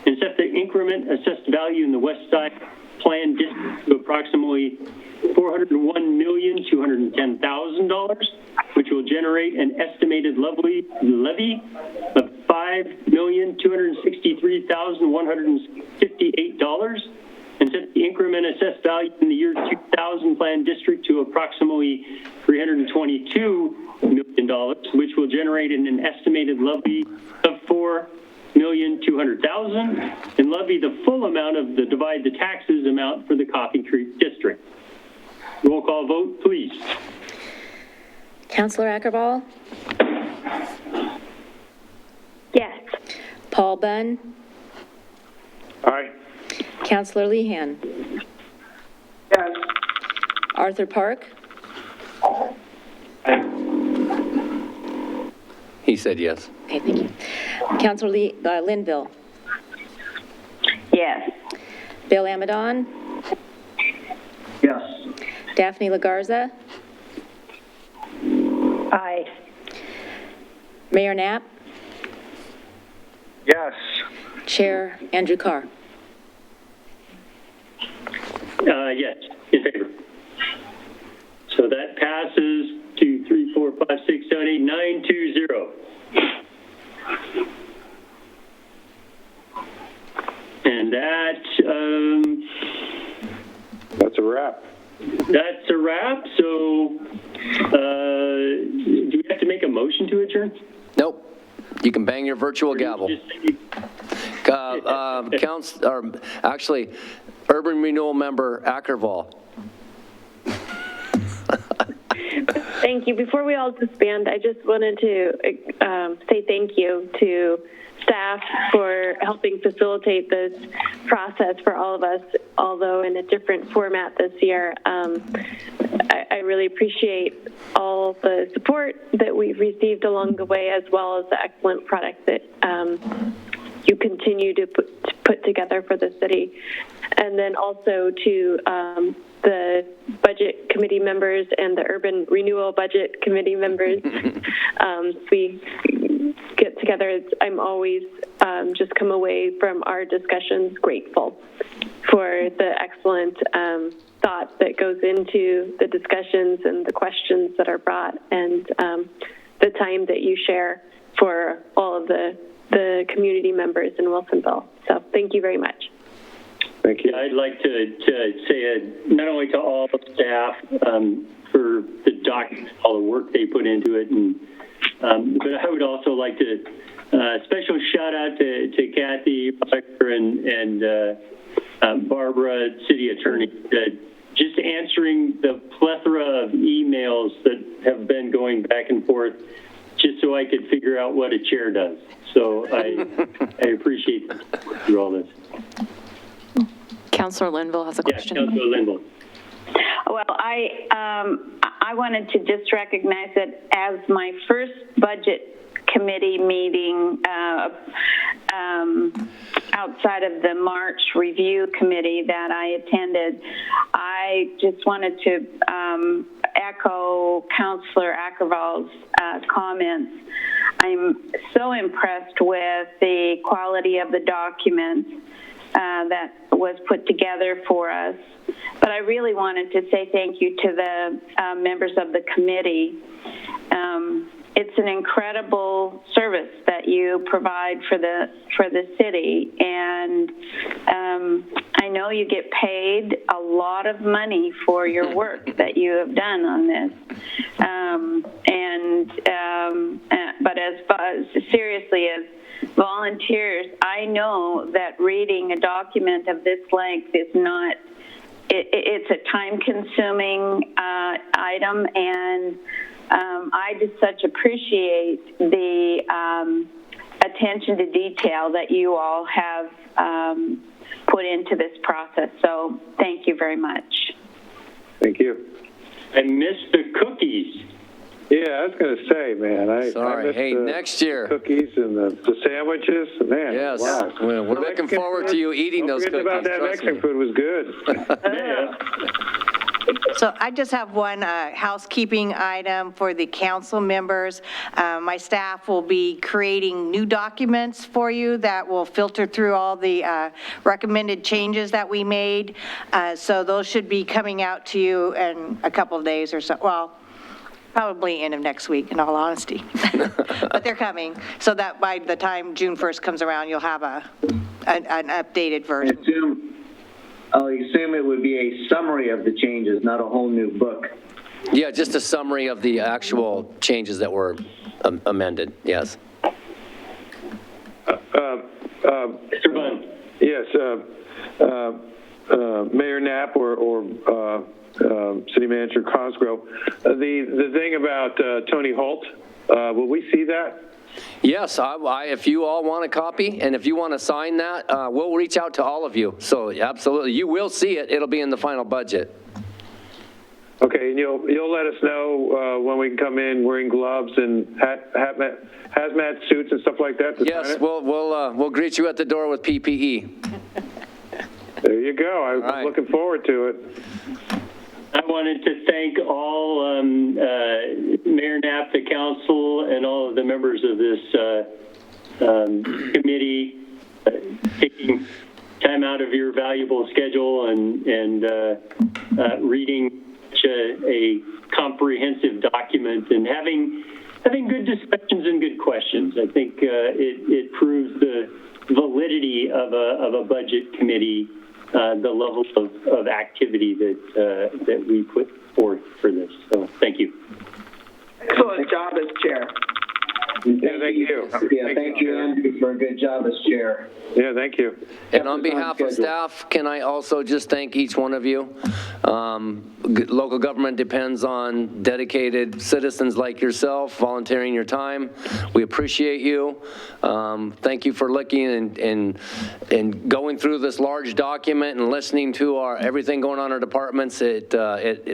and set the increment assessed value in the West Side Plan District to approximately $401,210,000, which will generate an estimated levy of $5,263,158, and set the increment assessed value in the year 2000 Plan District to approximately $322 million, which will generate an estimated levy of $4,200,000, and levy the full amount of the divide the taxes amount for the Coffee Creek District. Roll call vote, please. Councilor Ackerball? Yes. Paul Bunn? Aye. Councilor Lehan? Yes. Arthur Park? He said yes. Okay, thank you. Councilor Linville? Yes. Bill Amadon? Yes. Daphne LaGarza? Aye. Mayor Knapp? Yes. Chair Andrew Carr? Yes, in favor. So that passes 2, 3, 4, 5, 6, 7, 8, 9, 2, 0. And that's a wrap. That's a wrap. So do we have to make a motion to adjourn? Nope. You can bang your virtual gavel. Actually, Urban Renewal member Ackervall. Thank you. Before we all disband, I just wanted to say thank you to staff for helping facilitate this process for all of us, although in a different format this year. I really appreciate all the support that we've received along the way, as well as the excellent product that you continue to put together for the city. And then also to the budget committee members and the urban renewal budget committee members. We get together. I'm always just come away from our discussions grateful for the excellent thought that goes into the discussions and the questions that are brought, and the time that you share for all of the community members in Wilsonville. So thank you very much. Thank you. I'd like to say not only to all the staff for the documents, all the work they put into it, and but I would also like to special shout out to Kathy and Barbara, city attorney, just answering the plethora of emails that have been going back and forth, just so I could figure out what a chair does. So I appreciate through all this. Councilor Linville has a question. Yeah, Councilor Linville. Well, I wanted to just recognize that as my first budget committee meeting outside of the March review committee that I attended, I just wanted to echo Councilor Ackervall's comments. I'm so impressed with the quality of the document that was put together for us. But I really wanted to say thank you to the members of the committee. It's an incredible service that you provide for the city, and I know you get paid a lot of money for your work that you have done on this. But as seriously as volunteers, I know that reading a document of this length is not. It's a time-consuming item, and I just such appreciate the attention to detail that you all have put into this process. So thank you very much. Thank you. I missed the cookies. Yeah, I was going to say, man. Sorry. I missed Hey, the next year. Cookies and the sandwiches. Man, Yes. wow. We're looking forward to you eating those cookies. Don't forget about that trust Mexican me. food was good. So I just have one housekeeping item for the council members. My staff will be creating new documents for you that will filter through all the recommended changes that we made. So those should be coming out to you in a couple of days or so. Well, probably end of next week, in all honesty. But they're coming, so that by the time June 1st comes around, you'll have an updated version. I'll assume it would be a summary of the changes, not a whole new book. Yeah, just a summary of the actual changes that were amended, yes. Mr. Bunn. Yes, Mayor Knapp or City Manager Cosgrove, the thing about Tony Holt, will we see that? Yes, if you all want a copy, and if you want to sign that, we'll reach out to all of you. So absolutely, you will see it. It'll be in the final budget. Okay, and you'll let us know when we can come in wearing gloves and hazmat suits and stuff like that? Yes, we'll greet you at the door with PPE. There you go. I'm looking forward to it. I wanted to thank all Mayor Knapp, the council, and all of the members of this committee taking time out of your valuable schedule and reading such a comprehensive document and having good discussions and good questions. I think it proves the validity of a budget committee. The level of activity that we put forth for this. So thank you. Excellent job as chair. Yeah, thank you. Yeah, thank you, Andrew, for a good job as chair. Yeah, thank you. And on behalf of staff, can I also just thank each one of you? Local government depends on dedicated citizens like yourself volunteering your time. We appreciate you. Thank you for looking and going through this large document and listening to everything going on in our departments. It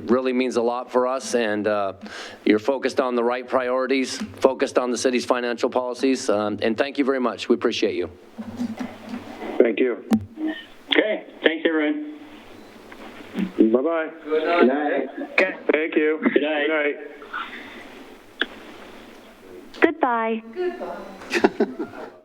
really means a lot for us, and you're focused on the right priorities, focused on the city's financial policies, and thank you very much. We appreciate you. Thank you. Okay, thanks everyone. Bye-bye. Good night. Okay. Thank you. Good night. Good night. Goodbye. Goodbye.